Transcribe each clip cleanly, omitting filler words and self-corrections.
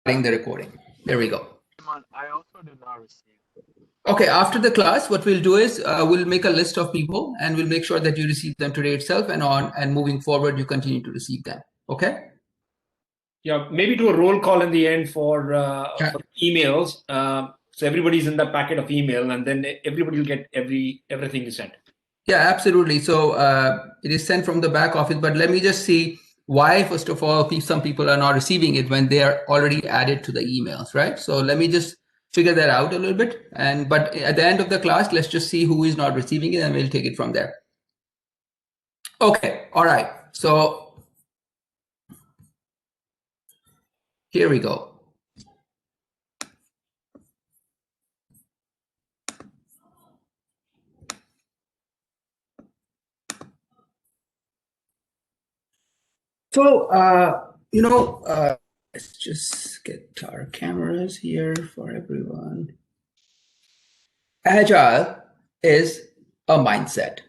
the recording. There we go. I also did not receive. Okay, after the class, what we'll do is we'll make a list of people and we'll make sure that you receive them today itself, and moving forward, you continue to receive them. Okay? Yeah, maybe do a roll call in the end for emails. So everybody's in that packet of email, and then everybody will get everything is sent. Yeah, absolutely. So it is sent from the back office, but let me just see why, first of all, some people are not receiving it when they are already added to the emails, right? So let me just figure that out a little bit. But at the end of the class, let's just see who is not receiving it, and we'll take it from there. Okay, all right. So here we go. So, let's just get our cameras here for everyone. Agile is a mindset,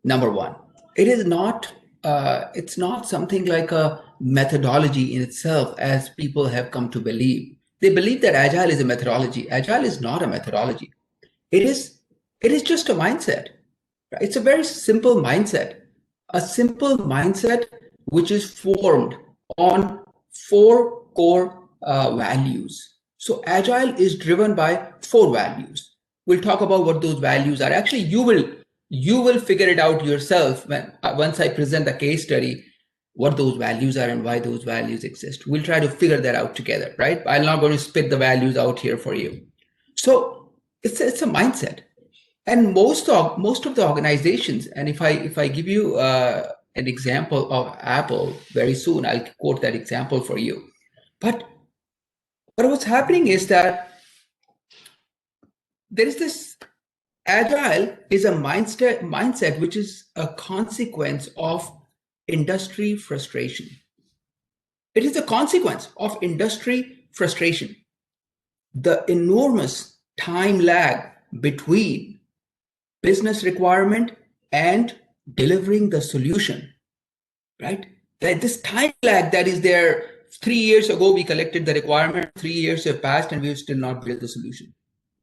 number one. It is not, it's not something like a methodology in itself, as people have come to believe. They believe that Agile is a methodology. Agile is not a methodology. It is just a mindset. Right? It's a very simple mindset. A simple mindset which is formed on 4 core values. So Agile is driven by 4 values. We'll talk about what those values are. Actually, you will figure it out yourself once I present the case study, what those values are and why those values exist. We'll try to figure that out together, right? I'm not going to spit the values out here for you. So it's a mindset. And most of the organizations, and if I give you an example of Apple very soon, I'll quote that example for you. But what's happening is that there is this Agile is a mindset which is a consequence of industry frustration. It is a consequence of industry frustration. The enormous time lag between business requirement and delivering the solution, right? That this time lag that is there. 3 years ago, we collected the requirement, 3 years have passed and we've still not built the solution.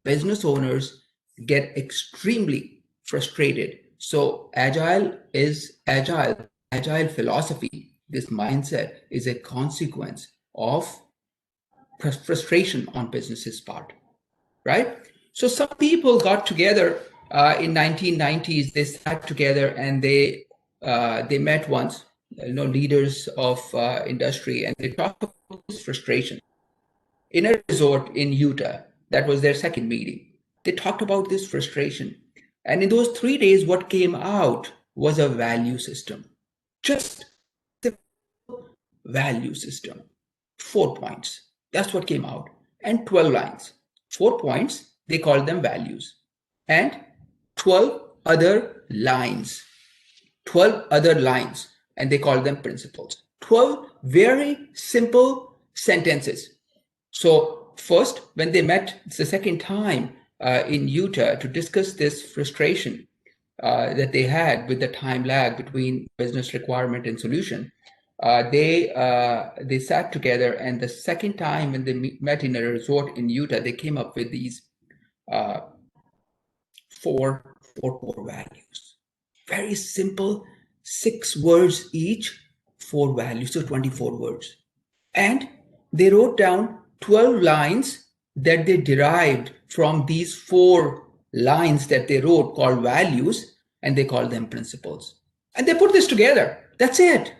Business owners get extremely frustrated. So Agile philosophy, this mindset is a consequence of frustration on business's part, right? So some people got together in 1990s. They sat together and they met once, leaders of industry, and they talked about this frustration in a resort in Utah. That was their second meeting. They talked about this frustration. And in those 3 days, what came out was a value system. Just the value system. 4 points. That's what came out. And 12 lines. 4 points, they called them values. And 12 other lines. 12 other lines. And they called them principles. 12 very simple sentences. So first, when they met, it's the second time in Utah to discuss this frustration that they had with the time lag between business requirement and solution. They sat together, and the second time when they met in a resort in Utah, they came up with these 4 core values. Very simple, 6 words each, 4 values, so 24 words. And they wrote down 12 lines that they derived from these 4 lines that they wrote called values, and they called them principles. And they put this together. That's it.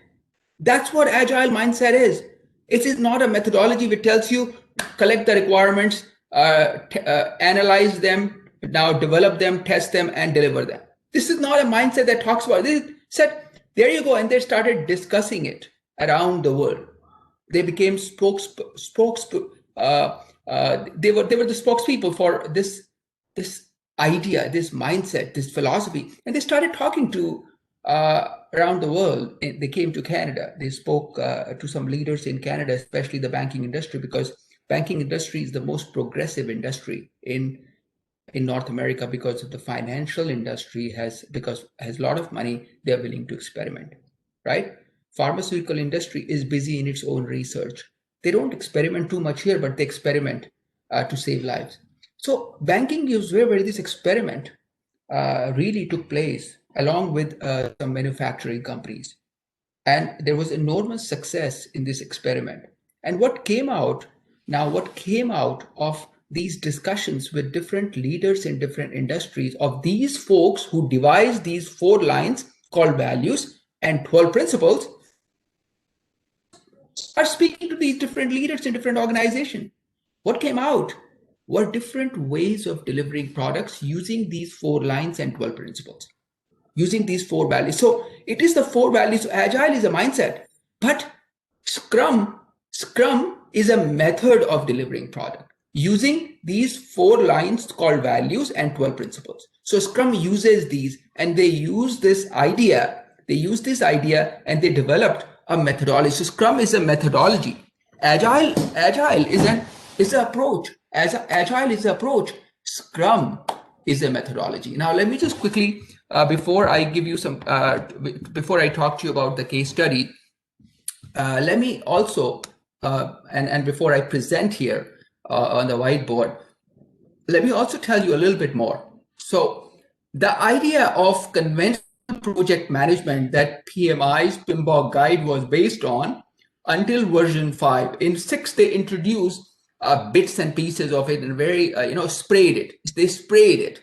That's what Agile mindset is. It is not a methodology which tells you collect the requirements, analyze them, now develop them, test them, and deliver them. This is not a mindset that talks about this. Said, there you go, and they started discussing it around the world. They became they were the spokespeople for this idea, this mindset, this philosophy, and they started talking to around the world. They came to Canada. They spoke to some leaders in Canada, especially the banking industry, because banking industry is the most progressive industry in North America, because of the financial industry has a lot of money. They're willing to experiment, right? Pharmaceutical industry is busy in its own research. They don't experiment too much here, but they experiment to save lives. So banking is where this experiment really took place, along with some manufacturing companies. And there was enormous success in this experiment. And what came out of these discussions with different leaders in different industries, of these folks who devised these 4 lines called values and 12 principles, are speaking to these different leaders in different organizations. What came out were different ways of delivering products using these 4 lines and 12 principles, using these 4 values. So it is the 4 values. Agile is a mindset, but Scrum is a method of delivering product using these 4 lines called values and 12 principles. So Scrum uses these, and they use this idea. And they developed a methodology. So Scrum is a methodology. Agile is an approach. Agile is an approach. Scrum is a methodology. Now, let me just quickly, before I give you some, before I talk to you about the case study, let me also, and before I present here on the whiteboard, let me also tell you a little bit more. So the idea of conventional project management that PMI's PMBOK guide was based on until version 5. In 6, they introduced bits and pieces of it and very, sprayed it. They sprayed it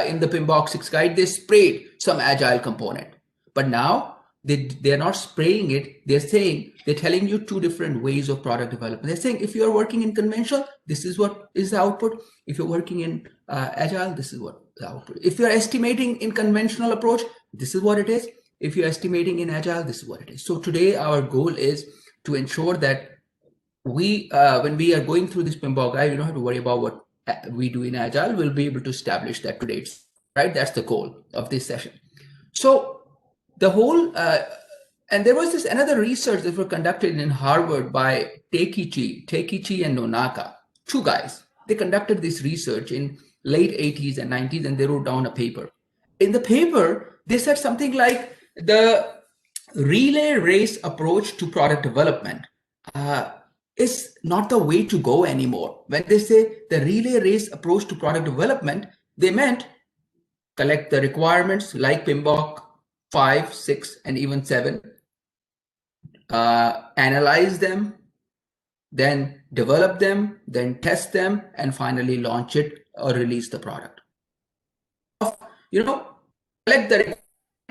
in the PMBOK 6 guide. They sprayed some agile component. But now they're not spraying it. They're telling you 2 different ways of product development. They're saying if you're working in conventional, this is what is the output. If you're working in agile, this is what the output. If you're estimating in conventional approach, this is what it is. If you're estimating in agile, this is what it is. So today our goal is to ensure that we, when we are going through this PMBOK guide, we don't have to worry about what we do in agile. We'll be able to establish that today, right? That's the goal of this session. So the whole, and there was this another research that was conducted in Harvard by Takeichi and Nonaka, 2 guys. They conducted this research in late 80s and 90s, and they wrote down a paper. In the paper, they said something like the relay race approach to product development is not the way to go anymore. When they say the relay race approach to product development, they meant collect the requirements like PMBOK 5, 6, and even 7, analyze them, then develop them, then test them, and finally launch it or release the product. Collect the requirement,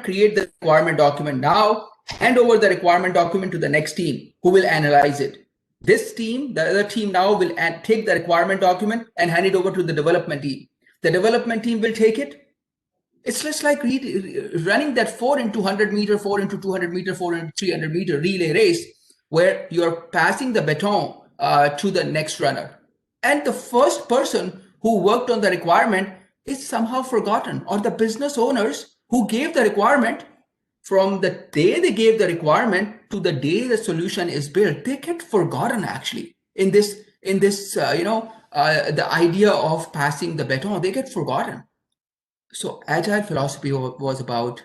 create the requirement document now, hand over the requirement document to the next team who will analyze it. This team, the other team now will take the requirement document and hand it over to the development team. The development team will take it. It's just like running that 4 into 100 meter, 4 into 200 meter, 4 into 300 meter relay race, where you're passing the baton to the next runner. And the first person who worked on the requirement is somehow forgotten, or the business owners who gave the requirement, from the day they gave the requirement to the day the solution is built, they get forgotten actually in this the idea of passing the baton, they get forgotten. So Agile philosophy was about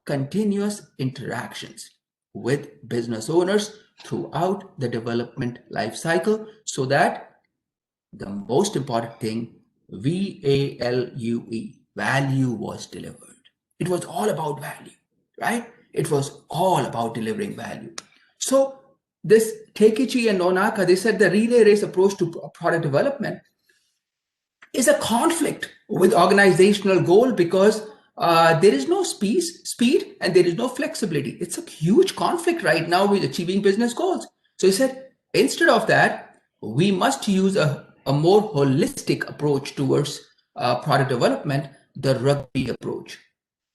continuous interactions with business owners throughout the development life cycle, so that the most important thing, VALUE, value was delivered. It was all about value, right? It was all about delivering value. So this Takeichi and Nonaka, they said the relay race approach to product development is a conflict with organizational goal, because there is no speed and there is no flexibility. It's a huge conflict right now with achieving business goals. So he said, instead of that, we must use a more holistic approach towards product development, the rugby approach,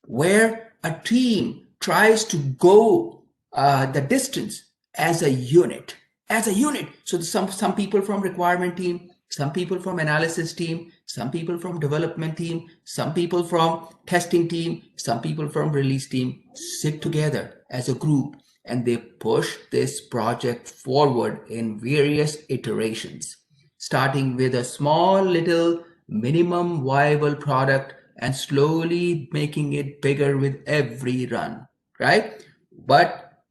where a team tries to go the distance as a unit. So some people from requirement team, some people from analysis team, some people from development team, some people from testing team, some people from release team sit together as a group, and they push this project forward in various iterations, starting with a small little minimum viable product and slowly making it bigger with every run, right? But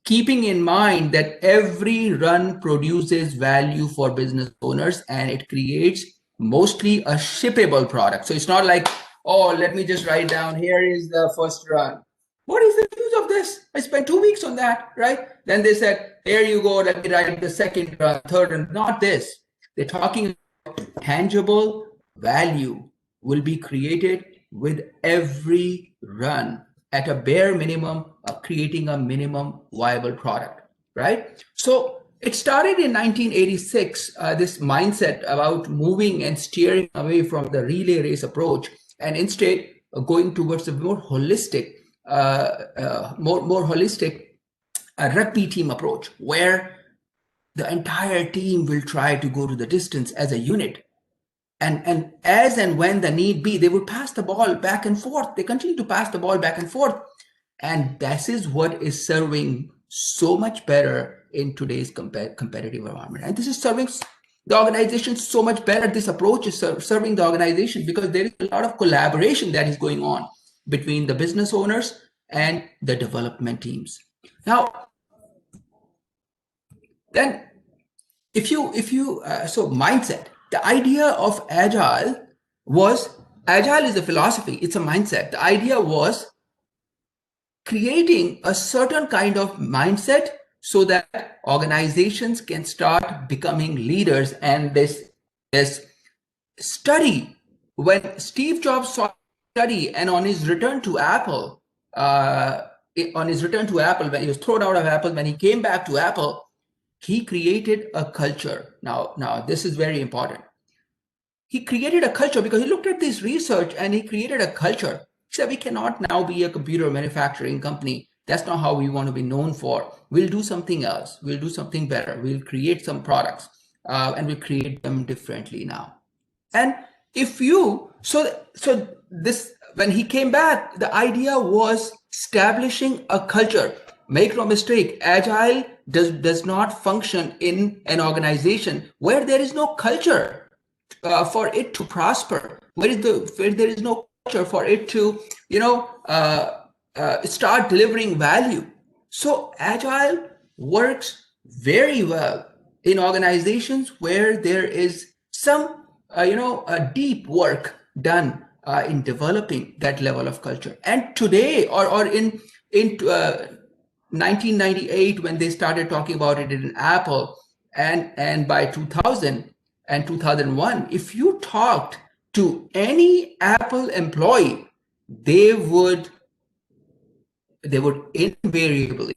keeping in mind that every run produces value for business owners and it creates mostly a shippable product. So it's not like, oh, let me just write down, here is the first run. What is the use of this? I spent 2 weeks on that, right? Then they said, here you go, let me write the second run, third run. Not this. They're talking about tangible value will be created with every run at a bare minimum of creating a minimum viable product, right? So it started in 1986, this mindset about moving and steering away from the relay race approach and instead going towards a more holistic, rugby team approach, where the entire team will try to go to the distance as a unit. And as and when the need be, they will pass the ball back and forth. They continue to pass the ball back and forth. And this is what is serving so much better in today's competitive environment. And this is serving the organization so much better. This approach is serving the organization because there is a lot of collaboration that is going on between the business owners and the development teams. Now, then so mindset, the idea of Agile is a philosophy, it's a mindset. The idea was creating a certain kind of mindset so that organizations can start becoming leaders. And this study, when Steve Jobs saw study and on his return to Apple, when he was thrown out of Apple, when he came back to Apple, he created a culture. Now this is very important. He created a culture because he looked at this research and he created a culture. He said, we cannot now be a computer manufacturing company. That's not how we want to be known for. We'll do something else. We'll do something better. We'll create some products and we'll create them differently now. And when he came back, the idea was establishing a culture. Make no mistake, Agile does not function in an organization where there is no culture for it to prosper, where there is no culture for it to, start delivering value. So Agile works very well in organizations where there is some, a deep work done in developing that level of culture. And today, or in 1998, when they started talking about it in Apple, and by 2000 and 2001, if you talked to any Apple employee, they would invariably,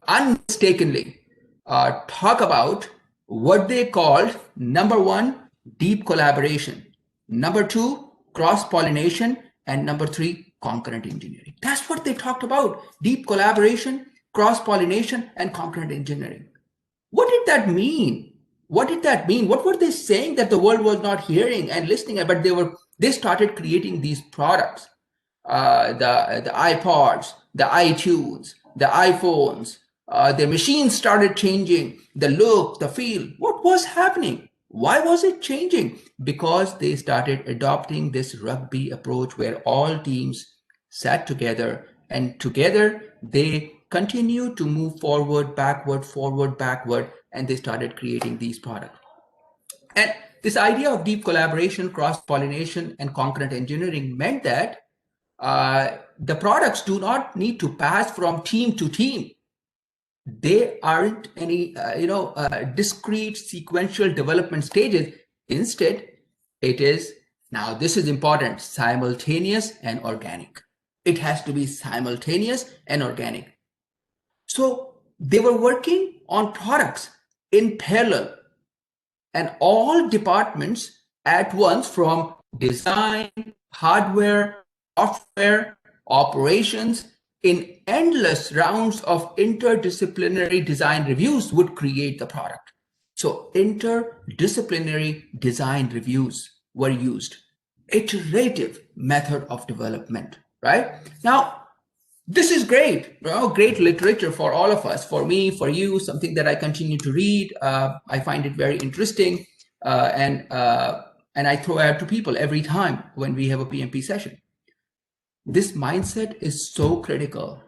unmistakably talk about what they called, number one, deep collaboration, number two, cross-pollination, and number three, concurrent engineering. That's what they talked about: deep collaboration, cross-pollination, and concurrent engineering. What did that mean? What were they saying that the world was not hearing and listening? But they started creating these products, the iPods, the iTunes, the iPhones. The machines started changing, the look, the feel. What was happening? Why was it changing? Because they started adopting this rugby approach where all teams sat together, and together they continued to move forward, backward, and they started creating these products. And this idea of deep collaboration, cross-pollination, and concurrent engineering meant that the products do not need to pass from team to team. They aren't any, discrete sequential development stages. Instead, it is, now this is important, simultaneous and organic. It has to be simultaneous and organic. So they were working on products in parallel, and all departments at once, from design, hardware, software, operations, in endless rounds of interdisciplinary design reviews would create the product. So interdisciplinary design reviews were used. Iterative method of development, right? Now, this is great, great literature for all of us, for me, for you, something that I continue to read. I find it very interesting, and I throw out to people every time when we have a PMP session. This mindset is so critical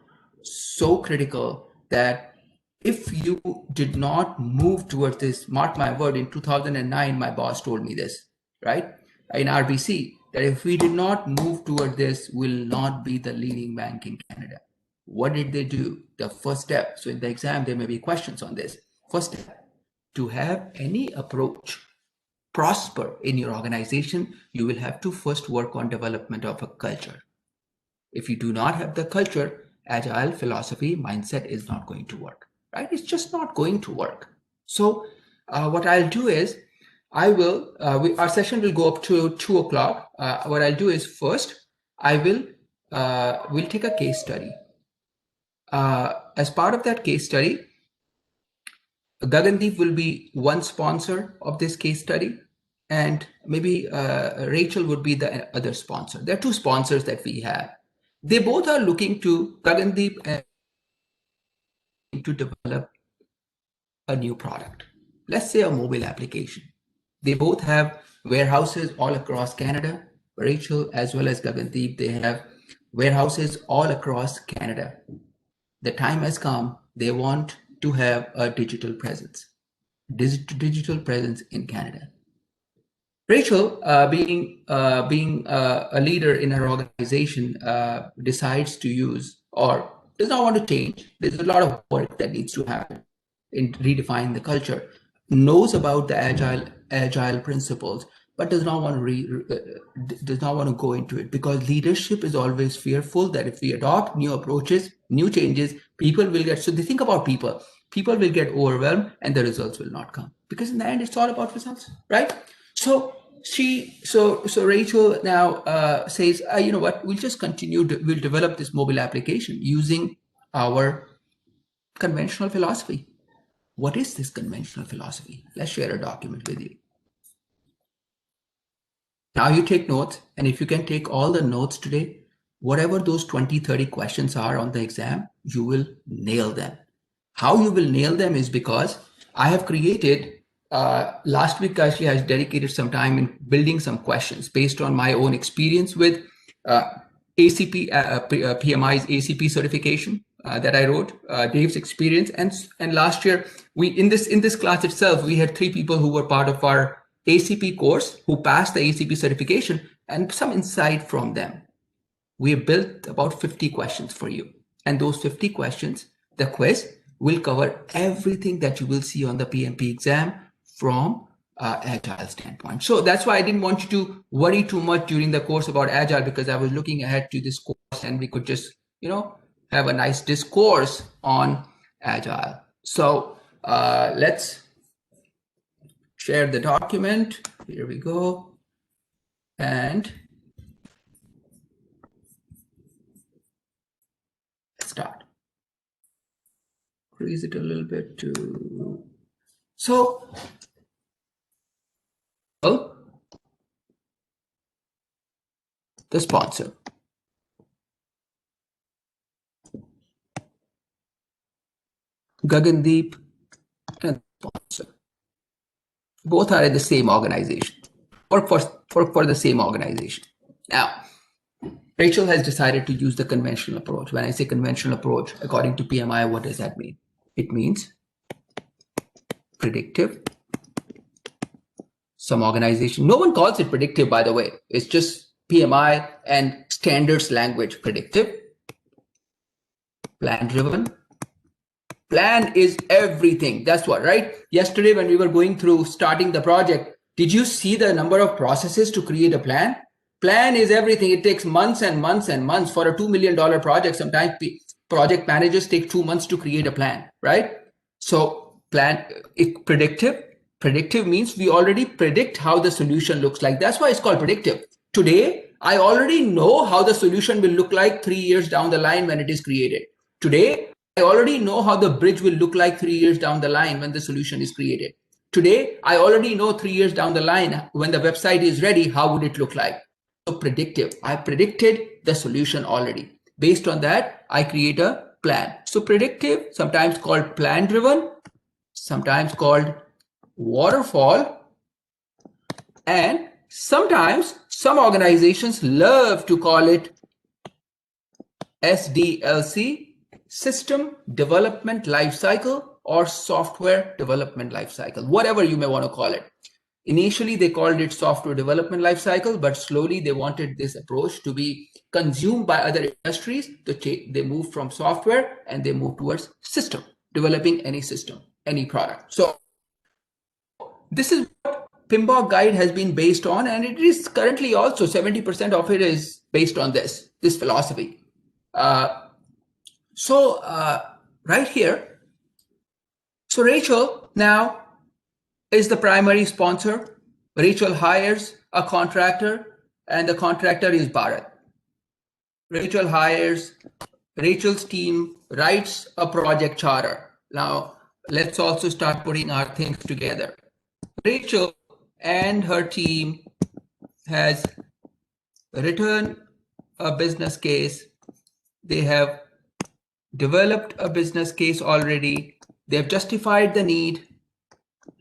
so critical that if you did not move towards this, mark my word, in 2009, my boss told me this, right? In RBC, that if we did not move toward this, will not be the leading bank in Canada. What did they do? The first step, so in the exam, there may be questions on this. First step, to have any approach prosper in your organization, you will have to first work on development of a culture. If you do not have the culture, agile philosophy mindset is not going to work, right? It's just not going to work. So what I'll do is I will, our session will go up to 2 o'clock. What I'll do is first, we'll take a case study. As part of that case study, Gagandeep will be one sponsor of this case study, and maybe Rachel would be the other sponsor. There are two sponsors that we have. They both are looking to Gagandeep and to develop a new product. Let's say a mobile application. They both have warehouses all across Canada. Rachel as well as Gagandeep, they have warehouses all across Canada. The time has come. They want to have a digital presence in Canada. Rachel, being a leader in her organization, decides to use or does not want to change. There's a lot of work that needs to happen in redefining the culture. Knows about the agile principles, but does not want to go into it, because leadership is always fearful that if we adopt new approaches, new changes, people will get. So they think about people. People will get overwhelmed, and the results will not come, because in the end, it's all about results, right? So Rachel now says, you know what? We'll just continue. We'll develop this mobile application using our conventional philosophy. What is this conventional philosophy? Let's share a document with you. Now you take notes, and if you can take all the notes today, whatever those 20, 30 questions are on the exam, you will nail them. How you will nail them is because I have created, last week actually I dedicated some time in building some questions based on my own experience with ACP, PMI's ACP certification that I wrote, Dave's experience. And last year, in this class itself, we had 3 people who were part of our ACP course who passed the ACP certification, and some insight from them. We have built about 50 questions for you. And those 50 questions, the quiz will cover everything that you will see on the PMP exam from Agile standpoint. So that's why I didn't want you to worry too much during the course about Agile, because I was looking ahead to this course and we could just, have a nice discourse on Agile. So let's share the document. Here we go. And let's start. Increase it a little bit to. So, the sponsor. Gagandeep and the sponsor. Both are in the same organization, work for the same organization. Now, Rachel has decided to use the conventional approach. When I say conventional approach, according to PMI, what does that mean? It means predictive. Some organization, no one calls it predictive, by the way. It's just PMI and standards language. Predictive, plan driven. Plan is everything. That's what, right? Yesterday, when we were going through starting the project, did you see the number of processes to create a plan? Plan is everything. It takes months and months and months for a $2 million project. Sometimes project managers take 2 months to create a plan, right? So predictive. Predictive means we already predict how the solution looks like. That's why it's called predictive. Today, I already know how the solution will look like 3 years down the line when it is created. Today, I already know how the bridge will look like 3 years down the line when the solution is created. Today, I already know 3 years down the line when the website is ready, how would it look like? So predictive, I predicted the solution already. Based on that, I create a plan. So predictive, sometimes called plan driven, sometimes called waterfall, and sometimes some organizations love to call it SDLC, system development lifecycle or software development lifecycle, whatever you may want to call it. Initially, they called it software development lifecycle, but slowly they wanted this approach to be consumed by other industries. They moved from software and they moved towards system, developing any system, any product. So this is what PMBOK guide has been based on, and it is currently also 70% of it is based on this philosophy. Right here, so Rachel now is the primary sponsor. Rachel hires a contractor, and the contractor is Bharat. Rachel's team writes a project charter. Now, let's also start putting our things together. Rachel and her team has written a business case. They have developed a business case already. They have justified the need.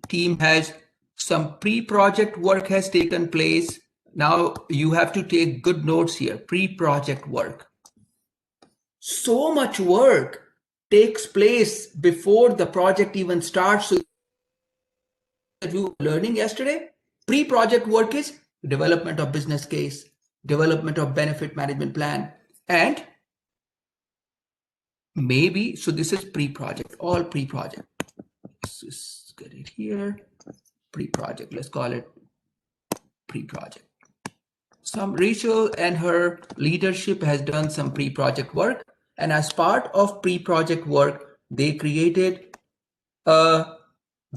Team has some pre-project work has taken place. Now you have to take good notes here. Pre-project work. So much work takes place before the project even starts. So that we were learning yesterday, pre-project work is development of business case, development of benefit management plan, and maybe, so this is pre-project, all pre-project. Let's just get it here. Pre-project, let's call it pre-project. Rachel and her leadership has done some pre-project work, and as part of pre-project work, they created a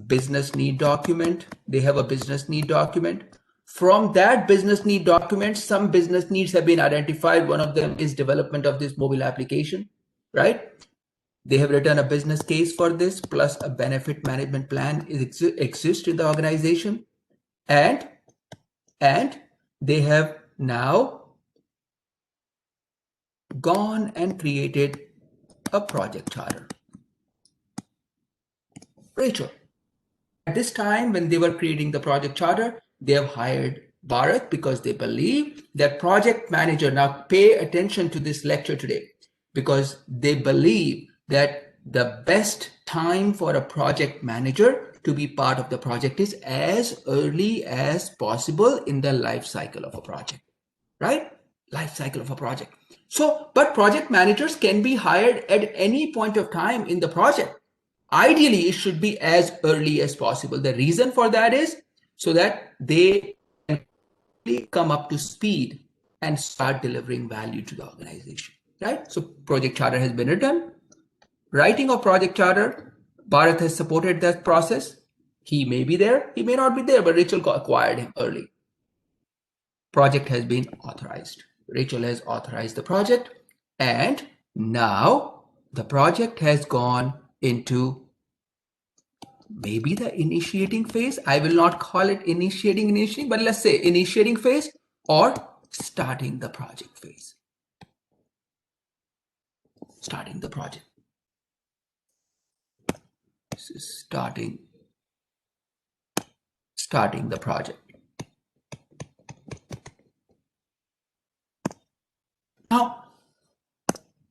business need document. They have a business need document. From that business need document, some business needs have been identified. One of them is development of this mobile application, right? They have written a business case for this, plus a benefit management plan exists in the organization. And they have now gone and created a project charter. Rachel, at this time, when they were creating the project charter, they have hired Bharat because they believe that project manager, now pay attention to this lecture today, because they believe that the best time for a project manager to be part of the project is as early as possible in the life cycle of a project, right? Life cycle of a project. So, but project managers can be hired at any point of time in the project. Ideally, it should be as early as possible. The reason for that is so that they can come up to speed and start delivering value to the organization, right? So project charter has been written. Writing of project charter, Bharat has supported that process. He may be there, he may not be there, but Rachel acquired him early. Project has been authorized. Rachel has authorized the project, and now the project has gone into maybe the initiating phase. I will not call it initiating, but let's say initiating phase or starting the project phase. Starting the project. This is starting the project. Now,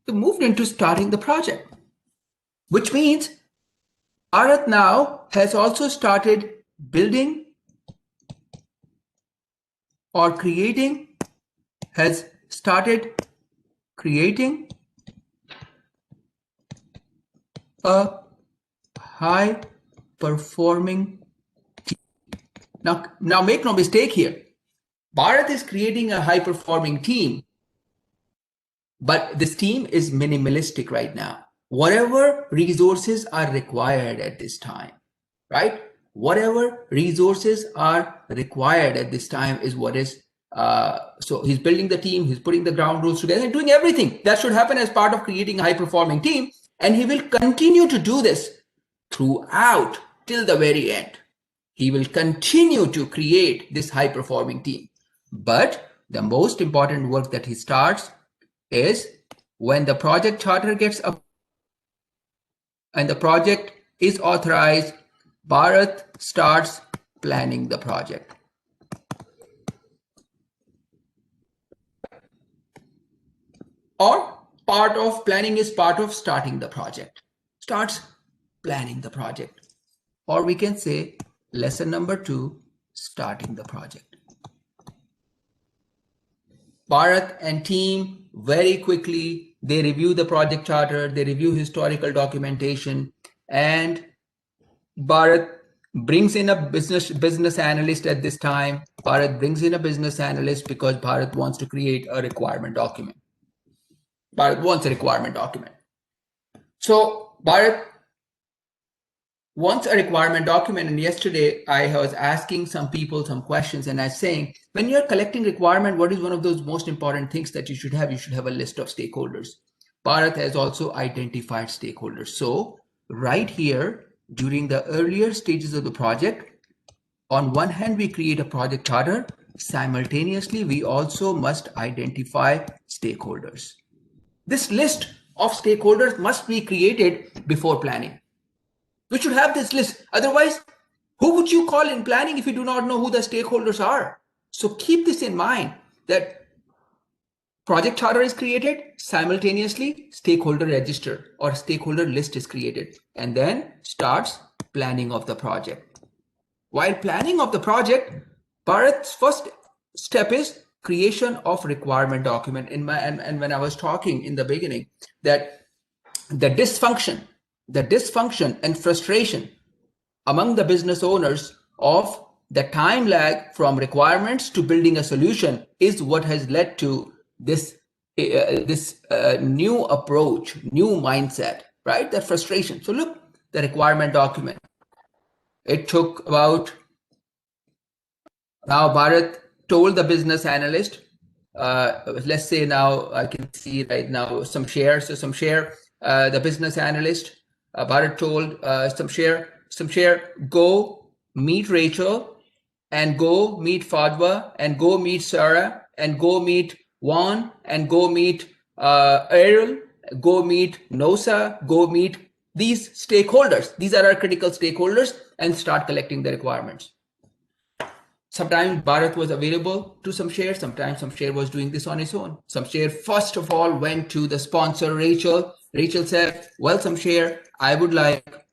we moved into starting the project, which means Bharat now has also started building or creating, has started creating a high performing team. Now make no mistake here. Bharat is creating a high performing team, but this team is minimalistic right now. Whatever resources are required at this time, right? Whatever resources are required at this time is what is, so he's building the team, he's putting the ground rules together and doing everything that should happen as part of creating a high performing team. And he will continue to do this throughout till the very end. He will continue to create this high performing team. But the most important work that he starts is when the project charter gets up and the project is authorized, Bharat starts planning the project. Or part of planning is part of starting the project. Starts planning the project. Or we can say lesson number 2, starting the project. Bharat and team very quickly, they review the project charter, they review historical documentation, and Bharat brings in a business analyst at this time. Bharat brings in a business analyst because Bharat wants to create a requirement document. Bharat wants a requirement document. So Bharat wants a requirement document, and yesterday I was asking some people some questions, and I was saying, when you're collecting requirement, what is one of those most important things that you should have? You should have a list of stakeholders. Bharat has also identified stakeholders. So right here, during the earlier stages of the project, on one hand, we create a project charter. Simultaneously, we also must identify stakeholders. This list of stakeholders must be created before planning. We should have this list. Otherwise, who would you call in planning if you do not know who the stakeholders are? So keep this in mind, that project charter is created, simultaneously stakeholder register or stakeholder list is created, and then starts planning of the project. While planning of the project, Bharat's first step is creation of requirement document. And when I was talking in the beginning that the dysfunction and frustration among the business owners of the time lag from requirements to building a solution is what has led to this new approach, new mindset, right? That frustration. So look, the requirement document. It took about, now Bharat told the business analyst, let's say now I can see right now some shares. So some share, the business analyst, Bharat told some share, go meet Rachel and go meet Fadwa and go meet Sarah and go meet Juan and go meet Errol, go meet Nosa, go meet these stakeholders. These are our critical stakeholders, and start collecting the requirements. Sometimes Bharat was available to some share. Sometimes some share was doing this on his own. Some share first of all went to the sponsor, Rachel. Rachel said, well, some share, I would like,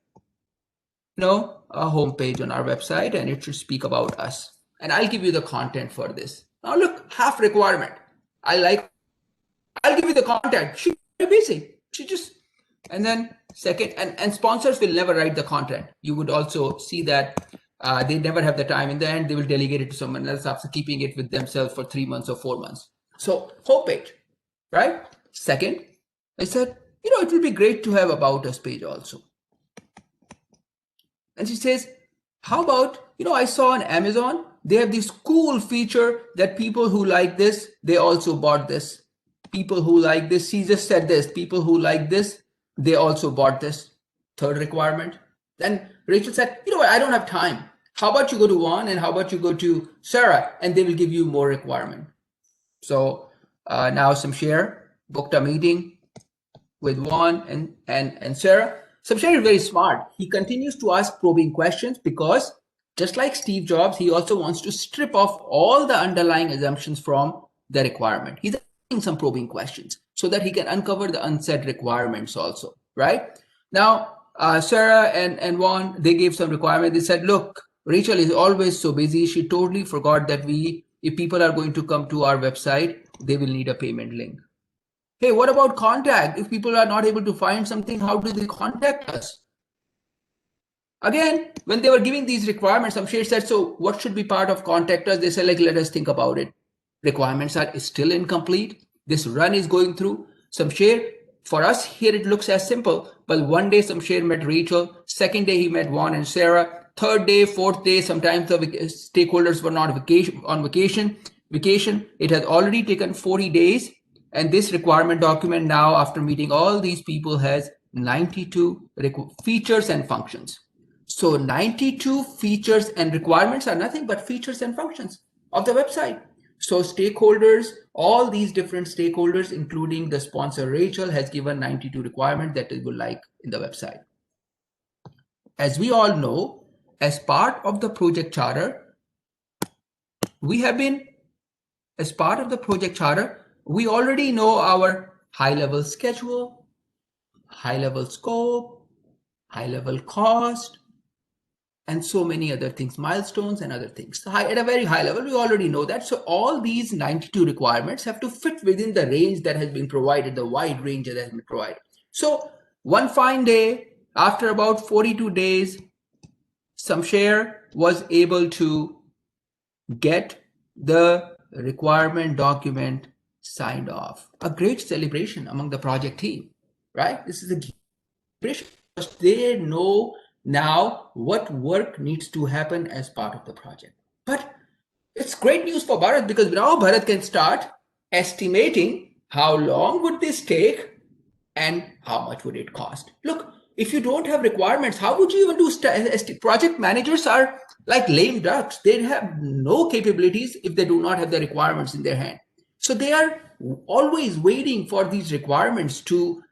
a homepage on our website, and it should speak about us. And I'll give you the content for this. Now look, half requirement. I'll give you the content. She's very busy. And then second, and sponsors will never write the content. You would also see that they never have the time. In the end, they will delegate it to someone else after keeping it with themselves for 3 months or 4 months. So homepage, right? Second, I said, it will be great to have about us page also. And she says, how about, I saw on Amazon, they have this cool feature that people who like this, they also bought this. People who like this, she just said this, people who like this, they also bought this. Third requirement. Then Rachel said, what, I don't have time. How about you go to Juan and how about you go to Sarah, and they will give you more requirement. So now some share booked a meeting with Juan and Sarah. Samshare is very smart. He continues to ask probing questions because just like Steve Jobs, he also wants to strip off all the underlying assumptions from the requirement. He's asking some probing questions so that he can uncover the unsaid requirements also, right? Now, Sarah and Juan, they gave some requirement. They said, look, Rachel is always so busy. She totally forgot that if people are going to come to our website, they will need a payment link. Hey, what about contact? If people are not able to find something, how do they contact us? Again, when they were giving these requirements, Samshir said, so what should be part of contact us? They said, let us think about it. Requirements are still incomplete. This run is going through. Samshir, for us here, it looks as simple. But one day, Samshir met Rachel. Second day, he met Juan and Sarah. Third day, fourth day, sometimes the stakeholders were not on vacation. It has already taken 40 days. And this requirement document now, after meeting all these people, has 92 features and functions. So 92 features and requirements are nothing but features and functions of the website. So stakeholders, all these different stakeholders, including the sponsor Rachel, has given 92 requirements that they would like in the website. As we all know, as part of the project charter, we already know high-level schedule, high-level scope, high-level cost, and so many other things, milestones and other things. At a very high level, we already know that. So all these 92 requirements have to fit within the range that has been provided, the wide range that has been provided. So one fine day, after about 42 days, Samsher was able to get the requirement document signed off. A great celebration among the project team, right? This is a celebration because they know now what work needs to happen as part of the project. But it's great news for Bharat because now Bharat can start estimating how long would this take and how much would it cost. Look, if you don't have requirements, how would you even do project managers are like lame ducks. They have no capabilities if they do not have the requirements in their hand. So they are always waiting for these requirements to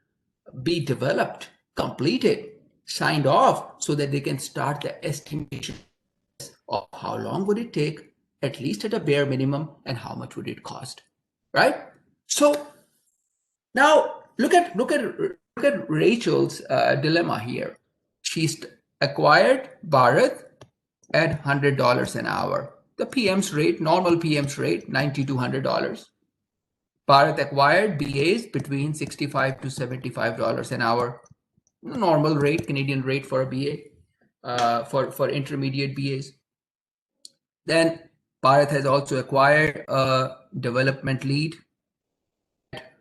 be developed, completed, signed off so that they can start the estimation of how long would it take, at least at a bare minimum, and how much would it cost, right? So now look at Rachel's dilemma here. She's acquired Bharat at $100 an hour. The PM's rate, normal PM's rate, $90 to $100. Bharat acquired BAs between $65 to $75 an hour. Normal rate, Canadian rate for a BA, for intermediate BAs. Then Bharat has also acquired a development lead at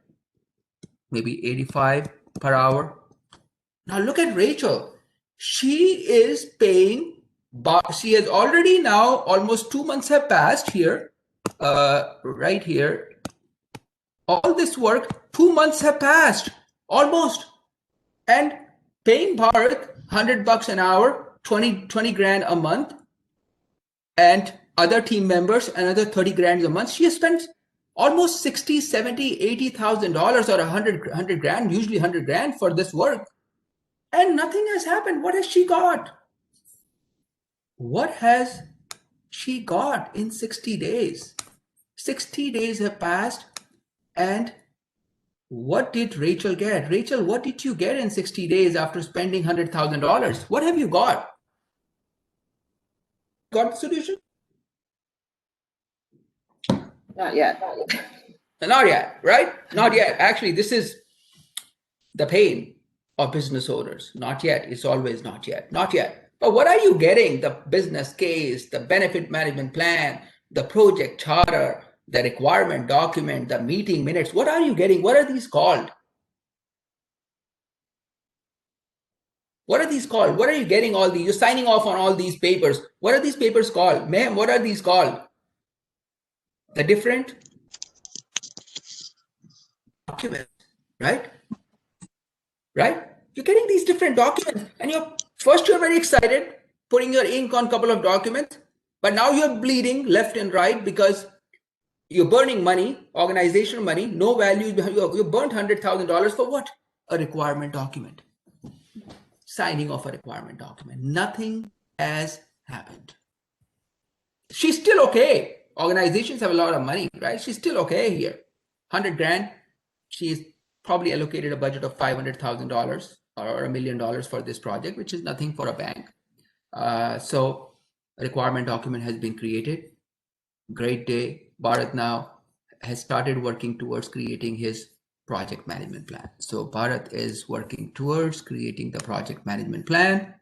maybe 85 per hour. Now look at Rachel. She is paying, she has already now, almost 2 months have passed here, right here. All this work, 2 months have passed, almost. And paying Bharat $100 an hour, 20 grand a month, and other team members another 30 grand a month. She has spent almost 60, 70, $80,000 or 100 grand, usually 100 grand for this work. And nothing has happened. What has she got? What has she got in 60 days? 60 days have passed, and what did Rachel get? Rachel, what did you get in 60 days after spending $100,000? What have you got? Got the solution? Not yet. Not yet, right? Not yet. Actually, this is the pain of business owners. Not yet. It's always not yet. Not yet. But what are you getting? The business case, the benefit management plan, the project charter, the requirement document, the meeting minutes. What are you getting? What are these called? What are these called? What are you getting all these? You're signing off on all these papers. What are these papers called? Ma'am, what are these called? The different documents, right? Right? You're getting these different documents, and you're very excited, putting your ink on a couple of documents, but now you're bleeding left and right because you're burning money, organizational money, no value. You burnt $100,000 for what? A requirement document. Signing off a requirement document. Nothing has happened. She's still okay. Organizations have a lot of money, right? She's still okay here. 100 grand. She's probably allocated a budget of $500,000 or $1 million for this project, which is nothing for a bank. So a requirement document has been created. Great day. Bharat now has started working towards creating his project management plan. So Bharat is working towards creating the project management plan.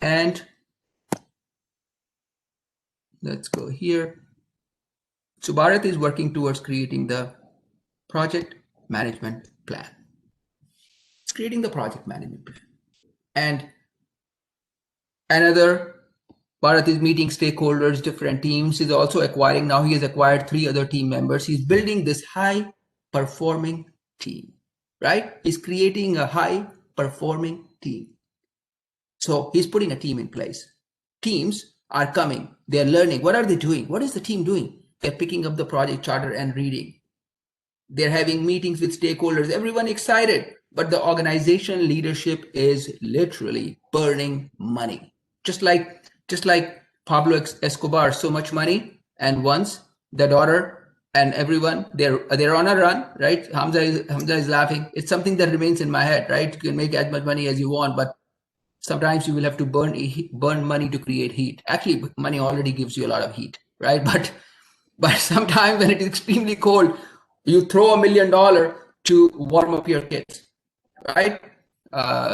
And let's go here. So Bharat is working towards creating the project management plan. It's creating the project management plan. And Bharat is meeting stakeholders, different teams. He's also acquiring, now he has acquired 3 other team members. He's building this high performing team, right? He's creating a high performing team. So he's putting a team in place. Teams are coming. They're learning. What are they doing? What is the team doing? They're picking up the project charter and reading. They're having meetings with stakeholders. Everyone excited. But the organization leadership is literally burning money. Just like Pablo Escobar, so much money. And once the daughter and everyone, they're on a run, right? Hamza is laughing. It's something that remains in my head, right? You can make as much money as you want, but sometimes you will have to burn money to create heat. Actually, money already gives you a lot of heat, right? But sometimes when it is extremely cold, you throw $1 million to warm up your kids, right?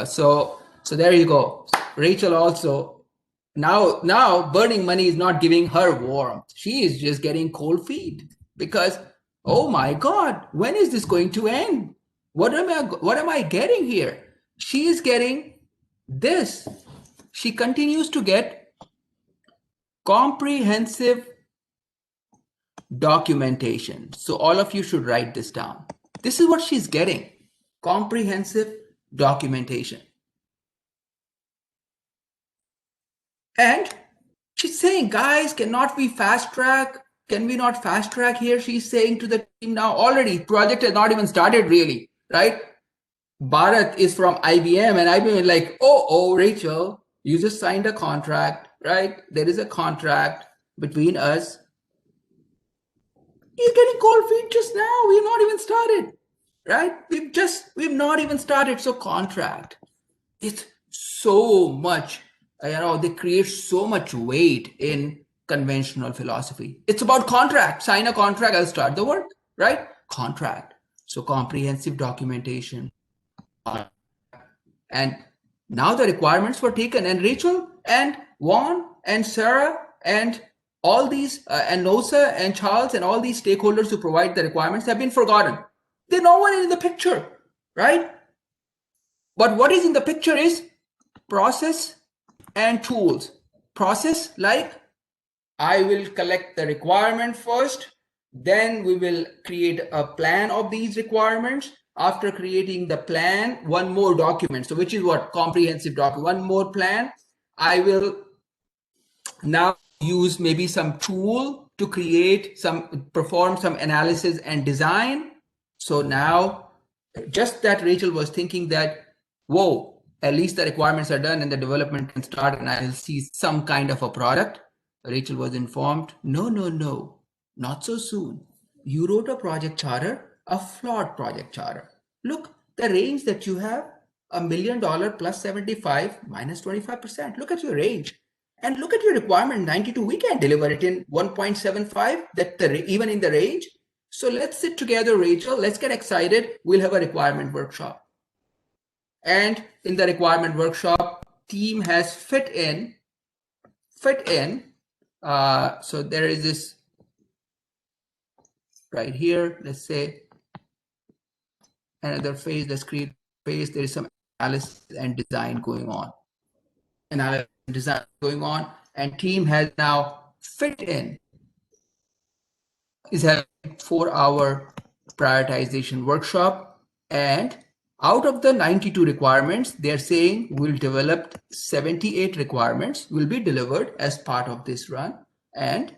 So there you go. Rachel also, now burning money is not giving her warmth. She is just getting cold feet because, oh my God, when is this going to end? What am I getting here? She is getting this. She continues to get comprehensive documentation. So all of you should write this down. This is what she's getting: comprehensive documentation. And she's saying, guys, cannot we fast track? Can we not fast track here? She's saying to the team now, already project has not even started really, right? Bharat is from IBM, and IBM is like, oh, Rachel, you just signed a contract, right? There is a contract between us. You're getting cold feet just now. We've not even started, right? We've not even started. So contract, it's so much, they create so much weight in conventional philosophy. It's about contract. Sign a contract, I'll start the work, right? Contract. So comprehensive documentation. And now the requirements were taken, and Rachel and Juan and Sarah and all these, and Nosa and Charles and all these stakeholders who provide the requirements have been forgotten. They're no one in the picture, right? But what is in the picture is process and tools. Process, like I will collect the requirement first, then we will create a plan of these requirements. After creating the plan, one more document. So which is what? Comprehensive document. One more plan. I will now use maybe some tool to perform some analysis and design. So now just that Rachel was thinking that, whoa, at least the requirements are done and the development can start and I'll see some kind of a product. Rachel was informed, no, not so soon. You wrote a project charter, a flawed project charter. Look, the range that you have, $1 million plus 75 minus 25%. Look at your range. And look at your requirement, 92. We can't deliver it in 1.75, even in the range. So let's sit together, Rachel. Let's get excited. We'll have a requirement workshop. And in the requirement workshop, team has fit in. So there is this right here. Let's say another phase, let's create phase. There is some analysis and design going on. And team has now fit in. Is having 4-hour prioritization workshop, and out of the 92 requirements, they're saying we'll develop 78 requirements will be delivered as part of this run, and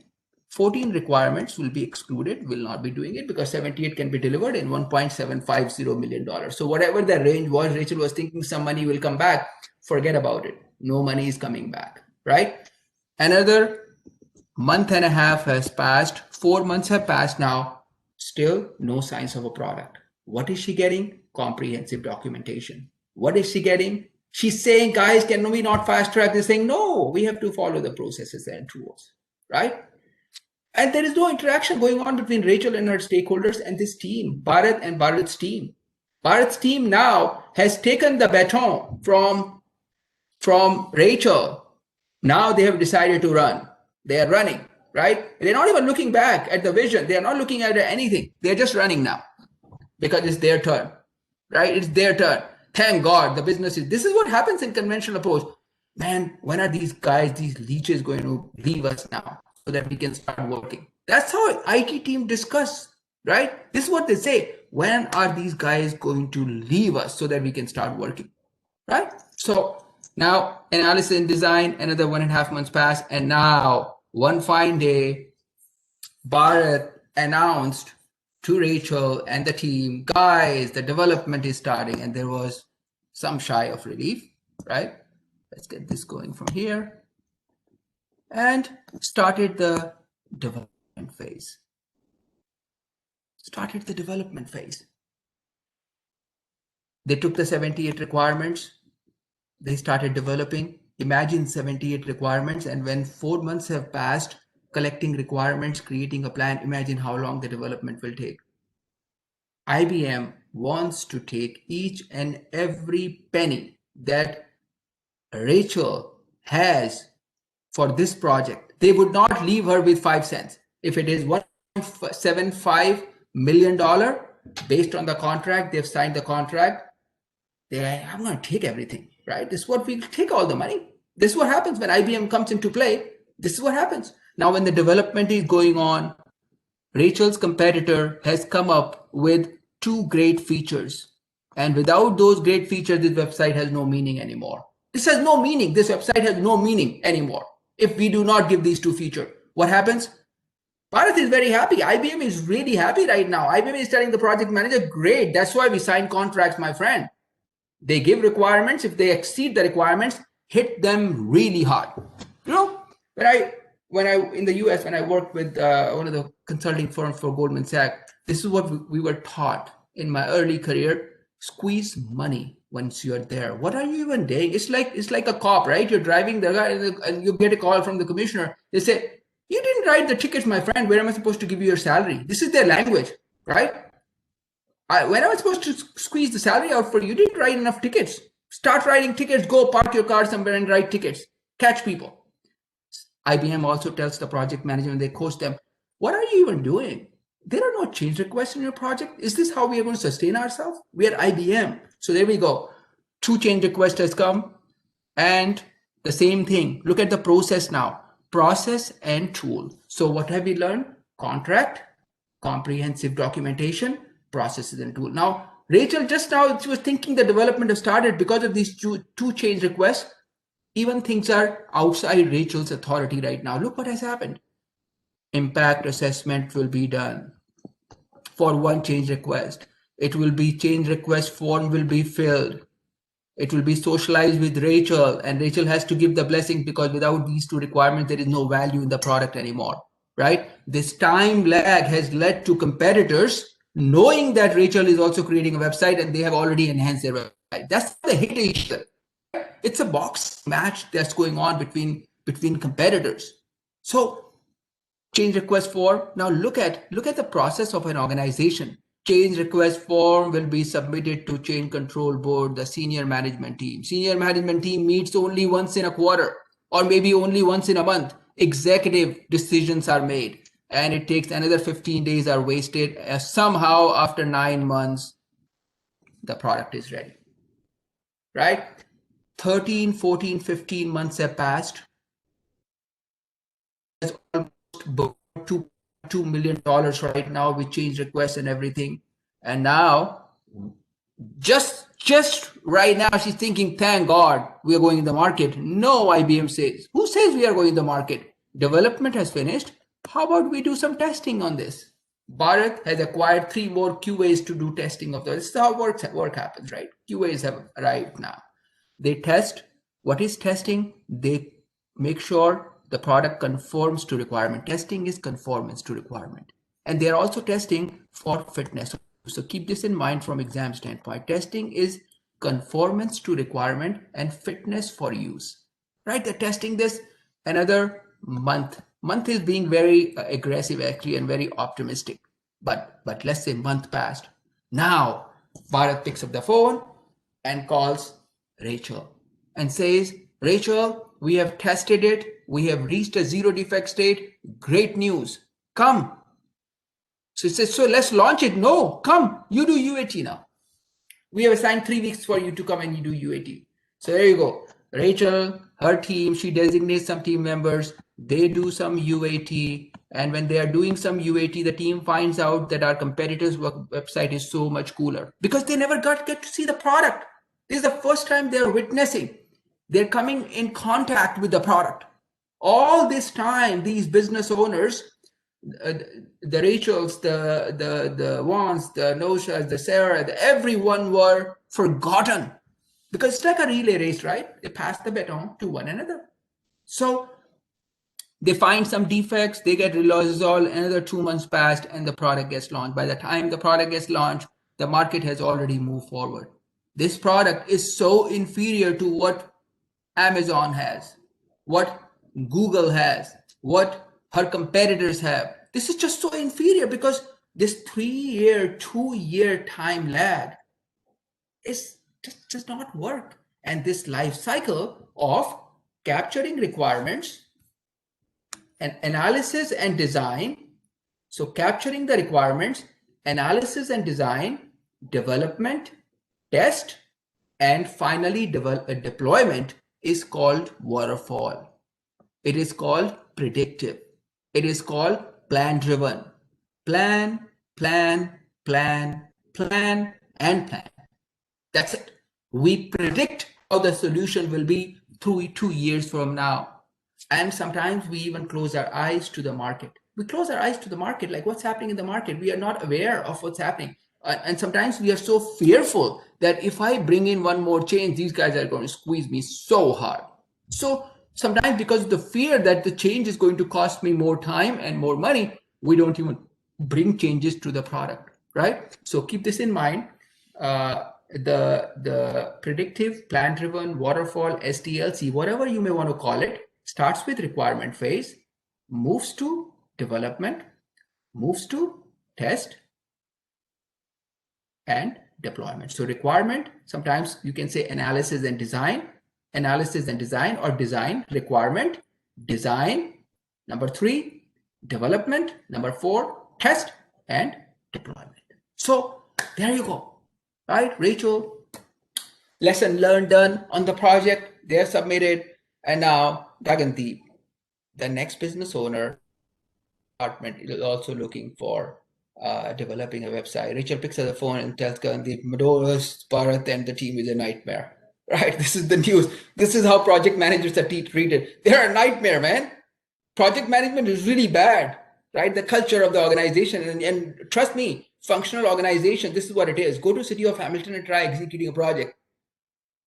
14 requirements will be excluded, will not be doing it because 78 can be delivered in $1.750 million. So whatever the range was, Rachel was thinking some money will come back. Forget about it. No money is coming back, right? Another month and a half has passed. 4 months have passed now. Still no signs of a product. What is she getting? Comprehensive documentation. What is she getting? She's saying, guys, can we not fast track this thing? No, we have to follow the processes and tools, right? And there is no interaction going on between Rachel and her stakeholders and this team, Bharat and Bharat's team. Bharat's team now has taken the baton from Rachel. Now they have decided to run. They are running, right? They're not even looking back at the vision. They're not looking at anything. They're just running now because it's their turn, right? It's their turn. Thank God the business is. This is what happens in conventional approach. Man, when are these guys, these leeches going to leave us now so that we can start working? That's how IT team discuss, right? This is what they say. When are these guys going to leave us so that we can start working, right? So now analysis and design, another 1.5 months pass, and now one fine day, Bharat announced to Rachel and the team, guys, the development is starting, and there was some shy of relief, right? Let's get this going from here. And started the development phase. started the development phase. They took the 78 requirements, they started developing. Imagine 78 requirements, and when 4 months have passed, collecting requirements, creating a plan, imagine how long the development will take. IBM wants to take each and every penny that Rachel has for this project. They would not leave her with 5 cents. If it is $1.75 million based on the contract, they've signed the contract, I'm going to take everything, right? This is what we take, all the money. This is what happens when IBM comes into play. This is what happens. Now, when the development is going on, Rachel's competitor has come up with 2 great features. And without those great features, this website has no meaning anymore. This has no meaning. This website has no meaning anymore. If we do not give these 2 features, what happens? Bharat is very happy. IBM is really happy right now. IBM is telling the project manager, great. That's why we sign contracts, my friend. They give requirements. If they exceed the requirements, hit them really hard. You know, when I in the US, when I worked with one of the consulting firms for Goldman Sachs, this is what we were taught in my early career: squeeze money once you're there. What are you even doing? It's like a cop, right? You're driving the guy, and you get a call from the commissioner. They say, "You didn't write the tickets, my friend. Where am I supposed to give you your salary?" This is their language, right? When I was supposed to squeeze the salary out for you, didn't write enough tickets. Start writing tickets, go park your car somewhere and write tickets. Catch people. IBM also tells the project manager when they coach them, what are you even doing? There are no change requests in your project. Is this how we are going to sustain ourselves? We are IBM. So there we go. 2 change requests has come, and the same thing. Look at the process now. Process and tool. So what have we learned? Contract, comprehensive documentation, processes and tool. Now, Rachel just now, she was thinking the development has started because of these two change requests. Even things are outside Rachel's authority right now. Look what has happened. Impact assessment will be done for 1 change request. It will be change request form will be filled. It will be socialized with Rachel, and Rachel has to give the blessing, because without these 2 requirements, there is no value in the product anymore, right? This time lag has led to competitors knowing that Rachel is also creating a website and they have already enhanced their website. That's the hit each other. It's a box match that's going on between competitors. So change request form. Now look at the process of an organization. Change request form will be submitted to change control board, the senior management team. Senior management team meets only once in a quarter, or maybe only once in a month. Executive decisions are made, and it takes another 15 days are wasted. Somehow after 9 months, the product is ready, right? 13, 14, 15 months have passed. There's almost $2 million right now with change requests and everything. And now, just right now, she's thinking, thank God we are going in the market. No, IBM says. Who says we are going in the market? Development has finished. How about we do some testing on this? Bharat has acquired 3 more QAs to do testing of this. This is how work happens, right? QAs have arrived now. They test. What is testing? They make sure the product conforms to requirement. Testing is conformance to requirement. And they're also testing for fitness. So keep this in mind from exam standpoint. Testing is conformance to requirement and fitness for use, right? They're testing this another month. Month is being very aggressive actually and very optimistic. But let's say month passed. Now Bharat picks up the phone and calls Rachel and says, Rachel, we have tested it. We have reached a 0 defect state. Great news. Come. So he says, so let's launch it. No, come. You do UAT now. We have assigned 3 weeks for you to come and you do UAT. So there you go. Rachel, her team, she designates some team members. They do some UAT. And when they are doing some UAT, the team finds out that our competitor's website is so much cooler because they never get to see the product. This is the first time they're witnessing. They're coming in contact with the product. All this time, these business owners, the Rachels, the Wans, the Noshas, the Sarah, everyone were forgotten because it's like a relay race, right? They pass the baton to one another. So They find some defects, they get resolved, another 2 months passed, and the product gets launched. By the time the product gets launched, the market has already moved forward. This product is so inferior to what Amazon has, what Google has, what her competitors have. This is just so inferior because this 3-year, 2-year time lag just does not work. And this life cycle of capturing requirements and analysis and design. So capturing the requirements, analysis and design, development, test, and finally deployment is called waterfall. It is called predictive. It is called plan driven. Plan, plan, plan, plan, and plan. That's it. We predict how the solution will be 2 years from now. And sometimes we even close our eyes to the market. We close our eyes to the market, like what's happening in the market. We are not aware of what's happening. And sometimes we are so fearful that if I bring in one more change, these guys are going to squeeze me so hard. So sometimes because of the fear that the change is going to cost me more time and more money, we don't even bring changes to the product, right? So keep this in mind. The predictive, plan-driven, waterfall, SDLC, whatever you may want to call it, starts with requirement phase, moves to development, moves to test, and deployment. So requirement, sometimes you can say analysis and design, or design, requirement, design, number 3, development, number 4, test, and deployment. So there you go. Right, Rachel, lesson learned done on the project, they're submitted, and now Gagandeep, the next business owner department, is also looking for developing a website. Rachel picks up the phone and tells Gagandeep, Madoras, Bharat, and the team is a nightmare. Right, this is the news. This is how project managers are treated. They're a nightmare, man. Project management is really bad, right? The culture of the organization, and trust me, functional organization, this is what it is. Go to City of Hamilton and try executing a project.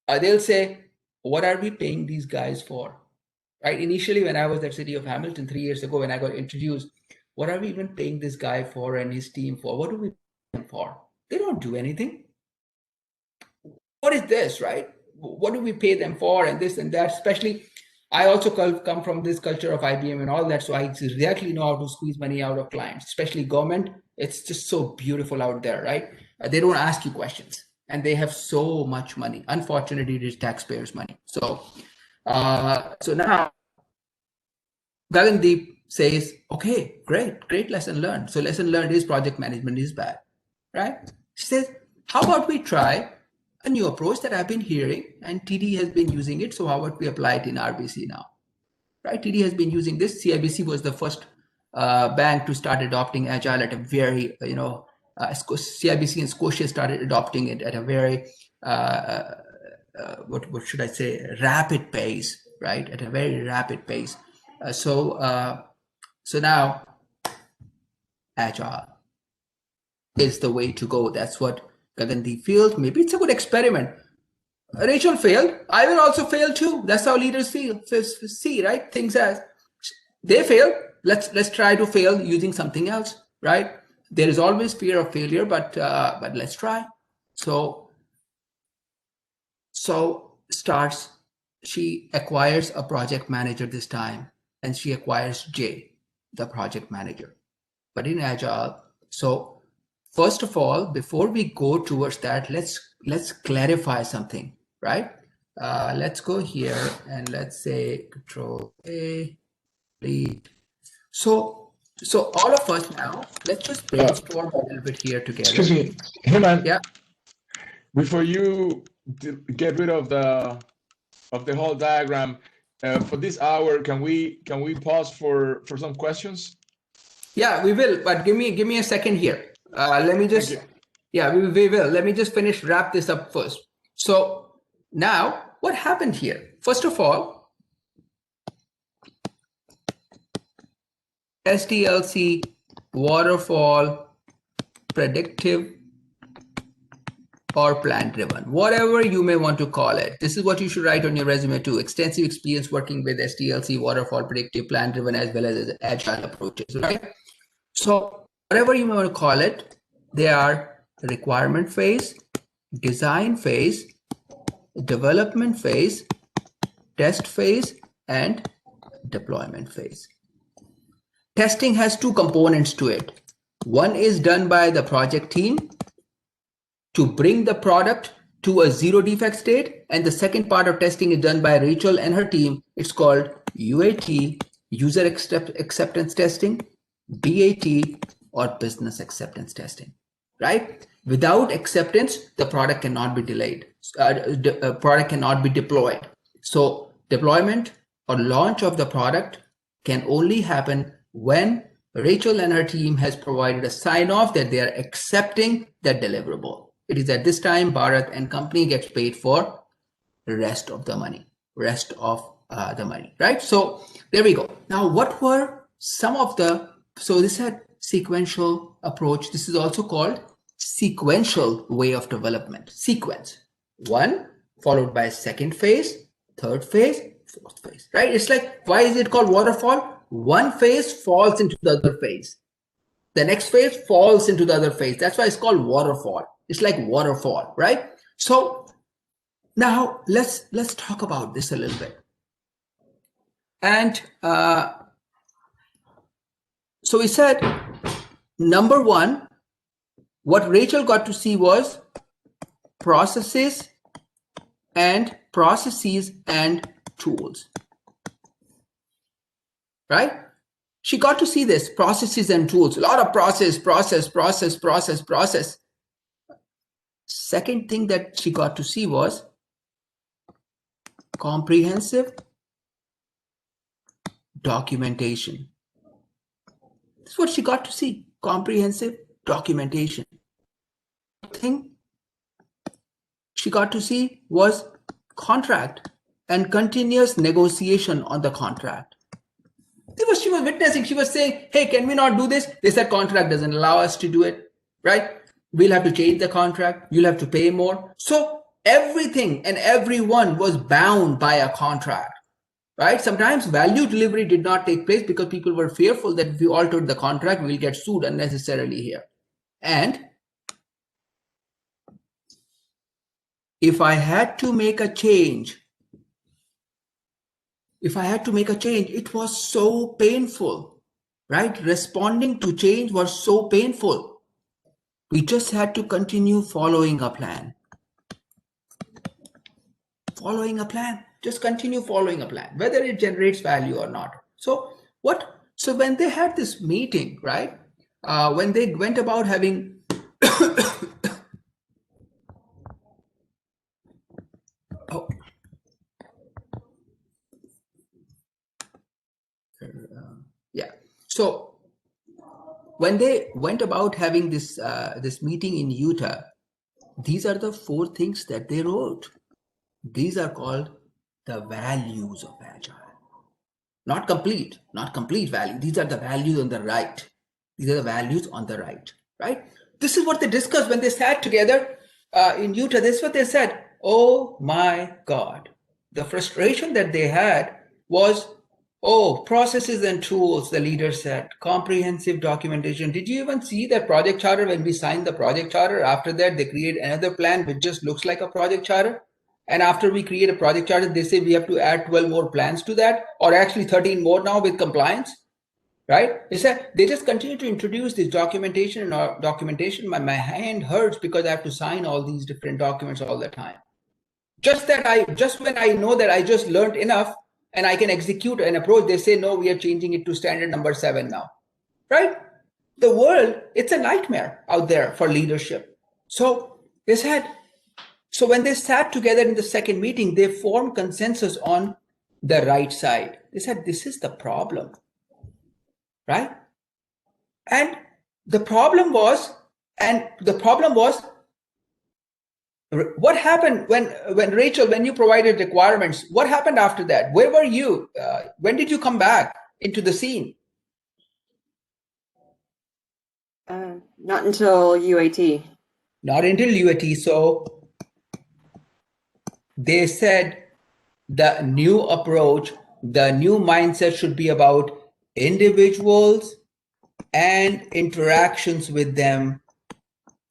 They'll say, what are we paying these guys for? Right? Initially, when I was at City of Hamilton 3 years ago, when I got introduced, what are we even paying this guy for and his team for? What do we pay them for? They don't do anything. What is this, right? What do we pay them for, and this and that? Especially, I also come from this culture of IBM and all that, so I exactly know how to squeeze money out of clients, especially government. It's just so beautiful out there, right? They don't ask you questions, and they have so much money. Unfortunately, it is taxpayers' money. So now Gagandeep says, okay, great lesson learned. So lesson learned is project management is bad, right? She says, how about we try a new approach that I've been hearing, and TD has been using it. So how about we apply it in RBC now, right? TD has been using this. CIBC was the first bank to start adopting Agile at a very, CIBC and Scotia started adopting it at a very, what should I say, rapid pace, right? At a very rapid pace. So now Agile is the way to go. That's what Gagandeep feels. Maybe it's a good experiment. Rachel failed. I will also fail too. That's how leaders see, right? Things as they fail. Let's try to fail using something else, right? There is always fear of failure, but let's try. So starts. She acquires a project manager this time, and she acquires Jay, the project manager. But in Agile, so first of all, before we go towards that, let's clarify something, right? Let's go here and let's say Control A, lead. So all of us now, let's just brainstorm a little bit here together. Excuse me, Hemant. Yeah. Before you get rid of the whole diagram, for this hour, can we pause for some questions? Yeah, we will. But give me a second here. Let me just. Yeah, we will. Let me just wrap this up first. So now, what happened here? First of all, SDLC, waterfall, predictive, or plan driven, whatever you may want to call it. This is what you should write on your resume too. Extensive experience working with SDLC, waterfall, predictive, plan driven, as well as agile approaches, right? So whatever you may want to call it, they are requirement phase, design phase, development phase, test phase, and deployment phase. Testing has two components to it. One is done by the project team to bring the product to a zero defect state. And the second part of testing is done by Rachel and her team. It's called UAT, user acceptance testing, BAT, or business acceptance testing, right? Without acceptance, the product cannot be delayed. Product cannot be deployed. So deployment or launch of the product can only happen when Rachel and her team has provided a sign-off that they are accepting that deliverable. It is at this time Bharat and company gets paid for the rest of the money, right? So there we go. Now, what were some of the, so this had sequential approach. This is also called sequential way of development. Sequence, one followed by second phase, third phase, fourth phase, right? It's like, why is it called waterfall? One phase falls into the other phase. The next phase falls into the other phase. That's why it's called waterfall. It's like waterfall, right? So now let's talk about this a little bit. And so we said, number one, what Rachel got to see was processes and tools, right? She got to see this, processes and tools, a lot of process. Second thing that she got to see was comprehensive documentation. That's what she got to see, comprehensive documentation. Thing she got to see was contract and continuous negotiation on the contract. She was witnessing, she was saying, hey, can we not do this? They said contract doesn't allow us to do it, right? We'll have to change the contract. You'll have to pay more. So everything and everyone was bound by a contract, right? Sometimes value delivery did not take place because people were fearful that if we altered the contract, we'll get sued unnecessarily here. And if I had to make a change, it was so painful, right? Responding to change was so painful. We just had to continue following a plan. Just continue following a plan, whether it generates value or not. So when they had this meeting, right? When they went about having So when they went about having this this meeting in Utah, these are the 4 things that they wrote. These are called the values of Agile. Not complete value. These are the values on the right. Right? This is what they discussed when they sat together in Utah. This is what they said. Oh my God. The frustration that they had was, processes and tools, the leader said, comprehensive documentation. Did you even see that project charter? When we signed the project charter, after that, they create another plan which just looks like a project charter. And after we create a project charter, they say we have to add 12 more plans to that, or actually 13 more now with compliance, right? They said they just continue to introduce this documentation. My hand hurts because I have to sign all these different documents all the time. Just when I know that I just learned enough and I can execute an approach, they say, no, we are changing it to standard number 7 now, right? The world, it's a nightmare out there for leadership. So they said, so when they sat together in the second meeting, they formed consensus on the right side. They said, this is the problem, right? And the problem was, what happened when Rachel, when you provided requirements, what happened after that? Where were you? When did you come back into the scene? Not until UAT. not until UAT. So they said the new approach, the new mindset should be about individuals and interactions with them.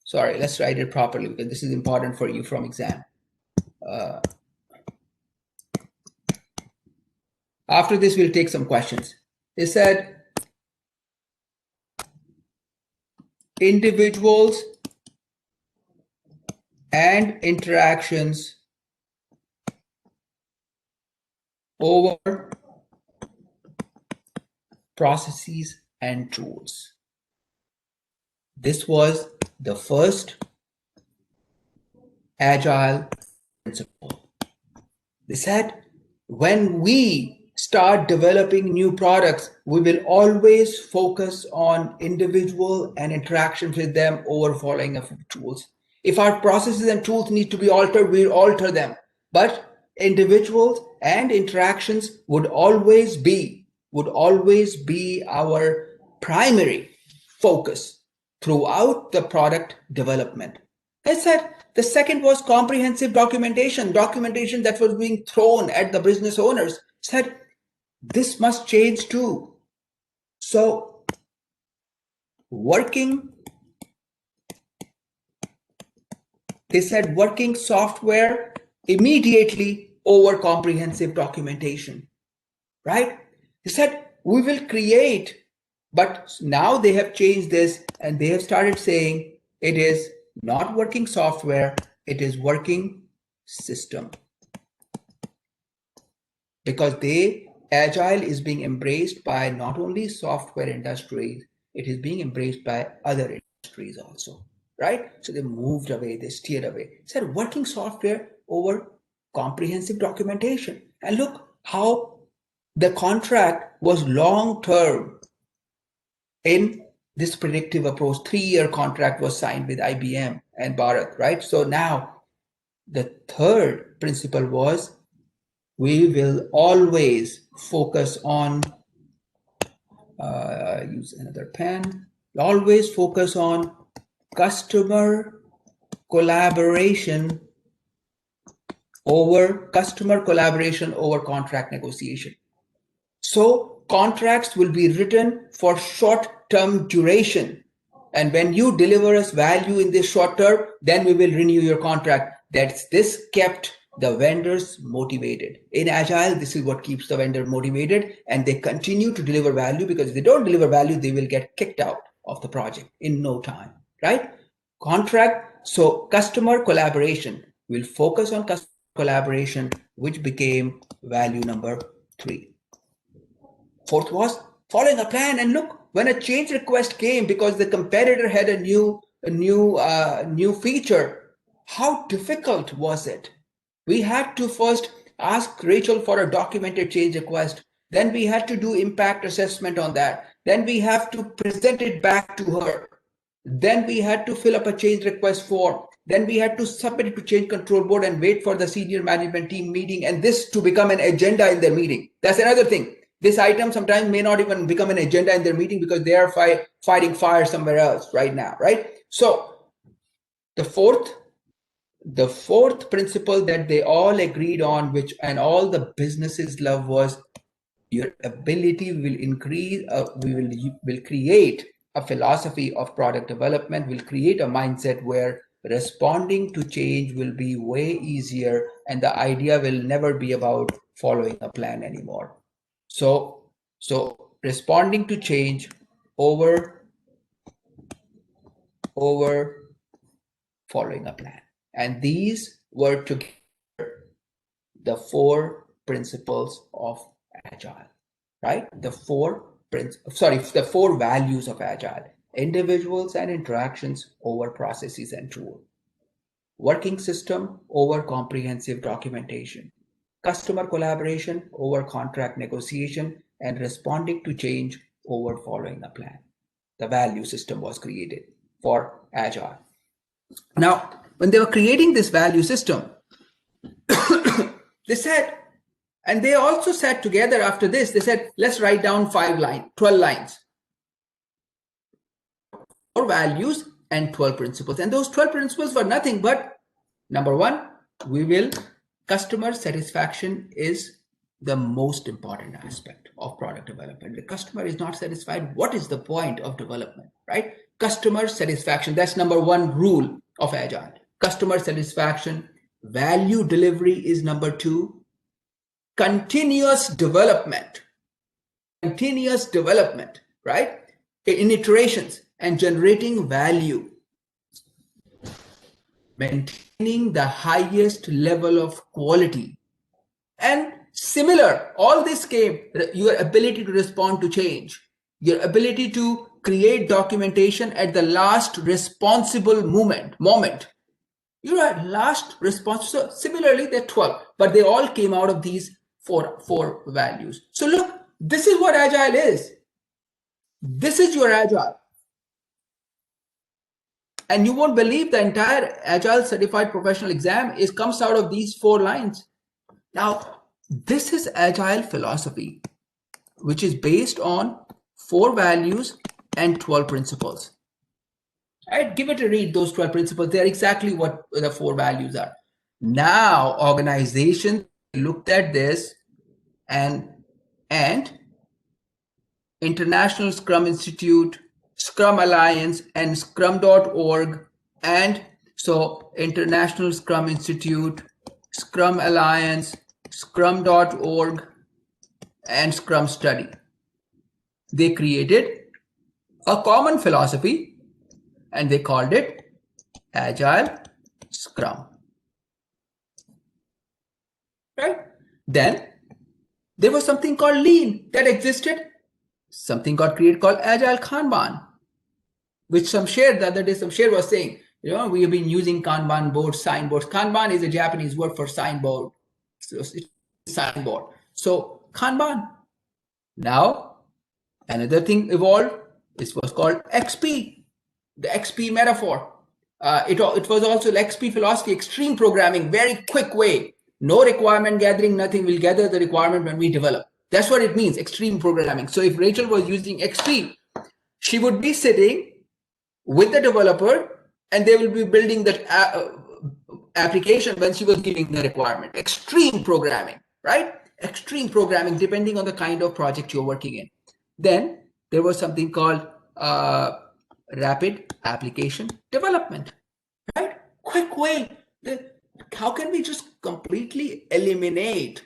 Sorry, let's write it properly because this is important for you from exam. After this, we'll take some questions. They said individuals and interactions over processes and tools. This was the first Agile principle. They said, when we start developing new products, we will always focus on individual and interactions with them over following of tools. If our processes and tools need to be altered, we'll alter them. But individuals and interactions would always be our primary focus throughout the product development. I said the second was comprehensive documentation that was being thrown at the business owners. Said this must change too. So they said working software immediately over comprehensive documentation, right? They said we will create, but now they have changed this and they have started saying it is not working software, it is working system. Because Agile is being embraced by not only software industries, it is being embraced by other industries also, right? So they moved away, they steered away. Said working software over comprehensive documentation. And look how the contract was long-term in this predictive approach. 3-year contract was signed with IBM and Bharat, right? So now the third principle was we will always focus on, use another pen, always focus on customer collaboration over contract negotiation. So contracts will be written for short-term duration. And when you deliver us value in this short term, then we will renew your contract. This kept the vendors motivated. In Agile, this is what keeps the vendor motivated, and they continue to deliver value, because if they don't deliver value, they will get kicked out of the project in no time, right? Contract, so customer collaboration. We'll focus on customer collaboration, which became value number 3. Fourth was following a plan. And look, when a change request came because the competitor had a new feature, how difficult was it? We had to first ask Rachel for a documented change request. Then we had to do impact assessment on that. Then we have to present it back to her. Then we had to fill up a change request form. Then we had to submit it to change control board and wait for the senior management team meeting, and this to become an agenda in their meeting. That's another thing. This item sometimes may not even become an agenda in their meeting because they are fighting fire somewhere else right now, right? So the fourth principle that they all agreed on, which and all the businesses love, was your ability will increase. Will create a philosophy of product development, will create a mindset where responding to change will be way easier, and the idea will never be about following a plan anymore. So responding to change over following a plan. And these were together the 4 principles of Agile, right? The 4 values of Agile: individuals and interactions over processes and tools, working system over comprehensive documentation, customer collaboration over contract negotiation, and responding to change over following a plan. The value system was created for Agile. Now, when they were creating this value system, they said, and they also sat together after this, they said, let's write down 12 lines. 4 values and 12 principles. And those 12 principles were nothing but, number one, customer satisfaction is the most important aspect of product development. The customer is not satisfied. What is the point of development, right? Customer satisfaction, that's number one rule of Agile. Customer satisfaction. Value delivery is number two. Continuous development, right? In iterations and generating value. Maintaining the highest level of quality. And similar, all this came, your ability to respond to change, your ability to create documentation at the last responsible moment. You're at last response. So similarly, they're 12, but they all came out of these four values. So look, this is what Agile is. This is your Agile. And you won't believe the entire Agile Certified Professional exam comes out of these 4 lines. Now, this is Agile Philosophy, which is based on 4 values and 12 principles. I'd give it a read, those 12 principles. They're exactly what the 4 values are. Now, organizations looked at this and International Scrum Institute, Scrum Alliance, and Scrum.org. And so International Scrum Institute, Scrum Alliance, Scrum.org, and Scrum Study. They created a common philosophy and they called it Agile Scrum. Right? Then there was something called Lean that existed. Something got created called Agile Kanban, which some shared the other day. Some share was saying, we have been using Kanban boards, signboards. Kanban is a Japanese word for signboard. So it's signboard. So Kanban. Now another thing evolved. This was called XP, the XP metaphor. It was also XP philosophy, extreme programming, very quick way. No requirement gathering, nothing. We'll gather the requirement when we develop. That's what it means, extreme programming. So if Rachel was using XP, she would be sitting with the developer and they will be building that application when she was giving the requirement. Extreme programming, right? Extreme programming, depending on the kind of project you're working in. Then there was something called rapid application development, right? Quick way. How can we just completely eliminate?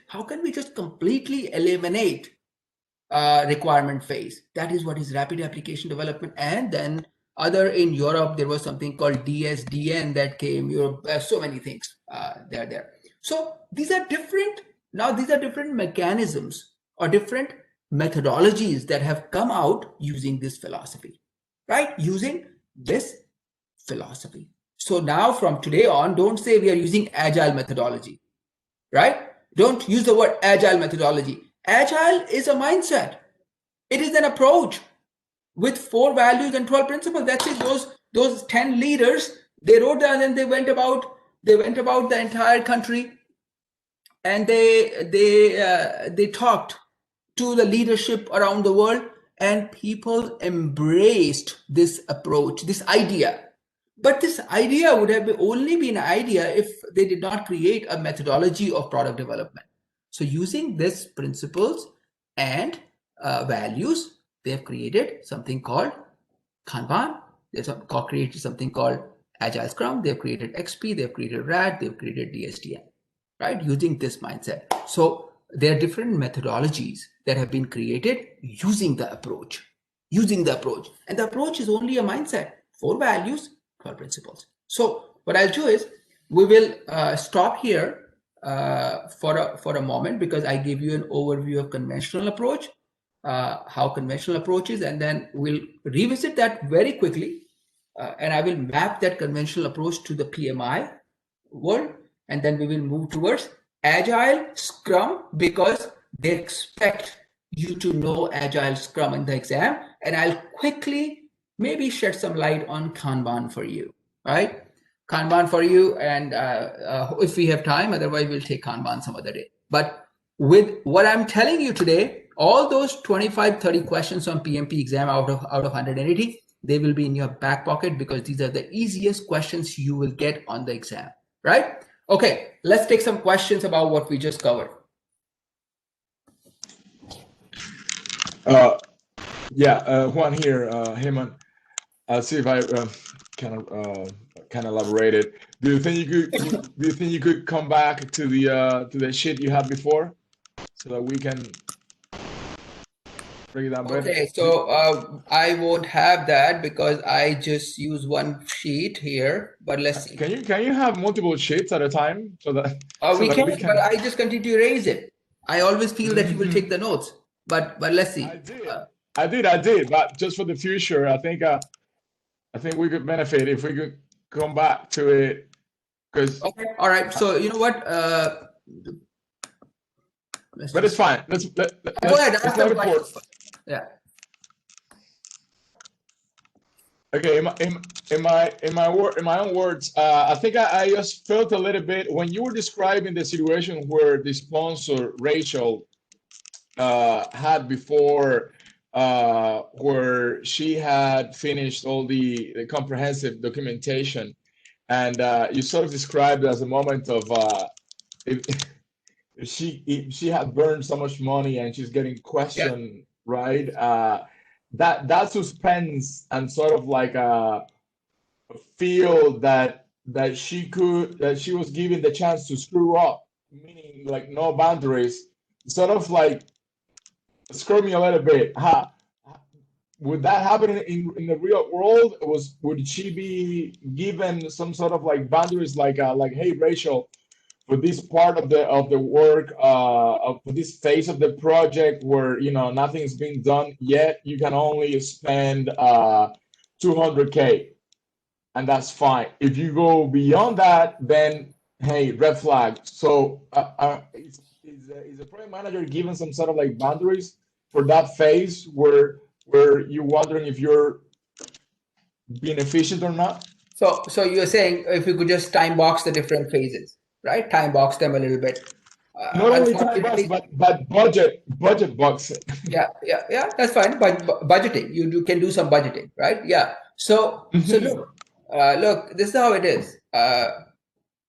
Requirement phase? That is what is rapid application development. And then in Europe, there was something called DSDN that came. Europe, so many things there. So these are different. Now these are different mechanisms or different methodologies that have come out using this philosophy, right? Using this philosophy. So now from today on, don't say we are using Agile methodology, right? Don't use the word Agile methodology. Agile is a mindset. It is an approach with 4 values and 12 principles. That's it. Those 10 leaders, they wrote down and they went about the entire country and they talked to the leadership around the world, and people embraced this approach, this idea. But this idea would have only been an idea if they did not create a methodology of product development. So using these principles and values, they have created something called Kanban. They've created something called Agile Scrum. They've created XP. They've created RAD. They've created DSDN, right? Using this mindset. So there are different methodologies that have been created using the approach. And the approach is only a mindset. 4 values, 12 principles. So what I'll do is we will stop here for a moment, because I gave you an overview of conventional approach, how conventional approach is, and then we'll revisit that very quickly. And I will map that conventional approach to the PMI world, and then we will move towards Agile Scrum, because they expect you to know Agile Scrum in the exam. And I'll quickly maybe shed some light on Kanban for you, right? Kanban for you, and if we have time, otherwise we'll take Kanban some other day. But with what I'm telling you today, all those 25, 30 questions on PMP exam out of 180, They will be in your back pocket because these are the easiest questions you will get on the exam, right? Okay, let's take some questions about what we just covered. Juan here, Hemant. I'll see if I can elaborate it. Do you think you could come back to the sheet you had before, so that we can break it down better? Okay, so I won't have that because I just use one sheet here. But let's see. Can you have multiple sheets at a time so that we can? But I just continue to erase it. I always feel that you will take the notes. But let's see. I did. But just for the future, I think we could benefit if we could come back to it. Because okay, all right. So you know what? But it's fine. Let's go ahead. Let's not report. Yeah. Okay. In my own words, I think I just felt a little bit when you were describing the situation where the sponsor Rachel had before, where she had finished all the comprehensive documentation, and you sort of described it as a moment of if she had burned so much money and she's getting questioned, right? That suspense and sort of like a feel that she was given the chance to screw up, meaning like no boundaries, sort of like scared me a little bit. Would that happen in the real world? Would she be given some sort of like boundaries, like hey Rachel, for this part of the work, for this phase of the project where nothing's been done yet, you can only spend 200K, and that's fine. If you go beyond that, then hey, red flag. So is the project manager given some sort of like boundaries for that phase where you're wondering if you're being efficient or not? So you're saying if you could just time box the different phases, right? Time box them a little bit. Not only time box, but budget box. Yeah, that's fine. But budgeting, you can do some budgeting, right? Yeah. So look, this is how it is.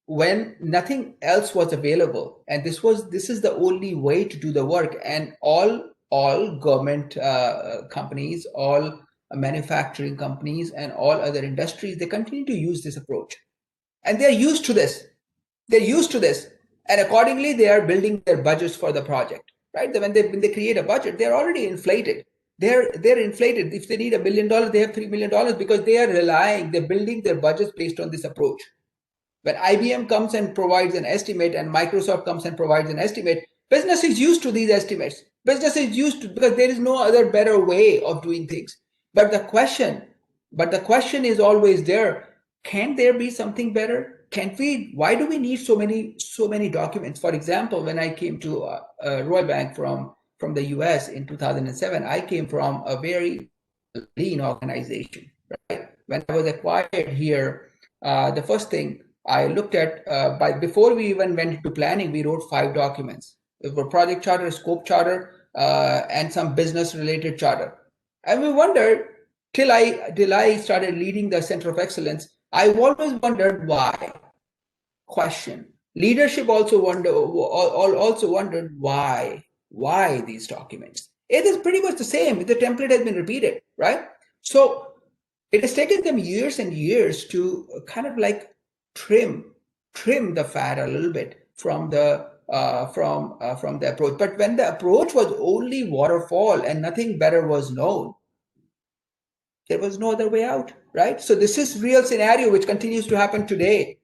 When nothing else was available, and this is the only way to do the work, and all government companies, all manufacturing companies, and all other industries, they continue to use this approach, and they're used to this. And accordingly, they are building their budgets for the project, right? When they create a budget, they're already inflated. They're inflated. If they need $1 million, they have $3 million because they're building their budgets based on this approach. When IBM comes and provides an estimate and Microsoft comes and provides an estimate, business is used to these estimates. Business is used to, because there is no other better way of doing things. But the question is always there. Can there be something better? Why do we need so many documents? For example, when I came to Royal Bank from the US in 2007, I came from a very lean organization, right? When I was acquired here, the first thing I looked at, before we even went into planning, we wrote 5 documents. It was project charter, scope charter, and some business related charter. And we wondered, till I started leading the Center of Excellence, I always wondered why. Question. Leadership also wondered why these documents. It is pretty much the same. The template has been repeated, right? So it has taken them years and years to kind of like trim the fat a little bit from the approach. But when the approach was only waterfall and nothing better was known, there was no other way out, right? So this is real scenario which continues to happen today.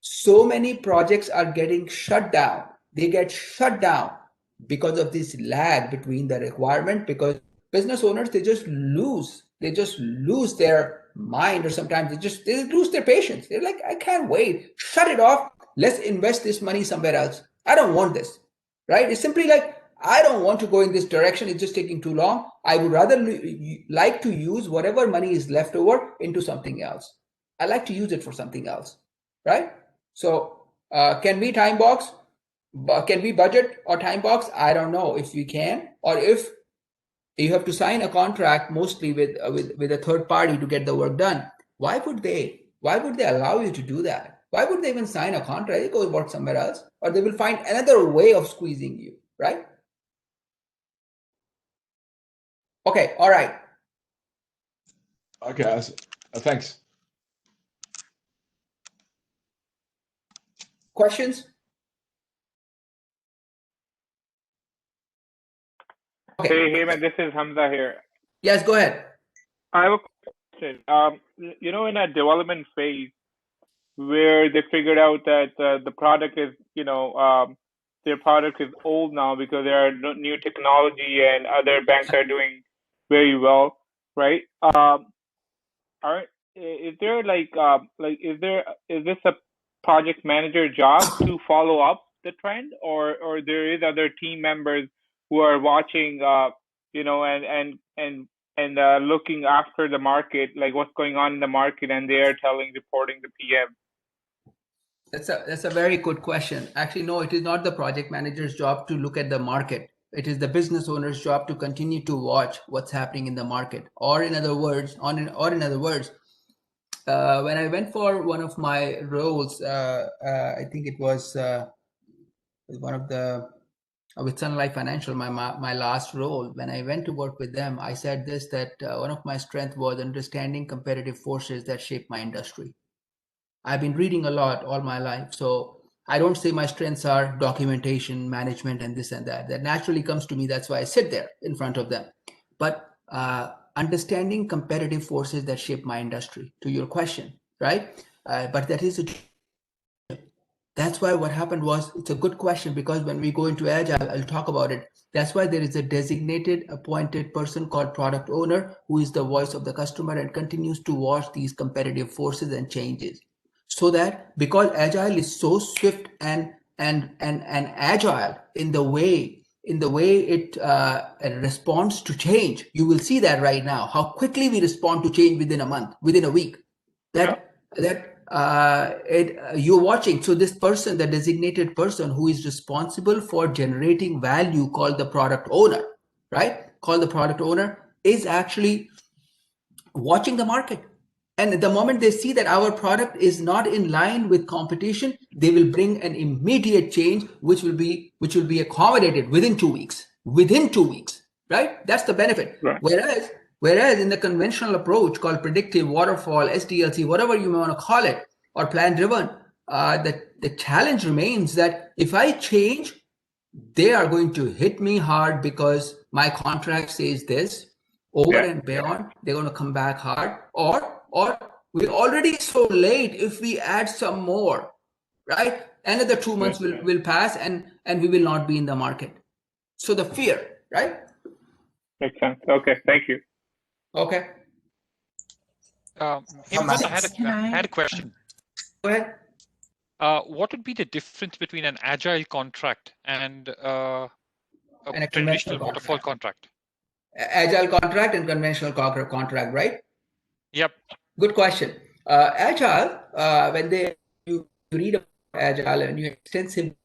So many projects are getting shut down. They get shut down because of this lag between the requirement, because business owners, they just lose their mind, or sometimes they lose their patience. They're like, I can't wait, shut it off. Let's invest this money somewhere else. I don't want this, right? It's simply like, I don't want to go in this direction. It's just taking too long. I would rather like to use whatever money is left over into something else. I like to use it for something else, right? So can we time box? Can we budget or time box? I don't know if we can, or if You have to sign a contract mostly with a third party to get the work done. Why would they allow you to do that? Why would they even sign a contract? They go work somewhere else, or they will find another way of squeezing you, right? Okay, all right. Okay, thanks. Questions? Okay. Hey, Hemant, this is Hamza here. Yes, go ahead. I have a question. In a development phase where they figured out that the product is, their product is old now because there are new technology and other banks are doing very well, right? Is there is this a project manager job to follow up the trend, or there is other team members who are watching, and looking after the market, like what's going on in the market, and they are reporting the PM? That's a very good question. Actually, no, it is not the project manager's job to look at the market. It is the business owner's job to continue to watch what's happening in the market. Or in other words, when I went for one of my roles, I think it was one of the with Sun Life Financial, my last role. When I went to work with them, I said this, that one of my strengths was understanding competitive forces that shape my industry. I've been reading a lot all my life, so I don't say my strengths are documentation, management, and this and that. That naturally comes to me. That's why I sit there in front of them. But understanding competitive forces that shape my industry, to your question, right? But that's why what happened was, it's a good question, because when we go into Agile, I'll talk about it. That's why there is a designated appointed person called product owner, who is the voice of the customer and continues to watch these competitive forces and changes. So that, because Agile is so swift and agile in the way it responds to change, you will see that right now, how quickly we respond to change within a month, within a week. You're watching. So this person, the designated person who is responsible for generating value, called the product owner, right? Called the product owner, is actually watching the market. And the moment they see that our product is not in line with competition, they will bring an immediate change, which will be accommodated within 2 weeks. Within 2 weeks, right? That's the benefit. Right. Whereas in the conventional approach called predictive, waterfall, SDLC, whatever you want to call it, or plan-driven, the challenge remains that if I change, they are going to hit me hard because my contract says this. Over and beyond, they're going to come back hard. Or we're already so late. If we add some more, right? Another 2 months will pass, and we will not be in the market. So the fear, right? Makes sense. Okay, thank you. Okay. Hemant, I had a question. Go ahead. What would be the difference between an agile contract and a traditional waterfall contract? Agile contract and conventional contract, right? Yep. Good question. Agile, when you read about Agile and you extensively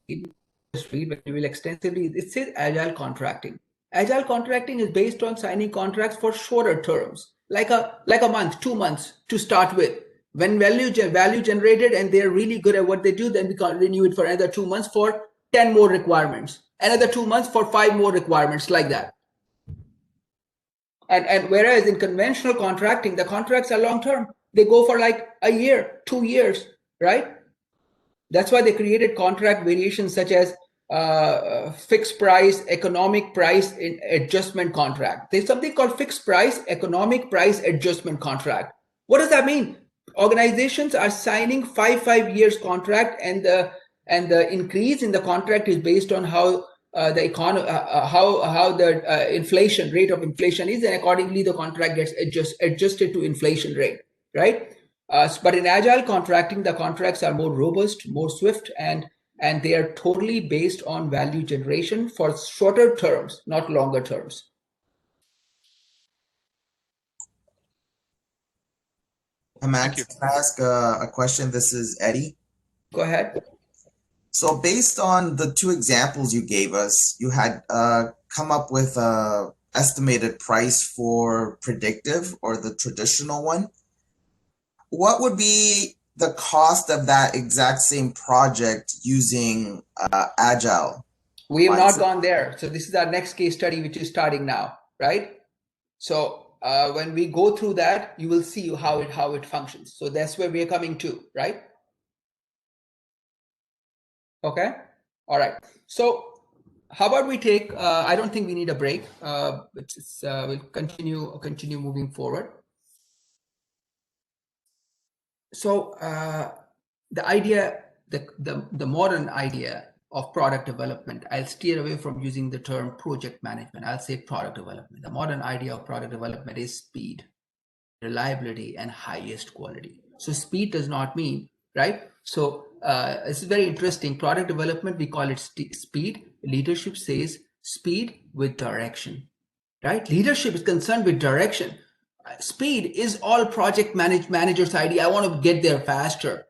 read, it says Agile contracting. Agile contracting is based on signing contracts for shorter terms, like a month, 2 months to start with. When value generated and they're really good at what they do, then we can renew it for another 2 months for 10 more requirements, another 2 months for 5 more requirements, like that. And whereas in conventional contracting, the contracts are long-term. They go for like a year, 2 years, right? That's why they created contract variations such as fixed price, economic price adjustment contract. There's something called fixed price, economic price adjustment contract. What does that mean? Organizations are signing 5 years contract, and the increase in the contract is based on how the economy, how the inflation rate of inflation is, and accordingly the contract gets adjusted to inflation rate, right? But in agile contracting, the contracts are more robust, more swift, and they are totally based on value generation for shorter terms, not longer terms. Hemant, can I ask a question? This is Eddie. Go ahead. So based on the 2 examples you gave us, you had come up with a estimated price for predictive or the traditional one, what would be the cost of that exact same project using Agile? We have not gone there. So this is our next case study, which is starting now, right? So when we go through that, you will see how it functions. So that's where we are coming to, right? Okay. All right. So how about we take? I don't think we need a break. We'll continue moving forward. So the idea, the modern idea of product development, I'll steer away from using the term project management. I'll say product development. The modern idea of product development is speed, reliability, and highest quality. So speed does not mean, right? So it's very interesting. Product development, we call it speed. Leadership says speed with direction, right? Leadership is concerned with direction. Speed is all project manager's idea. I want to get there faster,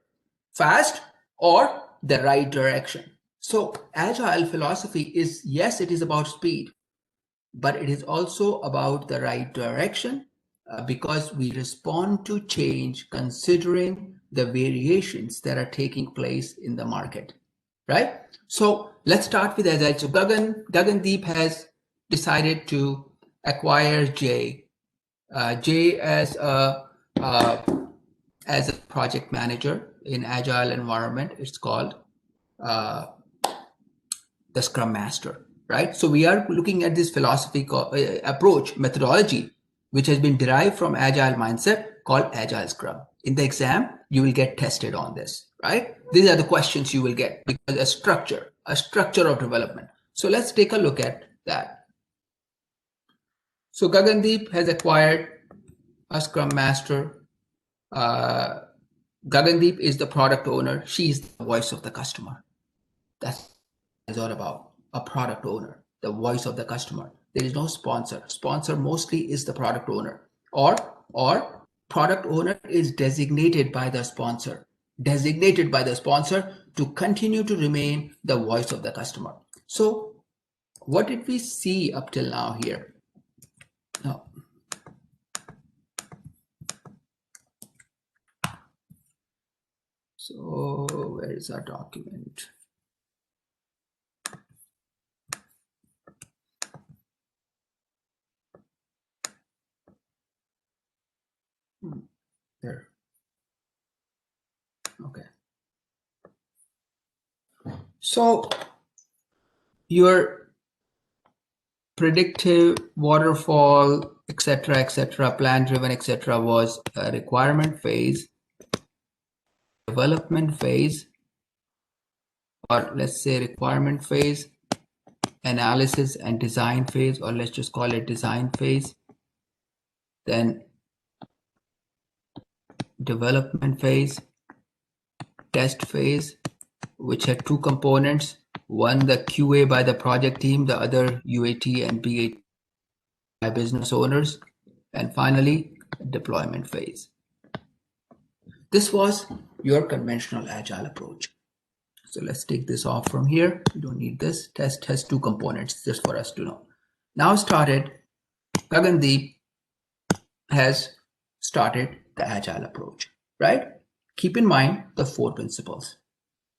fast or the right direction. So Agile philosophy is, yes, it is about speed, but it is also about the right direction because we respond to change considering the variations that are taking place in the market, right? So let's start with Agile. So Gagandeep has decided to acquire Jay as a project manager in Agile environment. It's called the Scrum Master, right? So we are looking at this philosophy approach methodology, which has been derived from Agile mindset called Agile Scrum. In the exam, you will get tested on this, right? These are the questions you will get because a structure of development. So let's take a look at that. So Gagandeep has acquired a Scrum Master. Gagandeep is the product owner. She is the voice of the customer. That's what it's all about. A product owner, the voice of the customer. There is no sponsor. Sponsor mostly is the product owner, or product owner is designated by the sponsor. To continue to remain the voice of the customer. So what did we see up till now here? No. So where is our document? There. Okay. So your predictive, waterfall, etc., plan driven, etc., was a requirement phase, development phase, or let's say requirement phase, analysis and design phase, or let's just call it design phase, then development phase, test phase, which had two components, one the QA by the project team, the other UAT and BAT by business owners, and finally deployment phase. This was your conventional Agile approach. So let's take this off from here. We don't need this. Test has two components, just for us to know. Now Gagandeep has started the Agile approach, right? Keep in mind the 4 principles.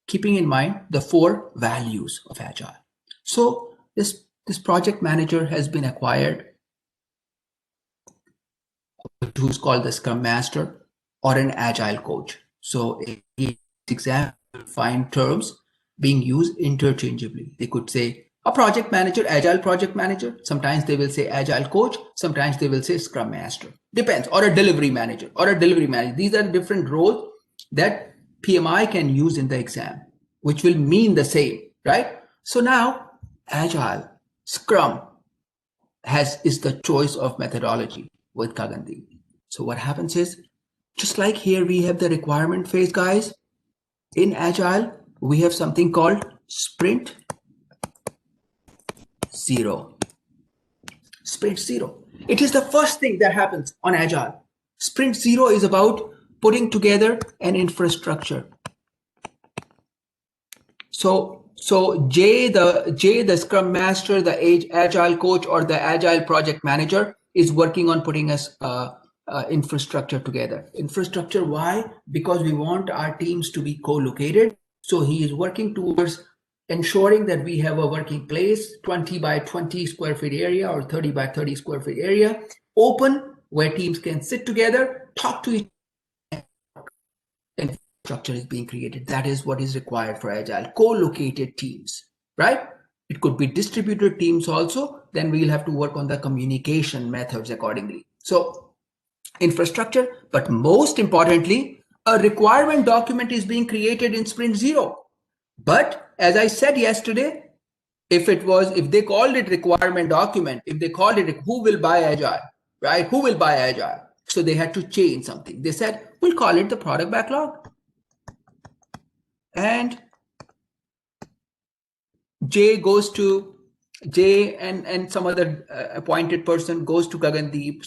Keeping in mind the 4 values of Agile. So this project manager has been acquired, who's called the Scrum Master or an Agile coach. So in exam, find terms being used interchangeably. They could say a project manager, Agile project manager. Sometimes they will say Agile coach. Sometimes they will say Scrum Master. Depends. Or a delivery manager. These are different roles that PMI can use in the exam, which will mean the same, right? So now Agile Scrum is the choice of methodology with Gagandeep. So what happens is, just like here we have the requirement phase, guys. In Agile, we have something called Sprint Zero. Sprint Zero. It is the first thing that happens on Agile. Sprint Zero is about putting together an infrastructure. So So Jay, the Scrum Master, the Agile coach, or the Agile project manager is working on putting us infrastructure together. Infrastructure, why? Because we want our teams to be co-located. So he is working towards ensuring that we have a working place, 20 by 20 square feet area or 30 by 30 square feet area, open, where teams can sit together, talk to each other. Infrastructure is being created. That is what is required for Agile, co-located teams, right? It could be distributed teams also. Then we'll have to work on the communication methods accordingly. So infrastructure, but most importantly, a requirement document is being created in Sprint 0. But as I said yesterday, if they called it requirement document, if they called it who will buy Agile, right? Who will buy Agile? So they had to change something. They said, we'll call it the product backlog. And Jay and some other appointed person goes to Gagandeep.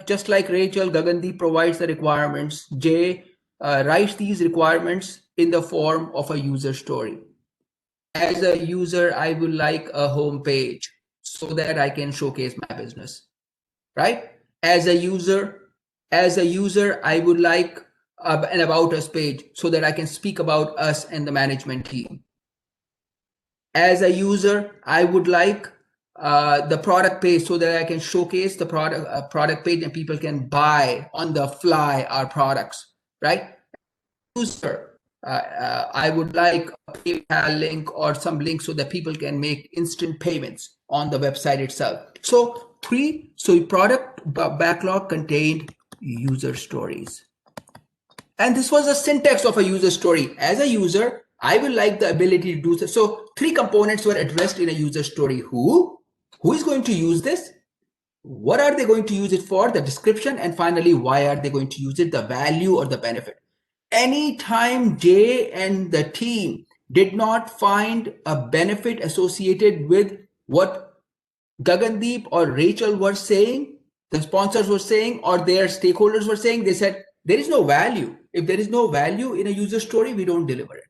Just like Rachel, Gagandeep provides the requirements. Jay writes these requirements in the form of a user story. As a user, I would like a home page so that I can showcase my business, right? As a user, I would like an about us page so that I can speak about us and the management team. As a user, I would like the product page so that I can showcase the product page and people can buy on the fly our products, right? User, I would like a PayPal link or some link so that people can make instant payments on the website itself. So product backlog contained user stories. And this was a syntax of a user story. As a user, I will like the ability to do this. So 3 components were addressed in a user story. Who is going to use this? What are they going to use it for? The description. And finally, why are they going to use it? The value or the benefit. Anytime Jay and the team did not find a benefit associated with what Gagandeep or Rachel were saying, the sponsors were saying, or their stakeholders were saying, they said, there is no value. If there is no value in a user story, we don't deliver it.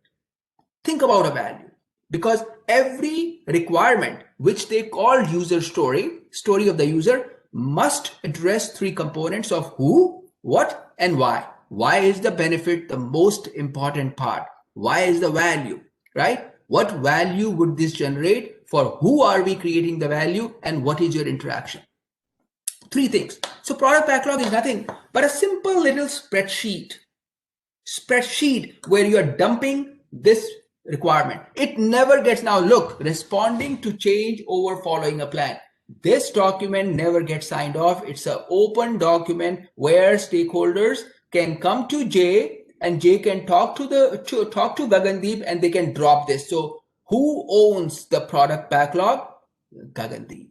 Think about a value, because every requirement which they call user story of the user, must address 3 components of who, what, and why. Why is the benefit the most important part? Why is the value, right? What value would this generate? For who are we creating the value, and what is your interaction? 3 things. So product backlog is nothing but a simple little spreadsheet where you are dumping this requirement. It never gets, now look, responding to change over following a plan. This document never gets signed off. It's an open document where stakeholders can come to Jay, and Jay can talk to Gagandeep, and they can drop this. So who owns the product backlog? Gagandeep.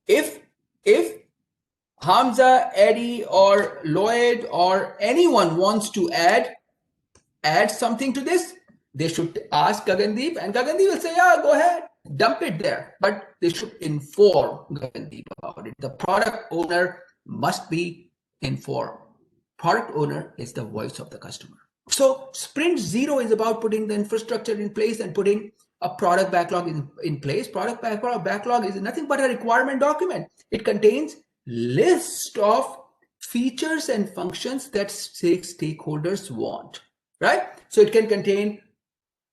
If Hamza, Eddie, or Lloyd, or anyone wants to add something to this, they should ask Gagandeep, and Gagandeep will say, yeah, go ahead, dump it there. But they should inform Gagandeep about it. The product owner must be informed. Product owner is the voice of the customer. So Sprint 0 is about putting the infrastructure in place and putting a product backlog in place. Product backlog is nothing but a requirement document. It contains list of features and functions that stakeholders want, right? So it can contain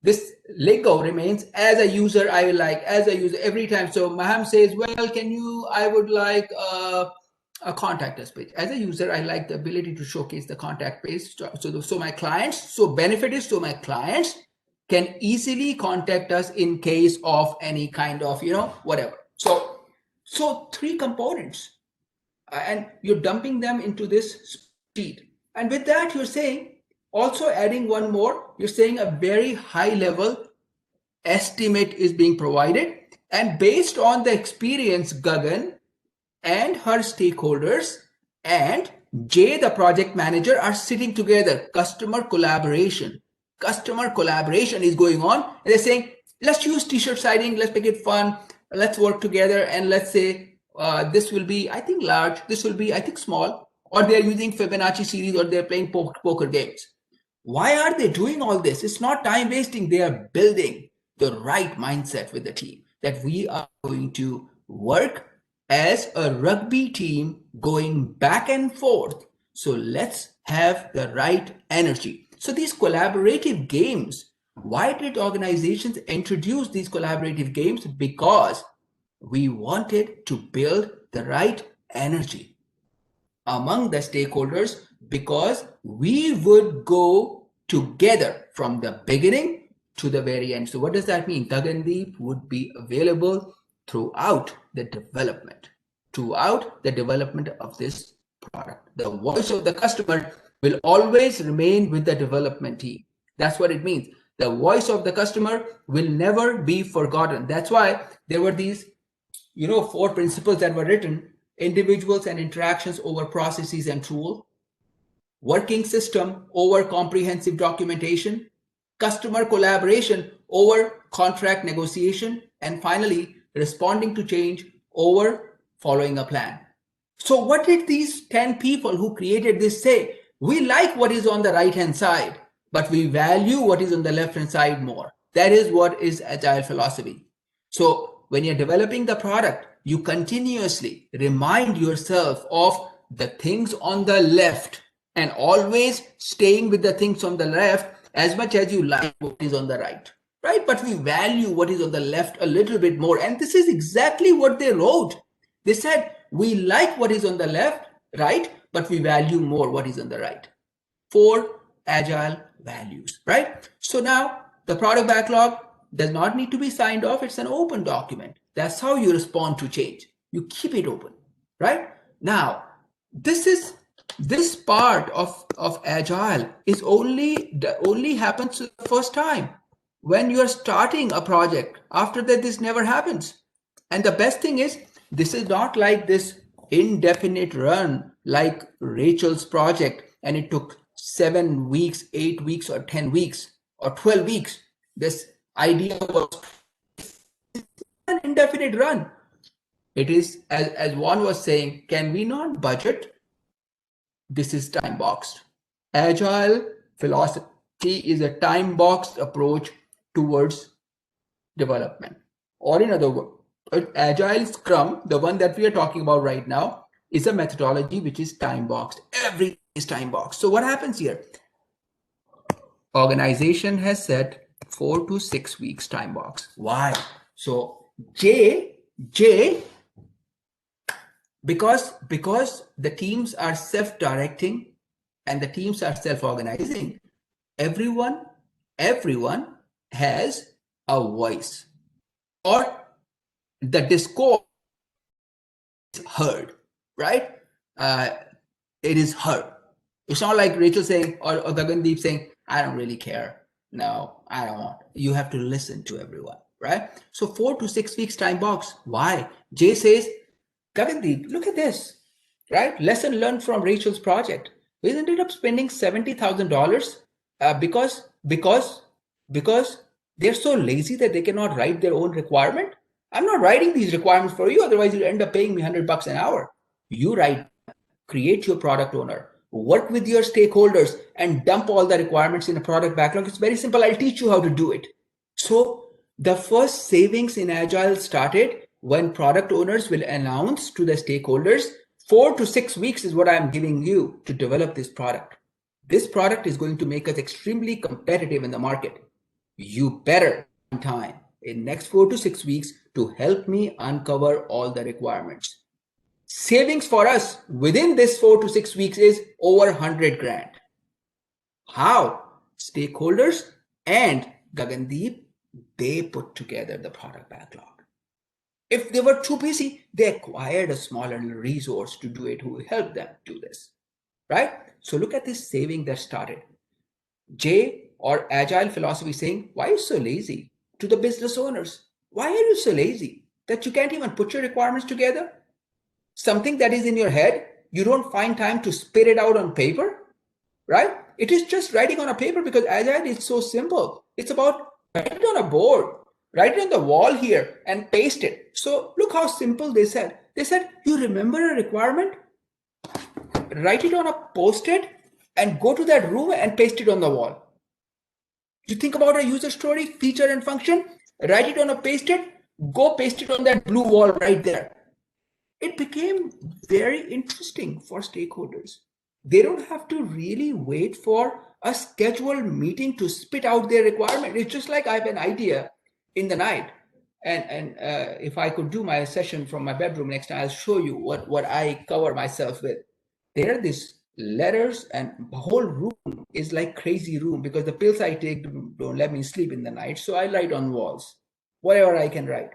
this Lego remains as a user, I will like, as a user every time. So Maham says, well, I would like a contact us page. As a user, I like the ability to showcase the contact page. So my clients, so benefit is, so my clients can easily contact us in case of any kind of, whatever. So 3 components, and you're dumping them into this sheet. And with that, you're saying, also adding one more, you're saying a very high level estimate is being provided. And based on the experience, Gagan and her stakeholders and Jay, the project manager, are sitting together. Customer collaboration is going on. And they're saying, let's use t-shirt siding. Let's make it fun. Let's work together. And let's say this will be, I think, large. This will be, I think, small. Or they're using Fibonacci series, or they're playing poker games. Why are they doing all this? It's not time wasting. They are building. the right mindset with the team, that we are going to work as a rugby team going back and forth. So let's have the right energy. So these collaborative games, why did organizations introduce these collaborative games? Because we wanted to build the right energy among the stakeholders, because we would go together from the beginning to the very end. So what does that mean? Gagandeep would be available throughout the development of this product. The voice of the customer will always remain with the development team. That's what it means. The voice of the customer will never be forgotten. That's why there were these, 4 principles that were written: individuals and interactions over processes and tool, working system over comprehensive documentation, customer collaboration over contract negotiation, and finally, responding to change over following a plan. So what did these 10 people who created this say? We like what is on the right-hand side, but we value what is on the left-hand side more. That is what is Agile philosophy. So when you're developing the product, you continuously remind yourself of the things on the left and always staying with the things on the left as much as you like what is on the right, right? But we value what is on the left a little bit more. And this is exactly what they wrote. They said, we like what is on the left, right? But we value more what is on the right. 4 Agile values, right? So now the product backlog does not need to be signed off. It's an open document. That's how you respond to change. You keep it open, right? Now, this part of Agile is only happens the first time when you are starting a project. After that, this never happens. And the best thing is, this is not like this indefinite run like Rachel's project, and it took 7 weeks, 8 weeks, or 10 weeks, or 12 weeks. This idea was an indefinite run. It is, as one was saying, can we not budget? This is time boxed. Agile philosophy is a time boxed approach towards development. Or in other words, Agile Scrum, the one that we are talking about right now, is a methodology which is time boxed. Everything is time boxed. So what happens here? Organization has set 4 to 6 weeks time box. Why? So J, because the teams are self-directing and the teams are self-organizing, everyone has a voice, or the discourse is heard, right? It is heard. It's not like Rachel saying or Gagandeep saying, I don't really care. No, I don't want. You have to listen to everyone, right? So 4 to 6 weeks time box. Why? Jay says, Gagandeep, look at this, right? Lesson learned from Rachel's project. We ended up spending $70,000 because they're so lazy that they cannot write their own requirement. I'm not writing these requirements for you. Otherwise, you'll end up paying me $100 an hour. You write, create your product owner, work with your stakeholders, and dump all the requirements in a product backlog. It's very simple. I'll teach you how to do it. So the first savings in Agile started when product owners will announce to the stakeholders, 4 to 6 weeks is what I'm giving you to develop this product. This product is going to make us extremely competitive in the market. You better find time in next 4 to 6 weeks to help me uncover all the requirements. Savings for us within this 4 to 6 weeks is over 100 grand. How? Stakeholders and Gagandeep, they put together the product backlog. If they were too busy, they acquired a smaller resource to do it who helped them do this, right? So look at this saving that started. J or Agile philosophy saying, why are you so lazy? To the business owners, why are you so lazy that you can't even put your requirements together? Something that is in your head, you don't find time to spit it out on paper, right? It is just writing on a paper, because Agile is so simple. It's about write it on a board, write it on the wall here and paste it. So look how simple they said. They said, you remember a requirement? Write it on a post-it and go to that room and paste it on the wall. You think about a user story, feature and function, write it on a Paste-It, go paste it on that blue wall right there. It became very interesting for stakeholders. They don't have to really wait for a scheduled meeting to spit out their requirement. It's just like I have an idea in the night. And if I could do my session from my bedroom next time, I'll show you what I cover myself with. There are these letters, and the whole room is like crazy room because the pills I take don't let me sleep in the night. So I write on walls, whatever I can write.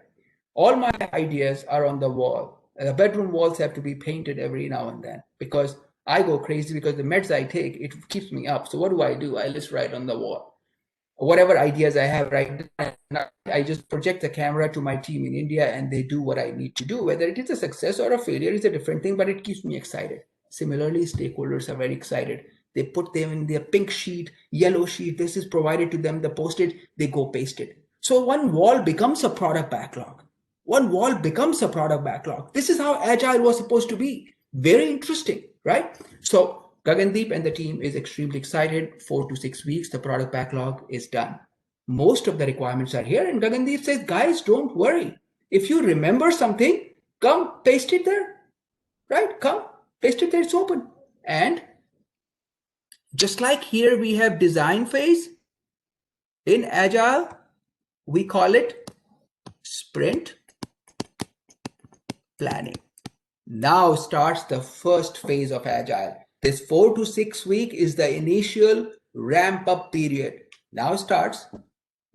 All my ideas are on the wall. The bedroom walls have to be painted every now and then because I go crazy because the meds I take, it keeps me up. So what do? I just write on the wall. Whatever ideas I have right now, I just project the camera to my team in India and they do what I need to do. Whether it is a success or a failure is a different thing, but it keeps me excited. Similarly, stakeholders are very excited. They put them in their pink sheet, yellow sheet. This is provided to them, the Post-it, they go paste it. So one wall becomes a product backlog. One wall becomes a product backlog. This is how Agile was supposed to be. Very interesting, right? So Gagandeep and the team is extremely excited. 4 to 6 weeks, the product backlog is done. Most of the requirements are here. And Gagandeep says, guys, don't worry. If you remember something, come paste it there, right? Come paste it there, it's open. And just like here, we have design phase. In Agile, we call it sprint planning. Now starts the first phase of Agile. This 4 to 6 week is the initial ramp up period. Now starts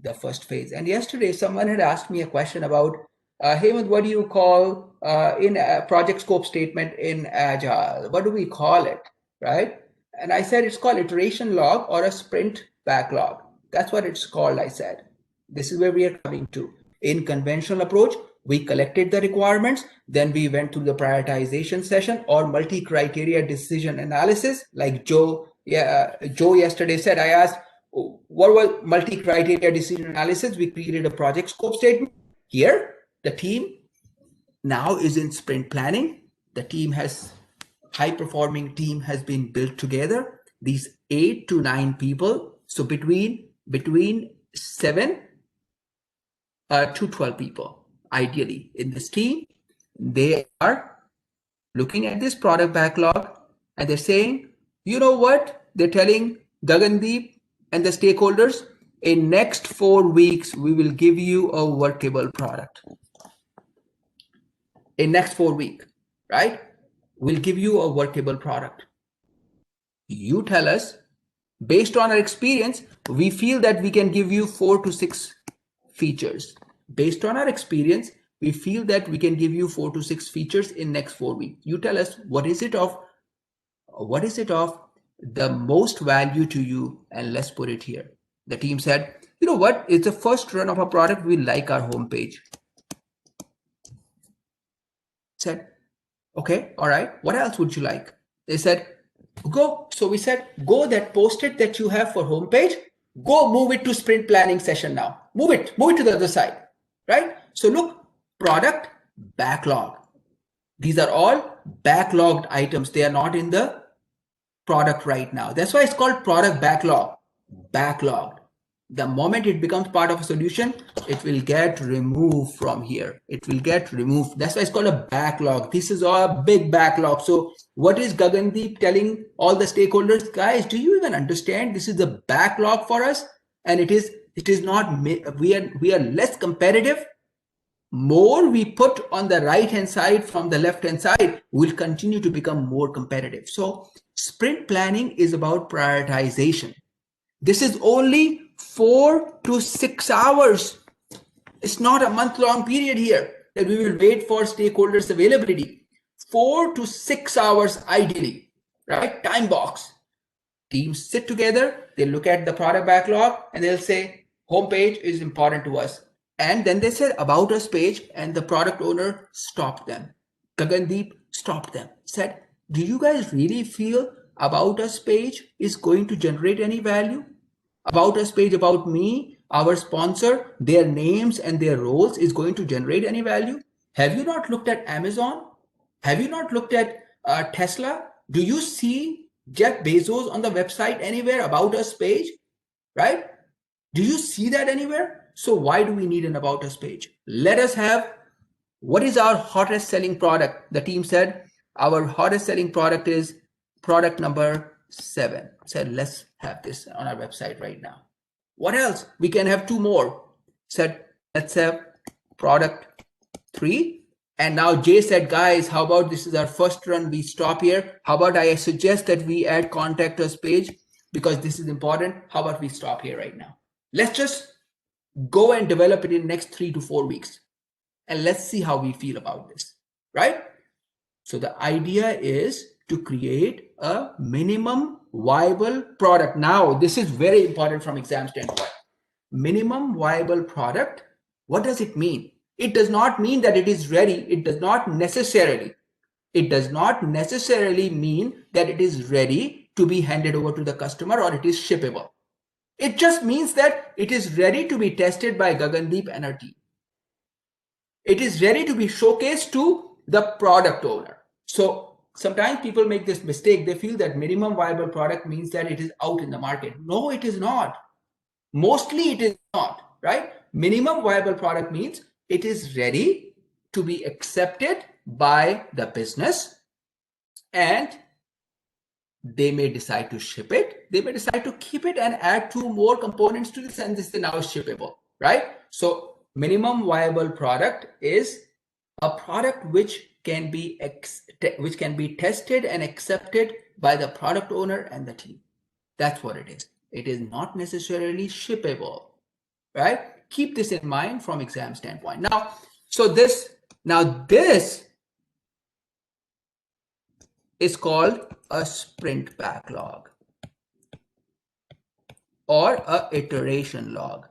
the first phase. And yesterday, someone had asked me a question about, Hemant, what do you call in a project scope statement in Agile? What do we call it, right? And I said, it's called iteration log or a sprint backlog. That's what it's called, I said. This is where we are coming to. In conventional approach, we collected the requirements, then we went through the prioritization session or multi-criteria decision analysis. Like Joe yesterday said, I asked, what was multi-criteria decision analysis? We created a project scope statement. Here, the team now is in sprint planning. The team has, high-performing team has been built together. These 8 to 9 people, so between 7 to 12 people. Ideally, in this team, they are looking at this product backlog and they're saying, you know what? They're telling Gagandeep and the stakeholders, in next 4 weeks, we will give you a workable product. In next 4 weeks, right? We'll give you a workable product. You tell us, based on our experience, we feel that we can give you 4 to 6 features. Based on our experience, we feel that we can give you 4 to 6 features in next 4 weeks. You tell us what is it of the most value to you, and let's put it here. The team said, you know what? It's the first run of a product. We like our homepage. Said, okay, all right. What else would you like? They said, go. So we said, go that Post-it that you have for homepage. Go move it to sprint planning session now. Move it to the other side. Right? So look, product backlog. These are all backlogged items. They are not in the product right now. That's why it's called product backlog. Backlogged. The moment it becomes part of a solution, it will get removed from here. It will get removed. That's why it's called a backlog. This is all a big backlog. So what is Gagandeep telling all the stakeholders? Guys, do you even understand? This is the backlog for us. And it is not, we are less competitive. More we put on the right hand side from the left hand side, will continue to become more competitive. So sprint planning is about prioritization. This is only 4 to 6 hours. It's not a month-long period here that we will wait for stakeholders' availability. 4 to 6 hours ideally, right? Time box. Teams sit together, they look at the product backlog and they'll say, homepage is important to us. And then they said about us page, and the product owner stopped them. Gagandeep stopped them, said, do you guys really feel about us page is going to generate any value? About us page about me, our sponsor, their names and their roles is going to generate any value? Have you not looked at Amazon? Have you not looked at Tesla? Do you see Jeff Bezos on the website anywhere about us page, right? Do you see that anywhere? So why do we need an About Us page? Let us have, what is our hottest selling product? The team said, our hottest selling product is product number 7. Said, let's have this on our website right now. What else? We can have 2 more. Said, let's have product 3. And now Jay said, guys, how about this is our first run, we stop here. How about I suggest that we add contact us page because this is important. How about we stop here right now? Let's just go and develop it in the next 3 to 4 weeks. And let's see how we feel about this, right? So the idea is to create a minimum viable product. Now, this is very important from exam standpoint. Minimum viable product, what does it mean? It does not mean that it is ready. It does not necessarily mean that it is ready to be handed over to the customer or it is shippable. It just means that it is ready to be tested by Gagandeep and her team. It is ready to be showcased to the product owner. So sometimes people make this mistake. They feel that minimum viable product means that it is out in the market. No, it is not. Mostly it is not, right? Minimum viable product means it is ready to be accepted by the business, and they may decide to ship it. They may decide to keep it and add 2 more components to this, and this is now shippable, right? So minimum viable product is a product which can be tested and accepted by the product owner and the team. That's what it is. It is not necessarily shippable, right? Keep this in mind from exam standpoint. Now, this is called a sprint backlog or a iteration log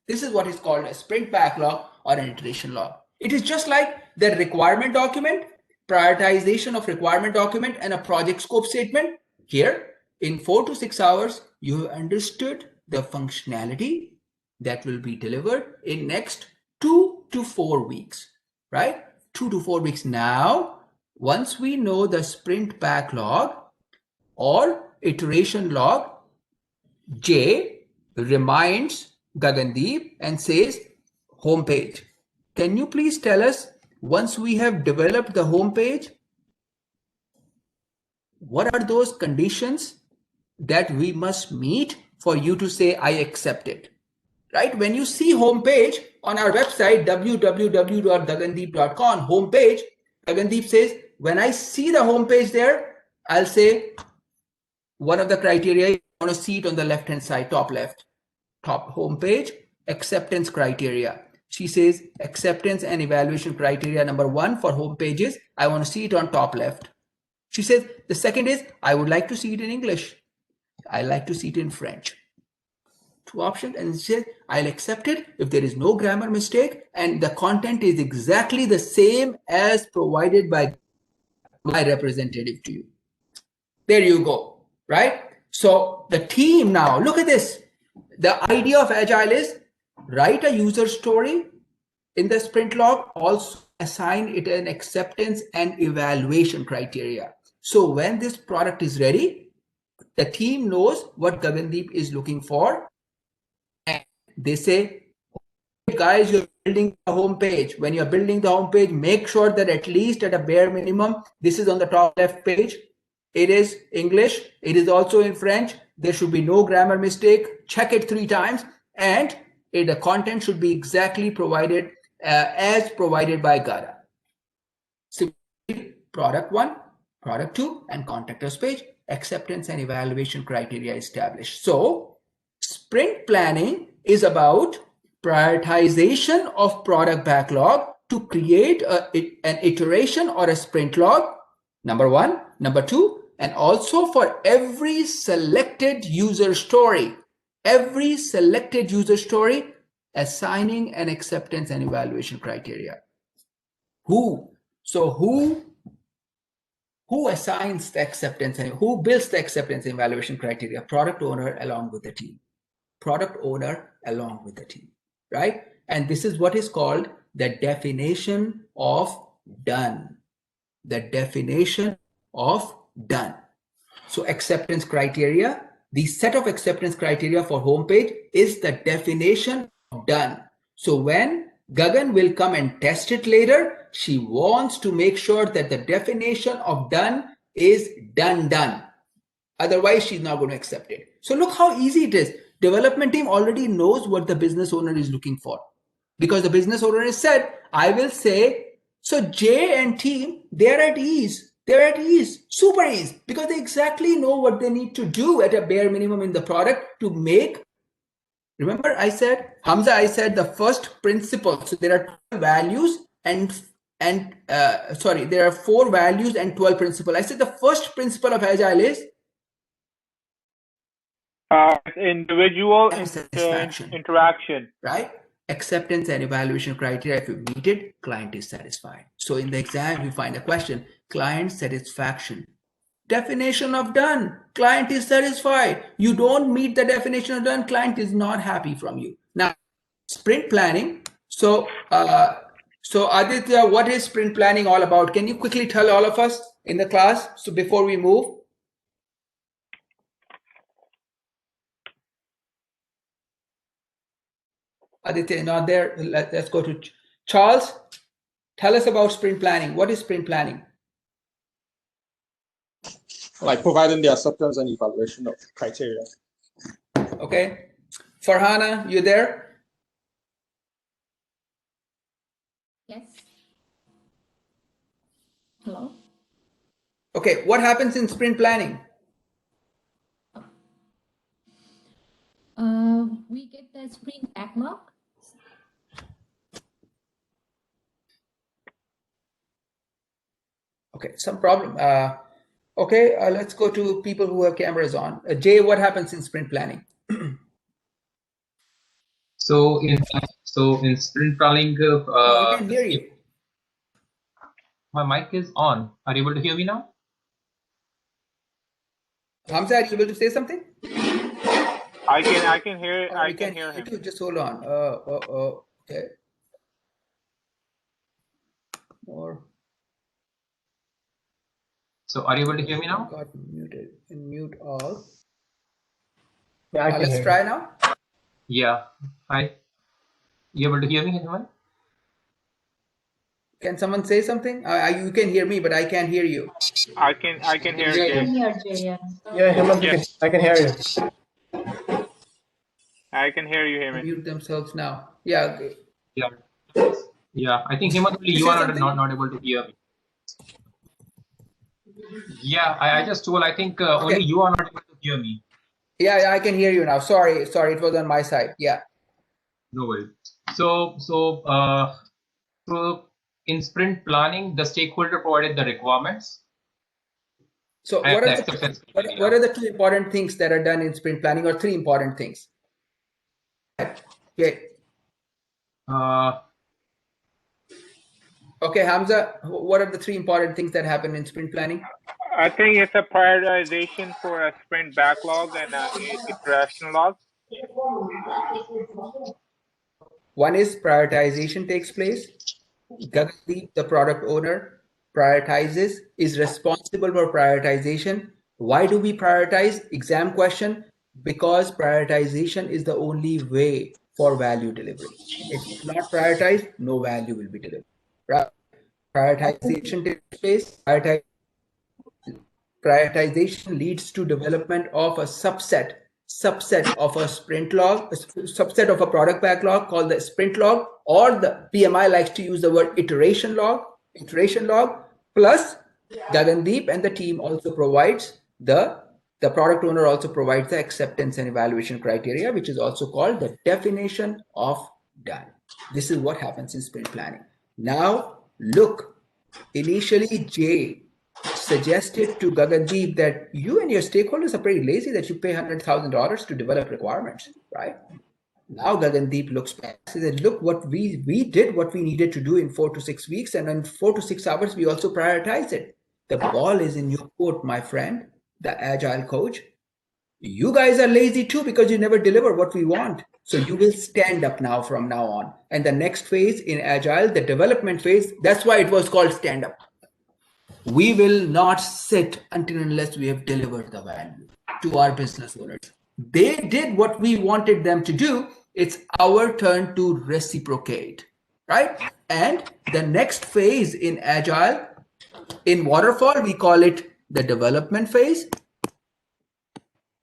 This is what is called a sprint backlog or an iteration log. It is just like the requirement document, prioritization of requirement document, and a project scope statement. Here, in 4 to 6 hours, you have understood the functionality that will be delivered in next 2 to 4 weeks, right? 2 to 4 weeks. Now, once we know the sprint backlog or iteration log, J reminds Gagandeep and says, homepage. Can you please tell us, once we have developed the homepage, what are those conditions that we must meet for you to say, I accept it, right? When you see homepage on our website, www.gagandeep.com homepage, Gagandeep says, when I see the homepage there, I'll say, one of the criteria, I want to see it on the left-hand side, top left, top homepage, acceptance criteria. She says acceptance and evaluation criteria number 1 for home pages, I want to see it on top left. She says the second is, I would like to see it in English. I like to see it in French. 2 options, and she says, I'll accept it if there is no grammar mistake and the content is exactly the same as provided by my representative to you. There you go, right? So the team now, look at this. The idea of Agile is write a user story in the sprint log, also assign it an acceptance and evaluation criteria. So when this product is ready, the team knows what Gagandeep is looking for. And they say, guys, you're building the homepage. When you're building the homepage, make sure that at least at a bare minimum, this is on the top left page. It is English. It is also in French. There should be no grammar mistake. Check it 3 times. And the content should be exactly provided as provided by Gara. So product 1, product 2, and contact us page, acceptance and evaluation criteria established. So sprint planning is about prioritization of product backlog to create an iteration or a sprint log, number 1, number 2, and also for every selected user story, assigning an acceptance and evaluation criteria. Who assigns the acceptance and who builds the acceptance and evaluation criteria? Product owner along with the team. Right? And this is what is called the definition of done. So acceptance criteria the set of acceptance criteria for homepage is the definition of done. So when Gagan will come and test it later, she wants to make sure that the definition of done is done. Otherwise, she's not going to accept it. So look how easy it is. Development team already knows what the business owner is looking for, because the business owner has said, I will say, so Jay and team, they're at ease. They're at ease, super ease, because they exactly know what they need to do at a bare minimum in the product to make. Remember, I said, Hamza, I said the first principle. So there are 12 values there are 4 values and 12 principles. I said the first principle of Agile is individual interaction. Right? Acceptance and evaluation criteria. If you meet it, client is satisfied. So in the exam, you find a question, client satisfaction. Definition of done, client is satisfied. You don't meet the definition of done, client is not happy from you. Now, sprint planning. So Aditya, what is sprint planning all about? Can you quickly tell all of us in the class? So before we move. Aditya, not there. Let's go to Charles. Tell us about sprint planning. What is sprint planning? Like providing the acceptance and evaluation of criteria. Okay. Farhana, you there? Yes. Hello. Okay. What happens in sprint planning? We get the sprint backlog. Okay, some problem. Okay, let's go to people who have cameras on. Jay, what happens in sprint planning? So in sprint planning, I can hear you. My mic is on. Are you able to hear me now? Hamza, are you able to say something? I can hear. I can hear him. Just hold on. Okay. More. So are you able to hear me now? Got muted. And mute all. Yeah, I can let's hear try you. now. Yeah. Hi. You able to hear me, Hemant? Can someone say something? You can hear me, but I can't hear you. I can hear Jay. Yeah, Hemant, Yes. I can hear you. I can hear you, Hemant. Mute themselves now. Yeah. Okay. Yeah. Yeah. I think Hemant, you are not able to hear me. Yeah, I just told. I think only you are not able to hear me. Yeah, I can hear you now. Sorry, it was on my side. Yeah. No worries. So in sprint planning, the stakeholder provided the requirements. So what are the 2 important things that are done in sprint planning, or 3 important things? Okay. Okay, Hamza, what are the 3 important things that happen in sprint planning? I think it's a prioritization for a sprint backlog and iteration log. One is prioritization takes place. Gagandeep, the product owner, prioritizes, is responsible for prioritization. Why do we prioritize? Exam question. Because prioritization is the only way for value delivery. If it's not prioritized, no value will be delivered. Right? Prioritization takes place. Prioritization leads to development of a subset of a sprint log, a subset of a product backlog called the sprint log, or the PMI likes to use the word iteration log, plus Gagandeep and the team also provides the product owner also provides the acceptance and evaluation criteria, which is also called the definition of done. This is what happens in sprint planning. Now, look, initially Jay suggested to Gagandeep that you and your stakeholders are pretty lazy that you pay $100,000 to develop requirements, right? Now Gagandeep looks back and says, look, what we did what we needed to do in 4 to 6 weeks, and in 4 to 6 hours, we also prioritize it. The ball is in your court, my friend, the agile coach. You guys are lazy too because you never deliver what we want. So you will stand up now from now on. And the next phase in agile, the development phase, that's why it was called stand up. we will not sit until unless we have delivered the value to our business owners. They did what we wanted them to do. It's our turn to reciprocate, right? And the next phase in Agile, in Waterfall, we call it the development phase.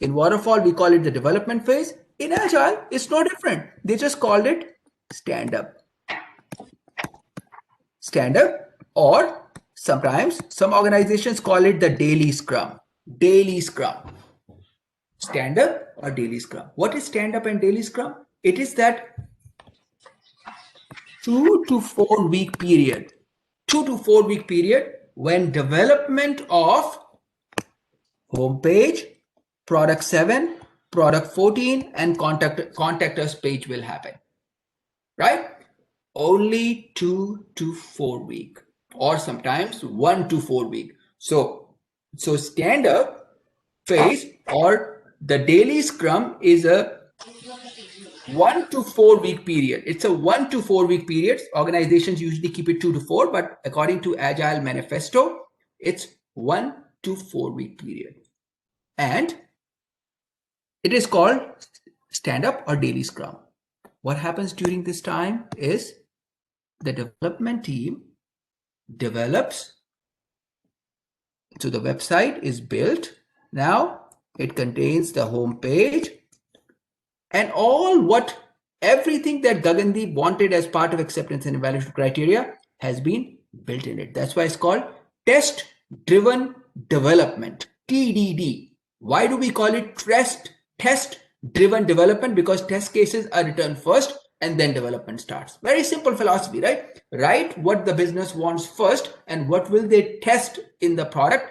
In Waterfall, we call it the development phase. In Agile, it's no different. They just called it stand up. Stand up, or sometimes some organizations call it the daily scrum. Daily scrum. Stand up or daily scrum. What is stand up and daily scrum? It is that 2 to 4 week period. 2 to 4 week period when development of homepage, product 7, product 14, and contact us page will happen. Right? Only 2 to 4 week, or sometimes 1 to 4 week. So stand up phase or the daily scrum is a 1 to 4 week period. It's a 1 to 4 week period. Organizations usually keep it 2 to 4, but according to Agile Manifesto, it's 1 to 4 week period. And it is called stand up or daily scrum. What happens during this time is the development team develops. So the website is built. Now it contains the home page and everything that Gagandeep wanted as part of acceptance and evaluation criteria has been built in it. That's why it's called test driven development, TDD. Why do we call it test driven development? Because test cases are returned first and then development starts. Very simple philosophy, right? Write what the business wants first and what will they test in the product.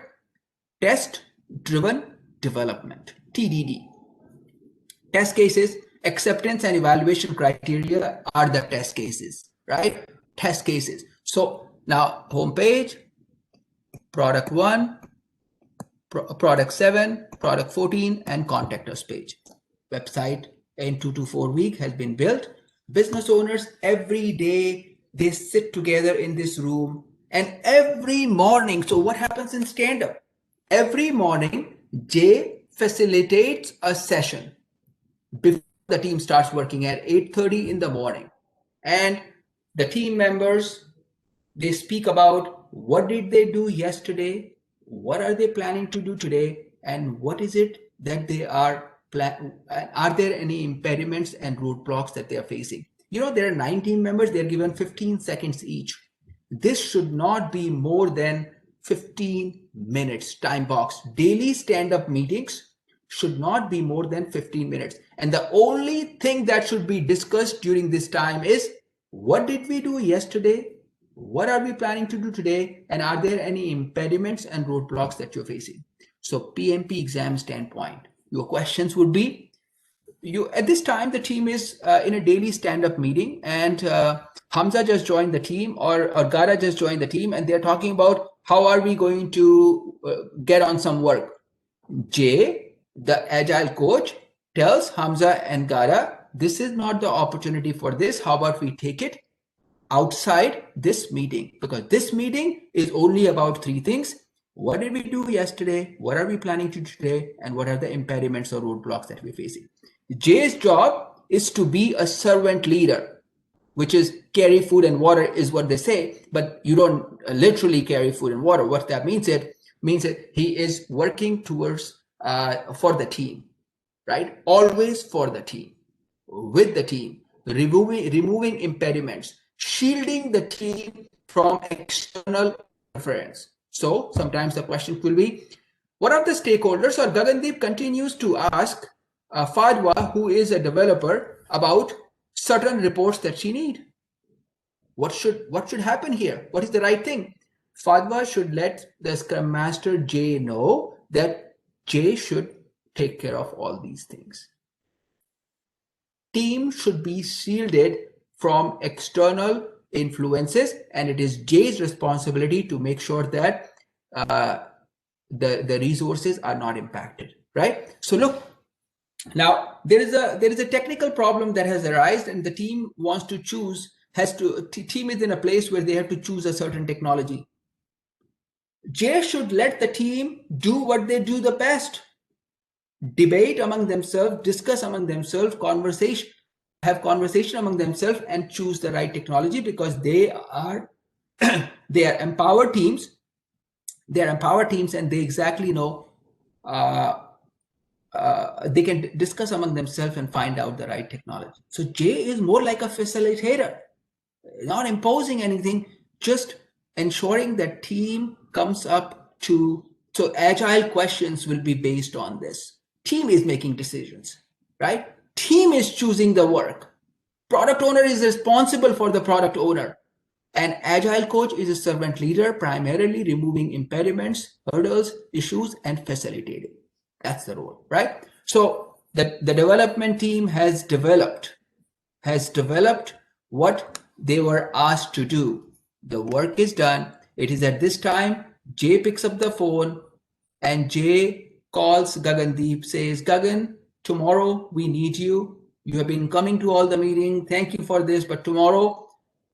Test driven development, TDD. Test cases, acceptance and evaluation criteria are the test cases, right? Test cases. So now homepage, product 1, product 7, product 14, and contact us page. Website in 2 to 4 weeks has been built. Business owners every day, they sit together in this room, and every morning, so what happens in stand-up? Every morning, Jay facilitates a session before the team starts working at 8:30 in the morning. And the team members, they speak about what did they do yesterday, what are they planning to do today, and what is it that they are are there any impediments and roadblocks that they are facing? You know, there are 9 team members, they're given 15 seconds each. This should not be more than 15 minutes time box. Daily stand-up meetings should not be more than 15 minutes. And the only thing that should be discussed during this time is what did we do yesterday? What are we planning to do today? And are there any impediments and roadblocks that you're facing? So PMP exam standpoint, your questions would be, at this time, the team is in a daily stand-up meeting, and Hamza just joined the team, or Gara just joined the team, and they're talking about how are we going to get on some work. Jay, the agile coach, tells Hamza and Gara, this is not the opportunity for this. How about we take it outside this meeting? Because this meeting is only about 3 things. What did we do yesterday? What are we planning to do today? And what are the impediments or roadblocks that we're facing? Jay's job is to be a servant leader, which is carry food and water is what they say, but you don't literally carry food and water. What that means, it means that he is working towards for the team, right? Always for the team, with the team, removing impediments, shielding the team from external interference. So sometimes the question will be, what are the stakeholders? Or Gagandeep continues to ask Fadwa, who is a developer, about certain reports that she need. What should happen here? What is the right thing? Fadwa should let the Scrum Master Jay know that Jay should take care of all these things. Team should be shielded from external influences, and it is Jay's responsibility to make sure that the resources are not impacted, right? So look, now there is a technical problem that has arisen, and the team wants to choose, team is in a place where they have to choose a certain technology. J should let the team do what they do the best. Debate among themselves, discuss among themselves, have conversation among themselves and choose the right technology, because they are they are empowered teams. They are empowered teams, and they exactly know they can discuss among themselves and find out the right technology. So J is more like a facilitator, not imposing anything, just ensuring that team comes up to, so agile questions will be based on this. Team is making decisions, right? Team is choosing the work. Product owner is responsible for the product owner. An agile coach is a servant leader, primarily removing impediments, hurdles, issues, and facilitating. That's the role, right? So the development team has developed what they were asked to do. The work is done. It is at this time, Jay picks up the phone and Jay calls Gagandeep, says, Gagan, tomorrow we need you. You have been coming to all the meeting. Thank you for this. But tomorrow,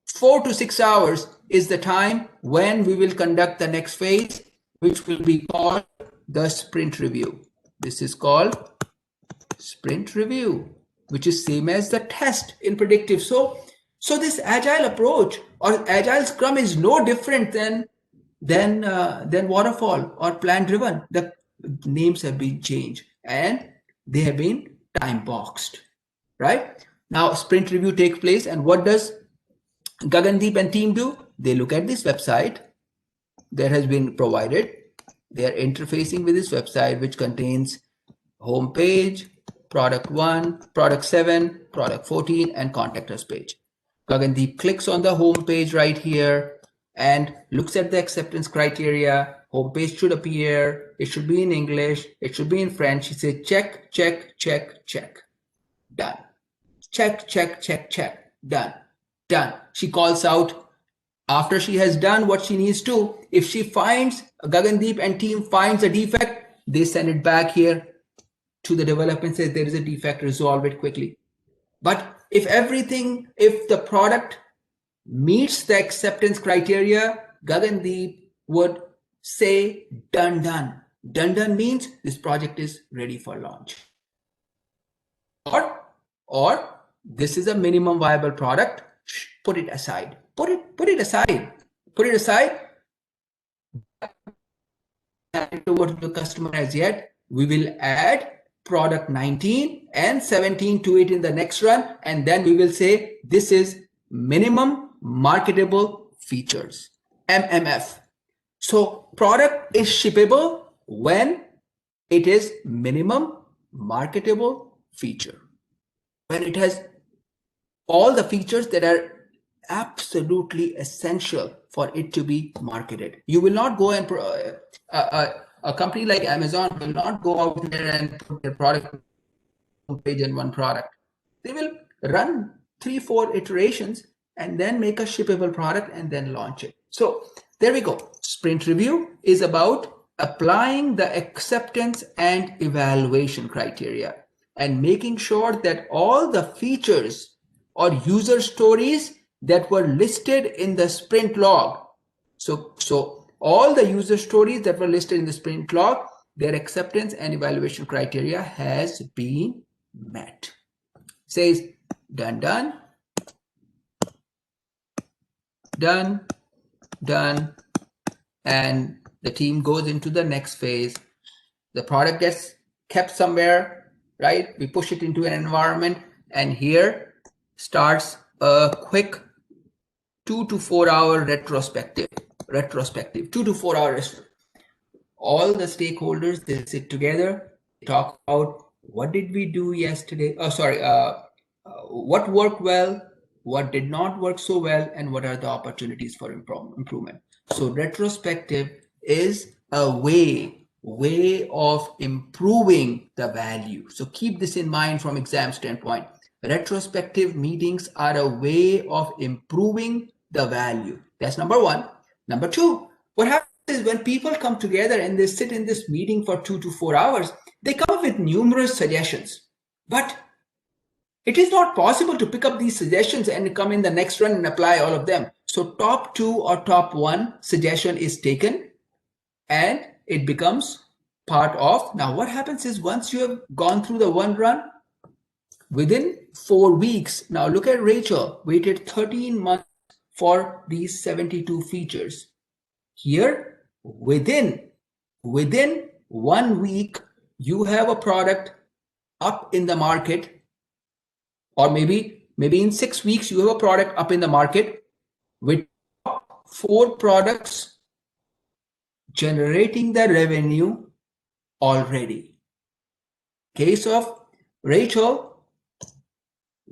4 to 6 hours is the time when we will conduct the next phase, which will be called the sprint review. This is called sprint review, which is same as the test in predictive. So this agile approach or agile scrum is no different than waterfall or plan driven. The names have been changed and they have been time boxed, right? Now sprint review takes place, and what does Gagandeep and team do? They look at this website that has been provided. They are interfacing with this website, which contains homepage, product 1, product 7, product 14, and contact us page. Gagandeep clicks on the home page right here and looks at the acceptance criteria. Homepage should appear. It should be in English. It should be in French. He says, check, check, check, check. Done. Check, check, check, check. Done. Done. She calls out after she has done what she needs to. If she finds, Gagandeep and team finds a defect, they send it back here to the development, says there is a defect, resolve it quickly. But if the product meets the acceptance criteria, Gagandeep would say done, done. Done, done means this project is ready for launch. Or this is a minimum viable product, put it aside. Put it aside. Put it aside. Over to the customer as yet. We will add product 19 and 17 to it in the next run, and then we will say this is minimum marketable features, MMF. So product is shippable when it is minimum marketable feature, when it has all the features that are absolutely essential for it to be marketed. You will not go and a company like Amazon will not go out there and put their product page in one product. They will run 3-4 iterations and then make a shippable product and then launch it. So there we go. Sprint review is about applying the acceptance and evaluation criteria and making sure that all the features or user stories that were listed in the sprint log. So all the user stories that were listed in the sprint log, their acceptance and evaluation criteria has been met. Says done, done, done, done, and the team goes into the next phase. The product gets kept somewhere, right? We push it into an environment, and here starts a quick 2 to 4 hour retrospective, 2 to 4 hours. All the stakeholders, they sit together, talk about what did we do yesterday? What worked well, what did not work so well, and what are the opportunities for improvement. So retrospective is a way of improving the value. So keep this in mind from exam standpoint. Retrospective meetings are a way of improving the value. That's number one. Number two, what happens is when people come together and they sit in this meeting for 2 to 4 hours, they come up with numerous suggestions. But it is not possible to pick up these suggestions and come in the next run and apply all of them. So top 2 or top 1 suggestion is taken, and it becomes part of. Now what happens is once you have gone through the one run, within 4 weeks, now look at Rachel, waited 13 months for these 72 features. Here, within 1 week, you have a product up in the market, or maybe in 6 weeks, you have a product up in the market with 4 products generating the revenue already. Case of Rachel,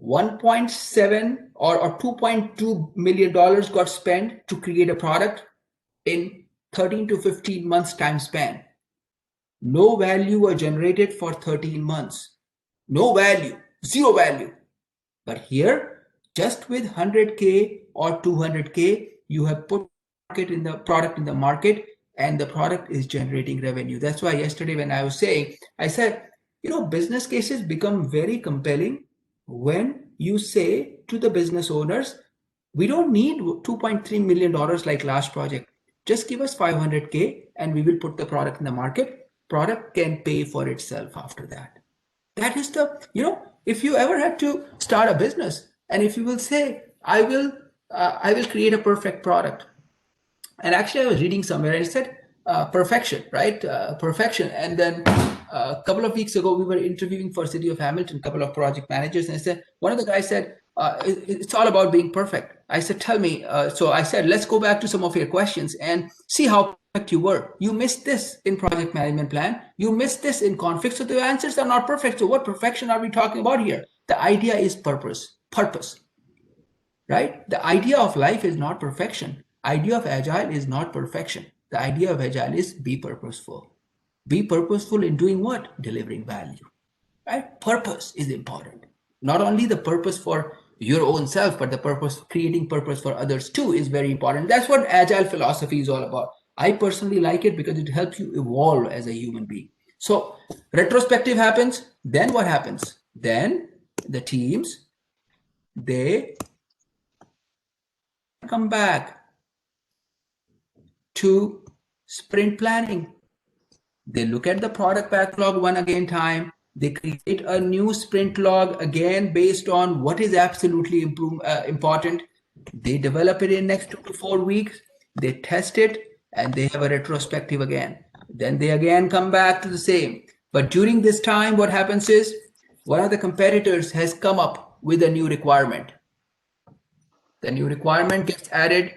1.7 or $2.2 million got spent to create a product in 13 to 15 months time span. No value was generated for 13 months. No value, zero value. But here, just with 100K or 200K, you have put product in the market, and the product is generating revenue. That's why yesterday when I was saying, I said, business cases become very compelling when you say to the business owners, we don't need $2.3 million like last project. Just give us 500K and we will put the product in the market. Product can pay for itself after that. That is the, if you ever had to start a business and if you will say, I will create a perfect product. And actually I was reading somewhere and it said perfection, right? Perfection. And then a couple of weeks ago, we were interviewing for City of Hamilton, a couple of project managers. And I said, one of the guys said, it's all about being perfect. I said, tell me. So I said, let's go back to some of your questions and see how perfect you were. You missed this in project management plan. You missed this in conflict. So the answers are not perfect. So what perfection are we talking about here? The idea is purpose, right? The idea of life is not perfection. Idea of Agile is not perfection. The idea of Agile is be purposeful. Be purposeful in doing what? Delivering value, right? Purpose is important. Not only the purpose for your own self, but the purpose, creating purpose for others too is very important. That's what Agile philosophy is all about. I personally like it because it helps you evolve as a human being. So retrospective happens, then what happens? Then the teams, they come back to sprint planning. They look at the product backlog one again time. They create a new sprint log again based on what is absolutely important. They develop it in next 2 to 4 weeks. They test it and they have a retrospective again. Then they again come back to the same. But during this time, what happens is one of the competitors has come up with a new requirement. The new requirement gets added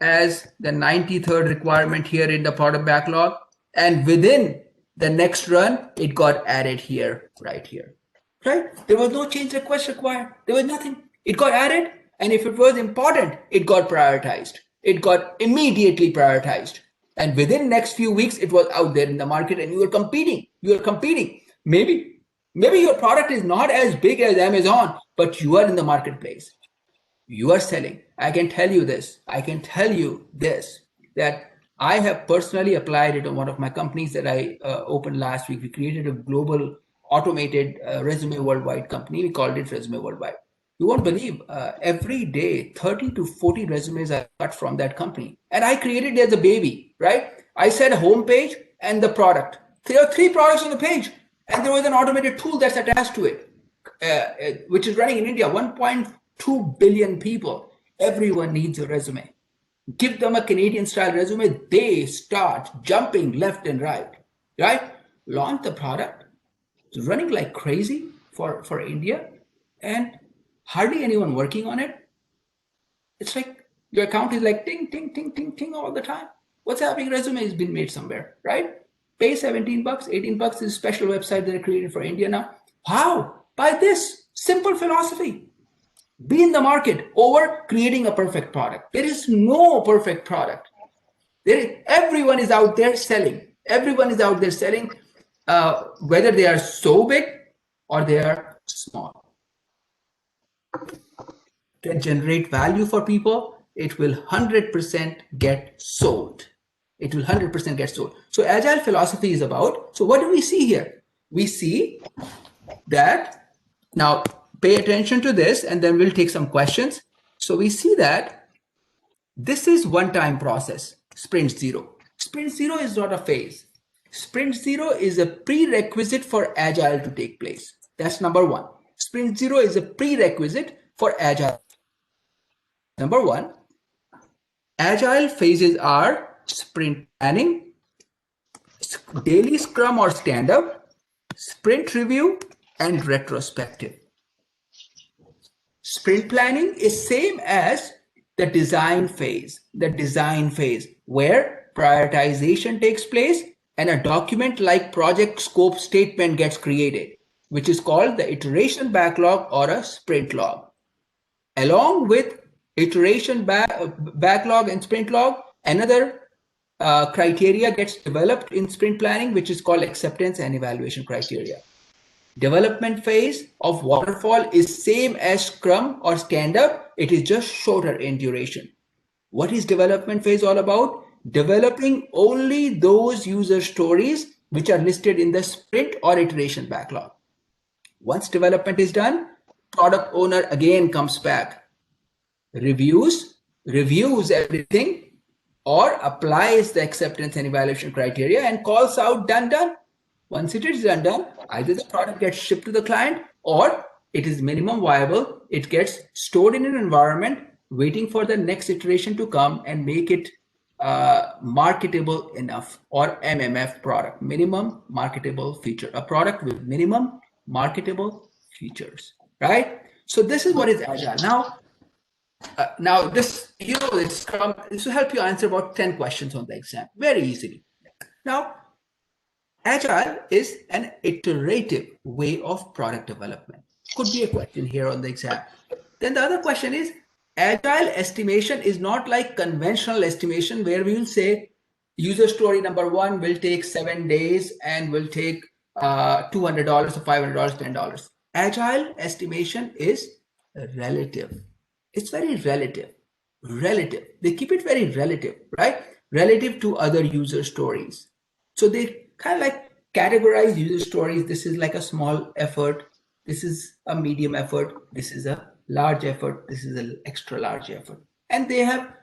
as the 93rd requirement here in the product backlog. And within the next run, it got added here, right here, right? There was no change request required. There was nothing. It got added. And if it was important, it got prioritized. It got immediately prioritized. And within next few weeks, it was out there in the market and you were competing. You are competing. Maybe your product is not as big as Amazon, but you are in the marketplace. You are selling. I can tell you this. I can tell you this, that I have personally applied it on one of my companies that I opened last week. We created a global automated resume worldwide company. We called it Resume Worldwide. You won't believe every day 30 to 40 resumes I got from that company. And I created it as a baby, right? I said homepage and the product. There are 3 products on the page. And there was an automated tool that's attached to it, which is running in India. 1.2 billion people. Everyone needs a resume. Give them a Canadian style resume, they start jumping left and right, right? Launch the product. It's running like crazy for India and hardly anyone working on it. It's like your account is like ting, ting, ting, ting, ting all the time. What's happening? Resume has been made somewhere, right? Pay $17, $18 is a special website that I created for India now. How? By this simple philosophy. Be in the market over creating a perfect product. There is no perfect product. Everyone is out there selling. Everyone is out there selling, whether they are so big or they are small. Can generate value for people. It will 100% get sold. It will 100% get sold. So Agile philosophy is about, so what do we see here? We see that now, pay attention to this and then we'll take some questions. So we see that this is one-time process, sprint 0. Sprint zero is not a phase. Sprint zero is a prerequisite for Agile to take place. That's number one. Sprint zero is a prerequisite for Agile. Number one, Agile phases are sprint planning, daily scrum or stand-up, sprint review, and retrospective. Sprint planning is same as the design phase where prioritization takes place and a document like project scope statement gets created, which is called the iteration backlog or a sprint log. Along with iteration backlog and sprint log, another criteria gets developed in sprint planning, which is called acceptance and evaluation criteria. Development phase of waterfall is same as Scrum or stand-up. It is just shorter in duration. What is development phase all about? Developing only those user stories which are listed in the sprint or iteration backlog. Once development is done, product owner again comes back, reviews everything, or applies the acceptance and evaluation criteria and calls out done. Once it is done, either the product gets shipped to the client or it is minimum viable. It gets stored in an environment waiting for the next iteration to come and make it marketable enough, or MMF product, minimum marketable feature, a product with minimum marketable features, right? So this is what is Agile. Now this, it's Scrum. This will help you answer about 10 questions on the exam very easily. Now, Agile is an iterative way of product development. Could be a question here on the exam. Then the other question is, Agile estimation is not like conventional estimation where we will say user story number 1 will take 7 days and will take $200 or $500, $10. Agile estimation is relative. It's very relative. They keep it very relative, right? Relative to other user stories. So they kind of like categorize user stories. This is like a small effort. This is a medium effort. This is a large effort. This is an extra large effort. And they have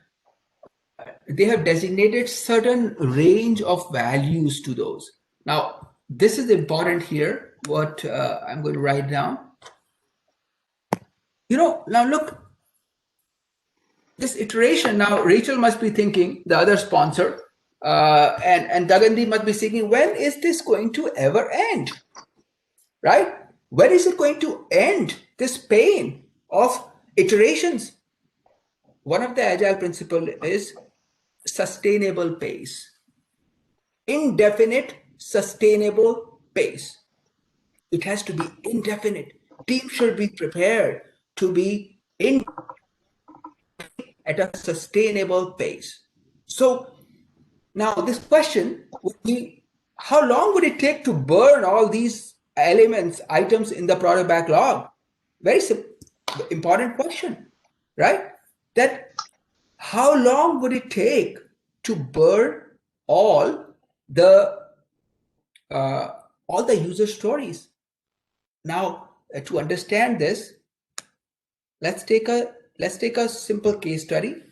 designated certain range of values to those. Now, this is important here, what I'm going to write down. Now look, this iteration, now Rachel must be thinking, the other sponsor, and Dagandi must be thinking, when is this going to ever end, right? When is it going to end, this pain of iterations? One of the Agile principle is sustainable pace. Indefinite, sustainable pace. It has to be indefinite. Team should be prepared to be at a sustainable pace. So now this question would be, how long would it take to burn all these items in the product backlog? Very important question, right? That how long would it take to burn all the user stories? Now, to understand this, let's take a simple case study,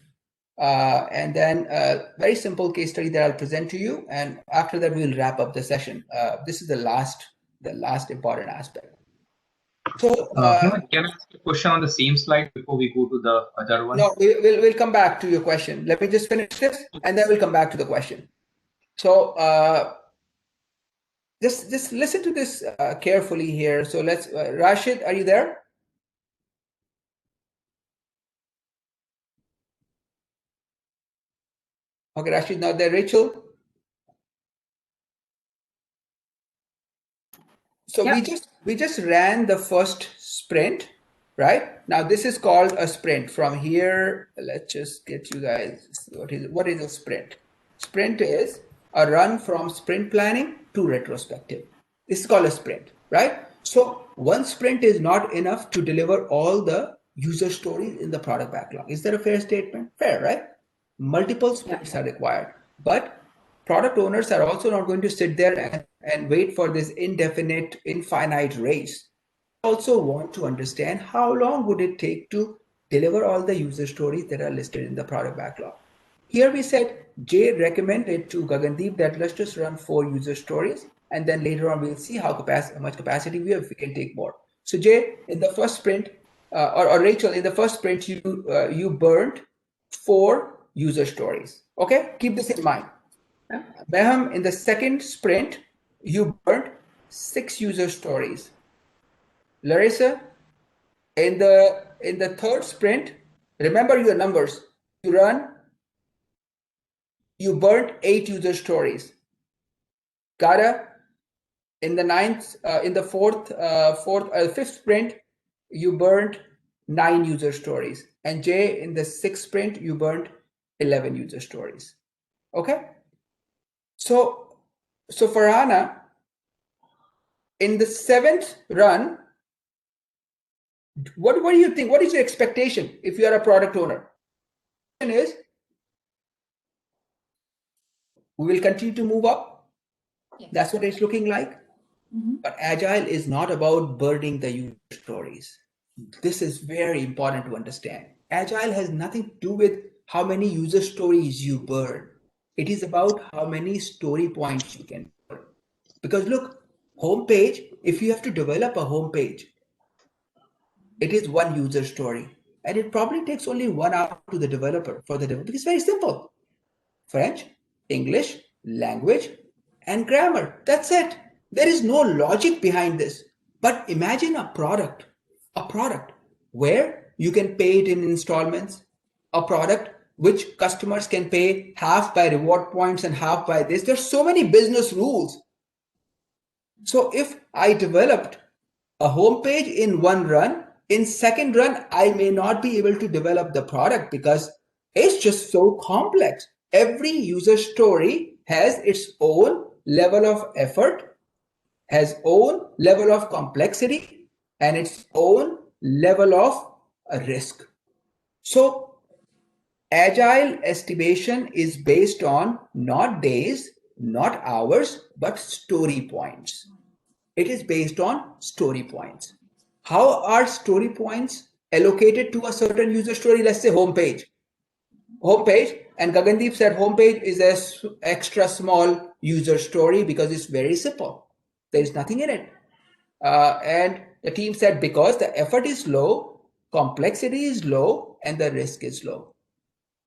and then a very simple case study that I'll present to you, and after that we'll wrap up the session. This is the last important aspect. So, can I ask a question on the same slide before we go to the other one? No, we'll come back to your question. Let me just finish this, and then we'll come back to the question. So, just listen to this carefully here. So let's, Rashid, are you there? Okay, Rashid not there. Rachel? So yeah, we just ran the first sprint, right? Now this is called a sprint. From here, let's just get you guys, what is a sprint? Sprint is a run from sprint planning to retrospective. This is called a sprint, right? So one sprint is not enough to deliver all the user stories in the product backlog. Is that a fair statement? Fair, right? Multiple sprints are required, but product owners are also not going to sit there and wait for this indefinite, infinite race. They also want to understand how long would it take to deliver all the user stories that are listed in the product backlog. Here we said Jay recommended to Gagandeep that let's just run 4 user stories, and then later on we'll see how much capacity we have, if we can take more. So Jay, in the first sprint, or Rachel, in the first sprint, you burned 4 user stories. Okay, keep this in mind. Beham, in the second sprint, you burned 6 user stories. Larissa, in the third sprint, remember your numbers. You burned 8 user stories. Gara, in the fifth sprint, you burned 9 user stories. And Jay, in the sixth sprint, you burned 11 user stories. Okay. So Farhana, in the 7th run, what do you think? What is your expectation if you are a product owner? Is we will continue to move up. Yes. That's what it's looking like. But Agile is not about burning the user stories. This is very important to understand. Agile has nothing to do with how many user stories you burn. It is about how many story points you can burn. Because look, homepage, if you have to develop a homepage, it is 1 user story. And it probably takes only 1 hour to the developer. It's very simple. French, English, language, and grammar. That's it. There is no logic behind this. But imagine a product where you can pay it in installments, a product which customers can pay half by reward points and half by this. There's so many business rules. So if I developed a homepage in 1 run, in second run, I may not be able to develop the product because it's just so complex. Every user story has its own level of effort, has own level of complexity, and its own level of risk. So Agile estimation is based on not days, not hours, but story points. It is based on story points. How are story points allocated to a certain user story? Let's say homepage, and Gagandeep said homepage is an extra small user story because it's very simple. There is nothing in it. And the team said because the effort is low, complexity is low, and the risk is low.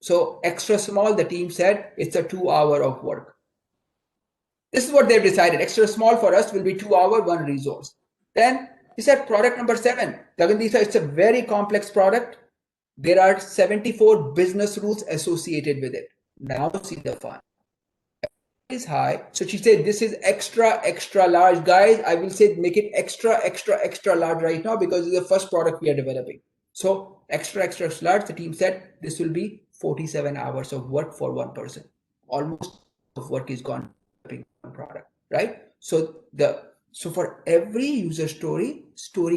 So extra small, the team said it's a 2 hour of work. This is what they've decided. Extra small for us will be 2 hour, 1 resource. Then he said product number 7. Gagandeep said it's a very complex product. There are 74 business rules associated with it. Now see the fun. Is high. So she said this is extra large. Guys, I will say make it extra large right now because it's the first product we are developing. So extra large, the team said this will be 47 hours of work for 1 person. Almost of work is gone developing one product, right? So for every user story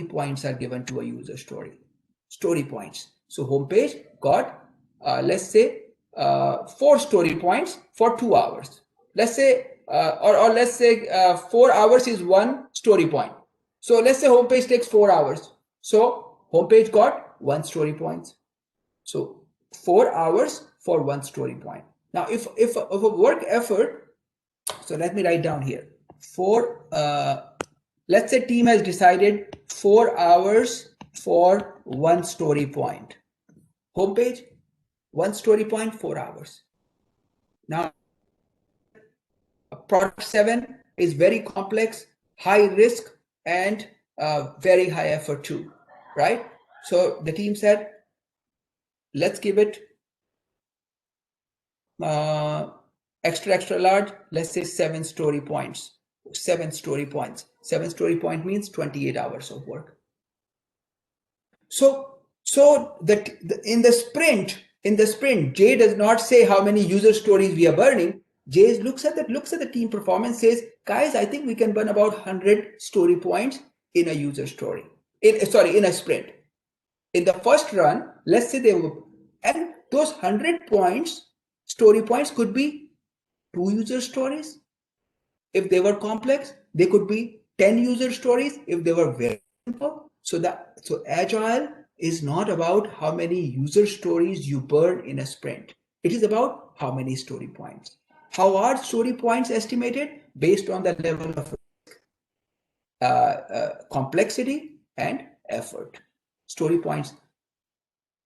points are given to a user story. Story points. So homepage got let's say 4 story points for 2 hours. Let's say let's say 4 hours is 1 story point. So let's say homepage takes 4 hours. So homepage got 1 story points. So 4 hours for 1 story point. Now if a work effort, so let me write down here. Let's say team has decided 4 hours for 1 story point. Homepage, 1 story point, 4 hours. Now product 7 is very complex, high risk, and very high effort too, right? So the team said, let's give it extra large, let's say 7 story points. 7 story points. 7 story point means 28 hours of work. So in the sprint, Jay does not say how many user stories we are burning. Jay looks at the team performance, says, guys, I think we can burn about 100 story points in a user story. In a sprint. In the first run, let's say and those 100 story points could be 2 user stories. If they were complex, they could be 10 user stories if they were very simple. So Agile is not about how many user stories you burn in a sprint. It is about how many story points. How are story points estimated? Based on the level of complexity and effort. Story points.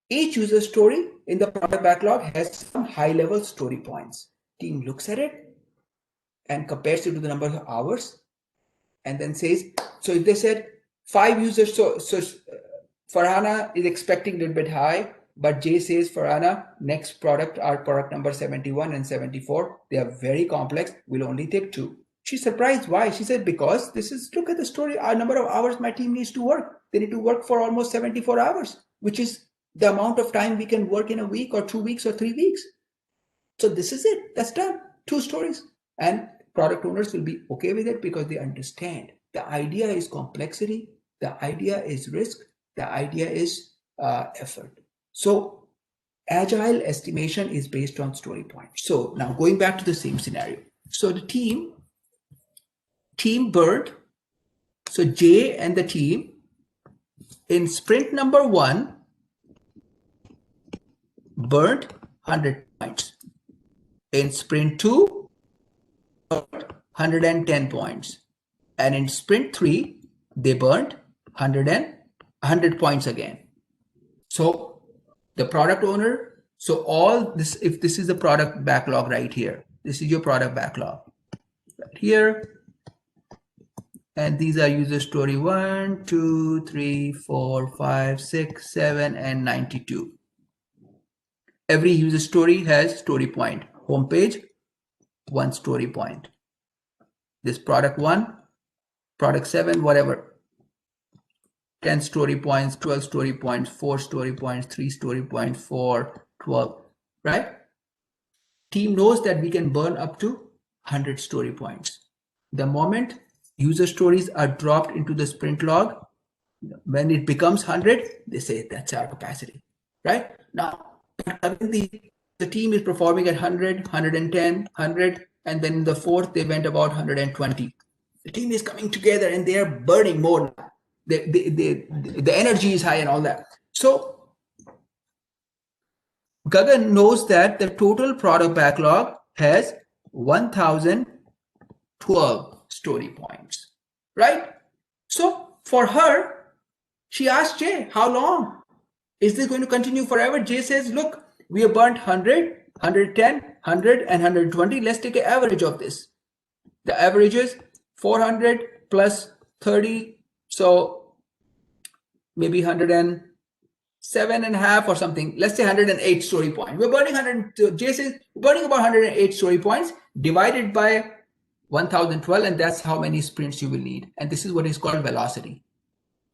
Each user story in the product backlog has some high-level story points. Team looks at it and compares it to the number of hours, and then says, so if they said 5 users, so Farhana is expecting a little bit high, but Jay says, Farhana, next product are product number 71 and 74. They are very complex. We'll only take 2. She's surprised. Why? She said, because this is, look at the story, our number of hours my team needs to work. They need to work for almost 74 hours, which is the amount of time we can work in a week or 2 weeks or 3 weeks. So this is it. That's done. 2 stories. And product owners will be okay with it because they understand. The idea is complexity. The idea is risk. The idea is effort. So agile estimation is based on story points. So now going back to the same scenario. So the team burned. So Jay and the team in sprint number 1 burned 100 points. In sprint 2, 110 points. And in sprint 3, they burned 100 points again. So the product owner, so all this, if this is the product backlog right here, this is your product backlog right here. And these are user story 1, 2, 3, 4, 5, 6, 7, and 92. Every user story has story point. Homepage, 1 story point. This product 1, product 7, whatever. 10 story points, 12 story points, 4 story points, 3 story points, 4, 12, right? Team knows that we can burn up to 100 story points. The moment user stories are dropped into the sprint log, when it becomes 100, they say that's our capacity, right? Now, the team is performing at 100, 110, 100, and then in the 4th, they went about 120. The team is coming together and they are burning more. The energy is high and all that. So Gagan knows that the total product backlog has 1,012 story points, right? So for her, she asked Jay, how long? Is this going to continue forever? Jay says, look, we have burnt 100, 110, 100, and 120. Let's take an average of this. The average is 400 plus 30. So maybe 107.5 or something. Let's say 108 story points. We're burning 100. Jay says, we're burning about 108 story points divided by 1,012. And that's how many sprints you will need. And this is what is called velocity.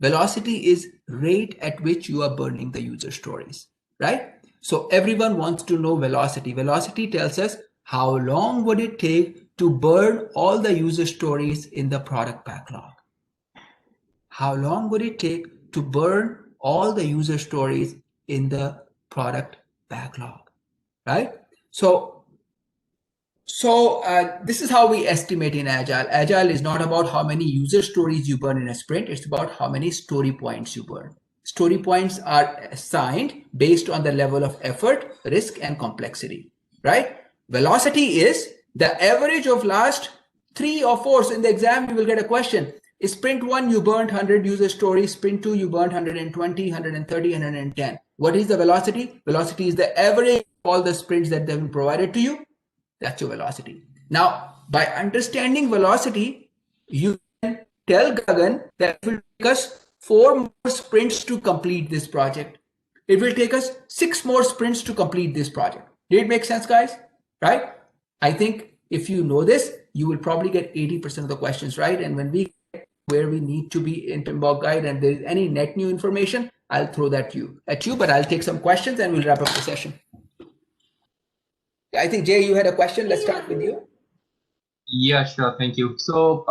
Velocity is rate at which you are burning the user stories, right? So everyone wants to know velocity. Velocity tells us how long would it take to burn all the user stories in the product backlog. How long would it take to burn all the user stories in the product backlog, right? So this is how we estimate in Agile. Agile is not about how many user stories you burn in a sprint. It's about how many story points you burn. Story points are assigned based on the level of effort, risk, and complexity, right? Velocity is the average of last 3 or 4. So in the exam, you will get a question. In sprint 1, you burned 100 user stories. Sprint 2, you burned 120, 130, 110. What is the velocity? Velocity is the average of all the sprints that have been provided to you. That's your velocity. Now, by understanding velocity, you can tell Gagan that it will take us 4 more sprints to complete this project. It will take us 6 more sprints to complete this project. Did it make sense, guys? Right? I think if you know this, you will probably get 80% of the questions right. And when we get where we need to be in PMBOK guide and there is any net new information, I'll throw that at you, but I'll take some questions and we'll wrap up the session. I think, Jay, you had a question. Let's start with you. Yeah, sure. Thank you. So,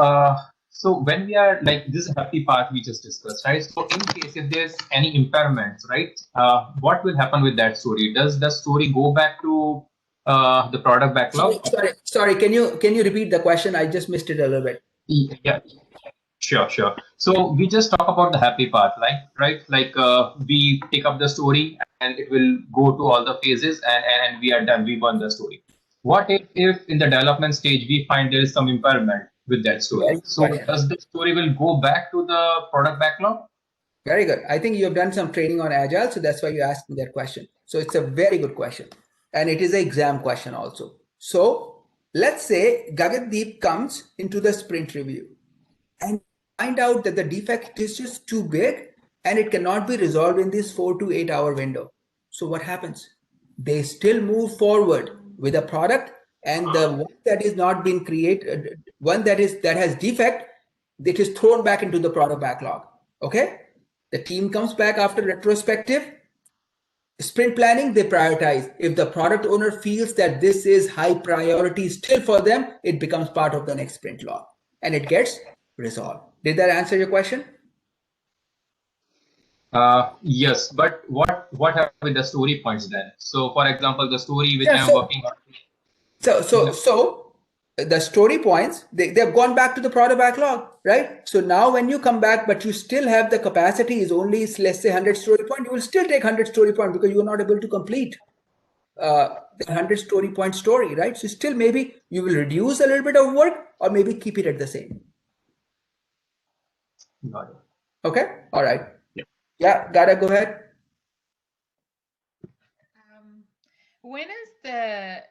so when we are like, this is a happy part we just discussed, right? So in case if there's any impairments, right, what will happen with that story? Does the story go back to the product backlog? Sorry. Can you repeat the question? I just missed it a little bit. Yeah. Sure, sure. So we just talk about the happy part, right? Like we take up the story and it will go to all the phases and we are done. We won the story. What if in the development stage we find there is some impairment with that story? So does the story will go back to the product backlog? Very good. I think you have done some training on Agile, so that's why you're asking that question. So it's a very good question. And it is an exam question also. So let's say Gagandeep comes into the sprint review and find out that the defect is just too big and it cannot be resolved in this 4 to 8 hour window. So what happens? They still move forward with a product, and the one that is not been created, one that has defect, it is thrown back into the product backlog. Okay? The team comes back after retrospective, sprint planning, they prioritize. If the product owner feels that this is high priority still for them, it becomes part of the next sprint log and it gets resolved. Did that answer your question? Yes, but what happens with the story points then? So for example, the story which I'm working on. So the story points, they've gone back to the product backlog, right? So now when you come back, but you still have the capacity is only, let's say 100 story point, you will still take 100 story point because you are not able to complete the 100 story point story, right? So still maybe you will reduce a little bit of work or maybe keep it at the same. Got it. Okay. All right. Yeah. Gotta go ahead. When is the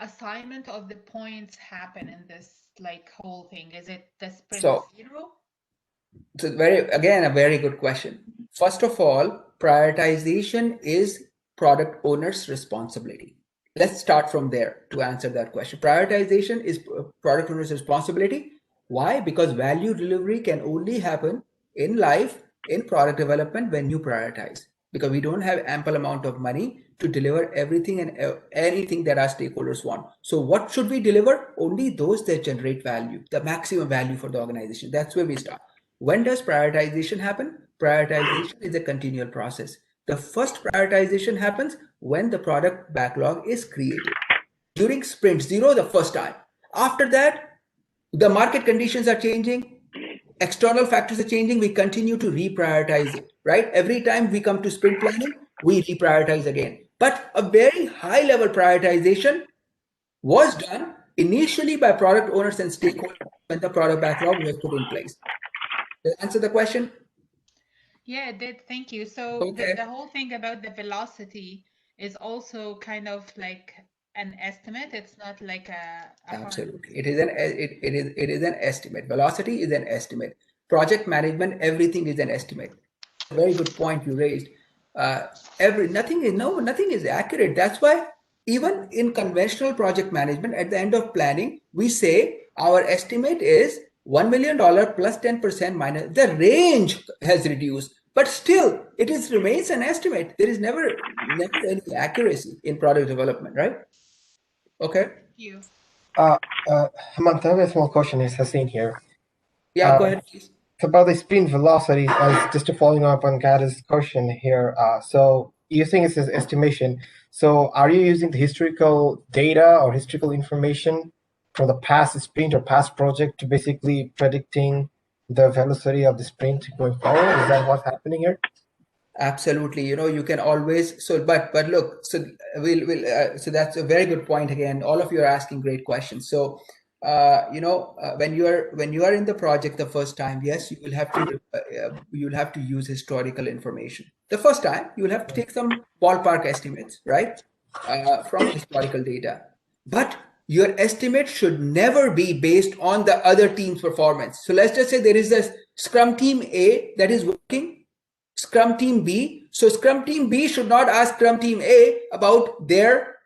assignment of the points happen in this like whole thing? Is it the sprint zero? So again, a very good question. First of all, prioritization is product owner's responsibility. Let's start from there to answer that question. Prioritization is product owner's responsibility. Why? Because value delivery can only happen in life, in product development, when you prioritize. Because we don't have ample amount of money to deliver everything and anything that our stakeholders want. So what should we deliver? Only those that generate value, the maximum value for the organization. That's where we start. When does prioritization happen? Prioritization is a continual process. The first prioritization happens when the product backlog is created. During sprint zero, the first time. After that, the market conditions are changing. External factors are changing. We continue to reprioritize it, right? Every time we come to sprint planning, we reprioritize again. But a very high level prioritization was done initially by product owners and stakeholders when the product backlog was put in place. Did that answer the question? Yeah, it did. Thank you. So the whole thing about the velocity is also kind of like an estimate. It's not like a absolutely. It is an estimate. Velocity is an estimate. Project management, everything is an estimate. Very good point you raised. Nothing is accurate. That's why even in conventional project management, at the end of planning, we say our estimate is $1 million plus 10% minus. The range has reduced, but still it remains an estimate. There is never any accuracy in product development, right? Okay. Thank you. Hemant, I have a small question. It's Hassan here. Yeah, go ahead, please. It's about the sprint velocity. Just to following up on Gada's question here. So you think it's an estimation. So are you using the historical data or historical information from the past sprint or past project to basically predicting the velocity of the sprint going forward? Is that what's happening here? Absolutely. You can always, but look, so so that's a very good point. Again, all of you are asking great questions. So, when you are in the project the first time, yes, you will have to use historical information. The first time you will have to take some ballpark estimates, right, from historical data. But your estimate should never be based on the other team's performance. So let's just say there is a Scrum team A that is working, Scrum team B. So Scrum team B should not ask Scrum team A about their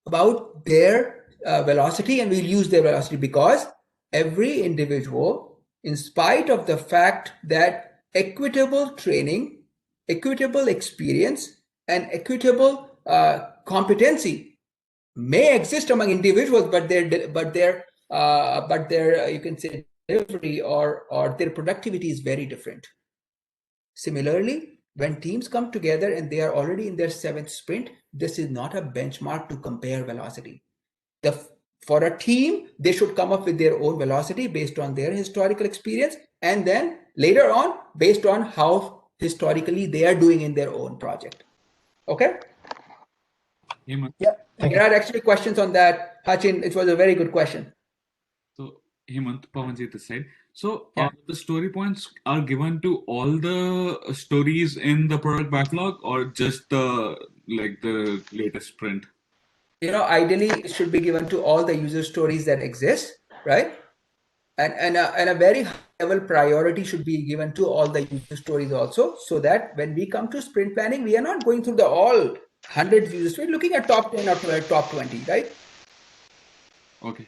velocity, and we'll use their velocity because every individual, in spite of the fact that equitable training, equitable experience, and equitable competency may exist among individuals, but their you can say delivery or their productivity is very different. Similarly, when teams come together and they are already in their 7th sprint, this is not a benchmark to compare velocity. For a team, they should come up with their own velocity based on their historical experience and then later on, based on how historically they are doing in their own project. Okay? Hemant. Yeah. There are actually questions on that. Hachin, it was a very good question. So Hemant, Pavanjit this side. So Yeah. the story points are given to all the stories in the product backlog, or just the latest sprint? Ideally, it should be given to all the user stories that exist, right? And a very high level priority should be given to all the user stories also, so that when we come to sprint planning, we are not going through the all hundreds user stories, looking at top 10 or top 20, right? Okay.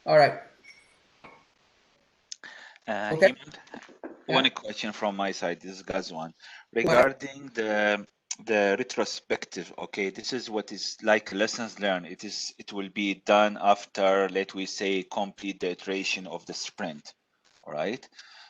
All right. Okay. Hemant, one question from my side. This is Gazwan regarding the retrospective. Okay, this is what is like lessons learned. It will be done after, let we say, complete the iteration of the sprint. All right.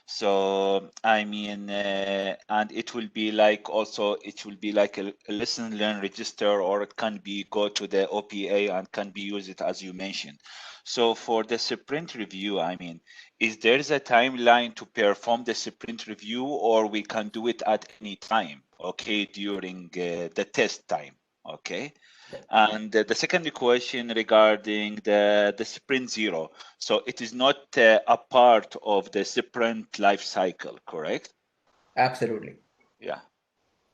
So I mean, and it will be like also it will be like a lesson learned register, or it can be go to the OPA and can be used as you mentioned. So for the sprint review, I mean, is there a timeline to perform the sprint review, or we can do it at any time? Okay, during the test time. Okay. And the second question regarding the sprint zero. So it is not a part of the sprint life cycle, correct? Absolutely. Yeah.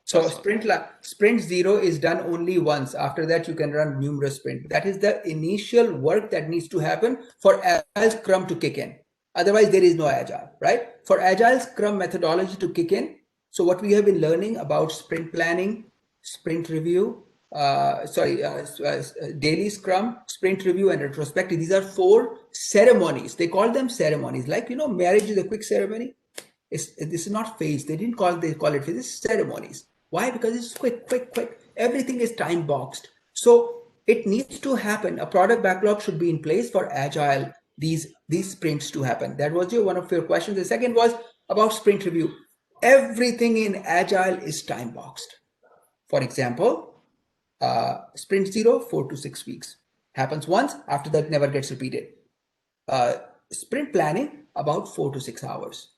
So sprint zero is done only once. After that, you can run numerous sprints. That is the initial work that needs to happen for Agile Scrum to kick in. Otherwise, there is no Agile, right? For Agile Scrum methodology to kick in, so what we have been learning about sprint planning, sprint review, daily Scrum, sprint review, and retrospective. These are 4 ceremonies. They call them ceremonies. Like, marriage is a quick ceremony. This is not phase. They call it phase. It's ceremonies. Why? Because it's quick. Everything is time boxed. So it needs to happen. A product backlog should be in place for Agile, these sprints to happen. That was one of your questions. The second was about sprint review. Everything in Agile is time boxed. For example, sprint zero, 4 to 6 weeks. Happens once, after that never gets repeated. Sprint planning, about 4 to 6 hours,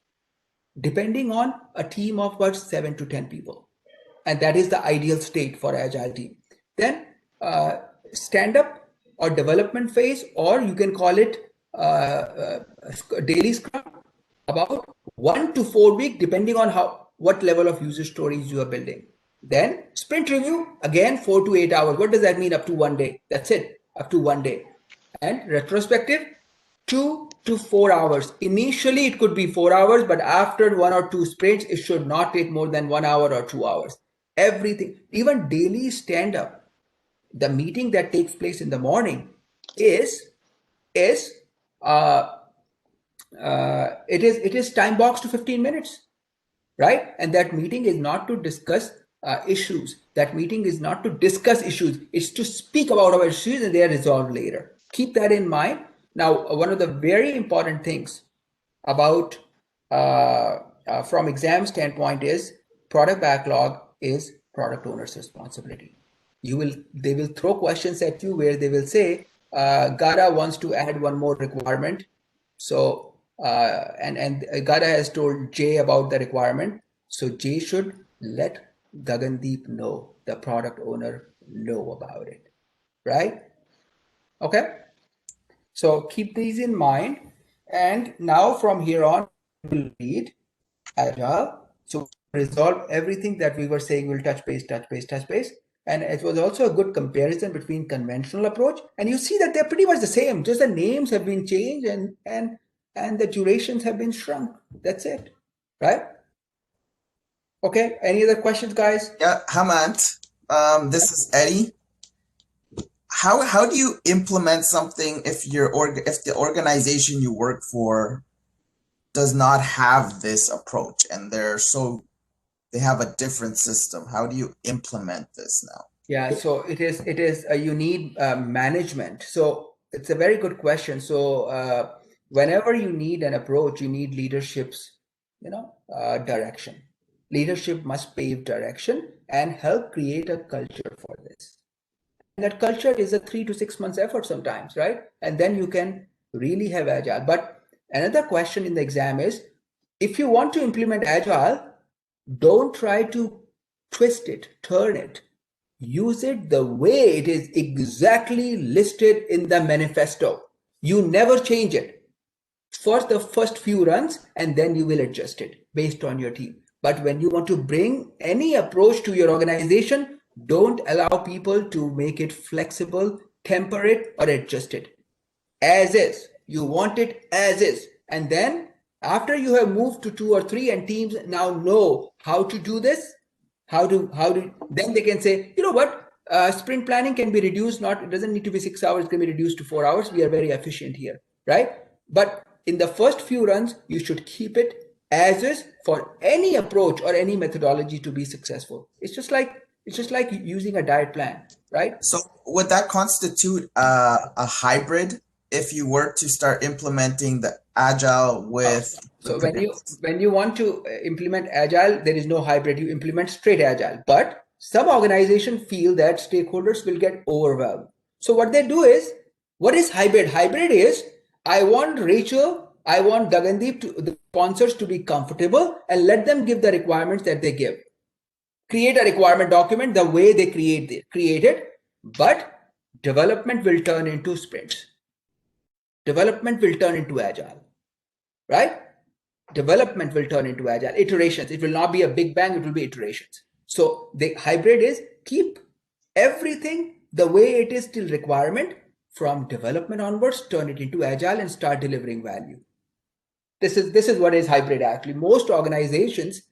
depending on a team of about 7 to 10 people. And that is the ideal state for Agile team. Then stand-up or development phase, or you can call it daily Scrum, about 1 to 4 weeks, depending on what level of user stories you are building. Then sprint review, again, 4 to 8 hours. What does that mean? Up to 1 day. That's it, up to 1 day. And retrospective, 2 to 4 hours. Initially, it could be 4 hours, but after 1 or 2 sprints, it should not take more than 1 hour or 2 hours. Everything, even daily stand-up, the meeting that takes place in the morning it is time boxed to 15 minutes, right? And that meeting is not to discuss issues. That meeting is not to discuss issues. It's to speak about our issues, and they are resolved later. Keep that in mind. Now, one of the very important things about from exam standpoint is product backlog is product owner's responsibility. They will throw questions at you where they will say, Gara wants to add one more requirement. So, and Gara has told Jay about the requirement. So Jay should let Gagandeep know, the product owner know about it, right? Okay. So keep these in mind. And now from here on, we'll read Agile. So resolve everything that we were saying. We'll touch base. And it was also a good comparison between conventional approach. And you see that they're pretty much the same. Just the names have been changed and the durations have been shrunk. That's it, right? Okay. Any other questions, guys? Yeah, Hemant. This is Eddie. How do you implement something if the organization you work for does not have this approach and they have a different system? How do you implement this now? Yeah, so you need management. So it's a very good question. So whenever you need an approach, you need leadership's direction. Leadership must pave direction and help create a culture for this. And that culture is a 3 to 6 months effort sometimes, right? And then you can really have Agile. But another question in the exam is, if you want to implement Agile, don't try to twist it, turn it. Use it the way it is exactly listed in the manifesto. You never change it for the first few runs, and then you will adjust it based on your team. But when you want to bring any approach to your organization, don't allow people to make it flexible, temper it, or adjust it. As is. You want it as is. And then after you have moved to 2 or 3 and teams now know how to do this, then they can say, you know what, sprint planning can be reduced, it doesn't need to be 6 hours, it can be reduced to 4 hours. We are very efficient here, right? But in the first few runs, you should keep it as is for any approach or any methodology to be successful. It's just like using a diet plan, right? So would that constitute a hybrid if you were to start implementing the Agile with? So when you want to implement Agile, there is no hybrid. You implement straight Agile. But some organizations feel that stakeholders will get overwhelmed. So what they do is, what is hybrid? Hybrid is, I want Rachel, I want Gagandeep, the sponsors, to be comfortable and let them give the requirements that they give. Create a requirement document the way they create it, but development will turn into sprints. Development will turn into Agile, right? Development will turn into Agile. Iterations. It will not be a big bang, it will be iterations. So the hybrid is keep everything the way it is till requirement. From development onwards, turn it into Agile and start delivering value. This is what is hybrid actually. Most organizations,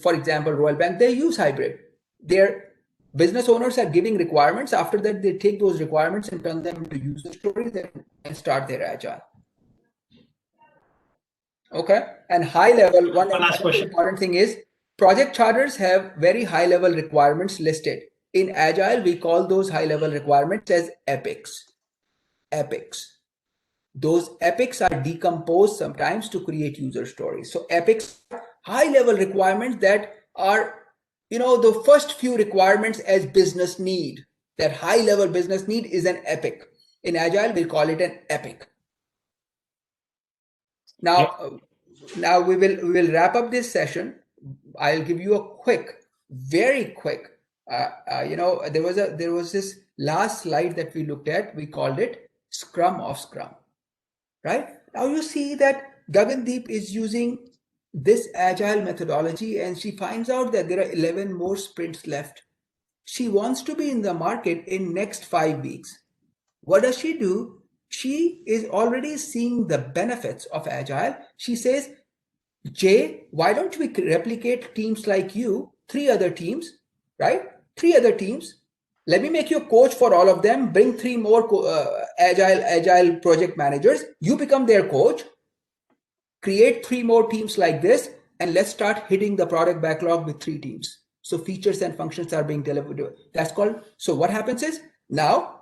for example, Royal Bank, they use hybrid. Their business owners are giving requirements. After that, they take those requirements and turn them into user stories and start their Agile. Okay. And high level, one important thing is project charters have very high level requirements listed. In Agile, we call those high level requirements as epics. Epics. Those epics are decomposed sometimes to create user stories. So epics are high level requirements that are, the first few requirements as business need. That high level business need is an epic. In Agile, we call it an epic. Now, now we will wrap up this session. I'll give you a very quick. There was this last slide that we looked at. We called it Scrum of Scrum. Right now, you see that Gagandeep is using this Agile methodology, and she finds out that there are 11 more sprints left. She wants to be in the market in next 5 weeks. What does she do? She is already seeing the benefits of Agile. She says, Jay, why don't we replicate teams like you, 3 other teams, right? 3 other teams. Let me make you a coach for all of them. Bring 3 more Agile project managers. You become their coach. Create 3 more teams like this, and let's start hitting the product backlog with 3 teams. So features and functions are being delivered. That's called. So what happens is, now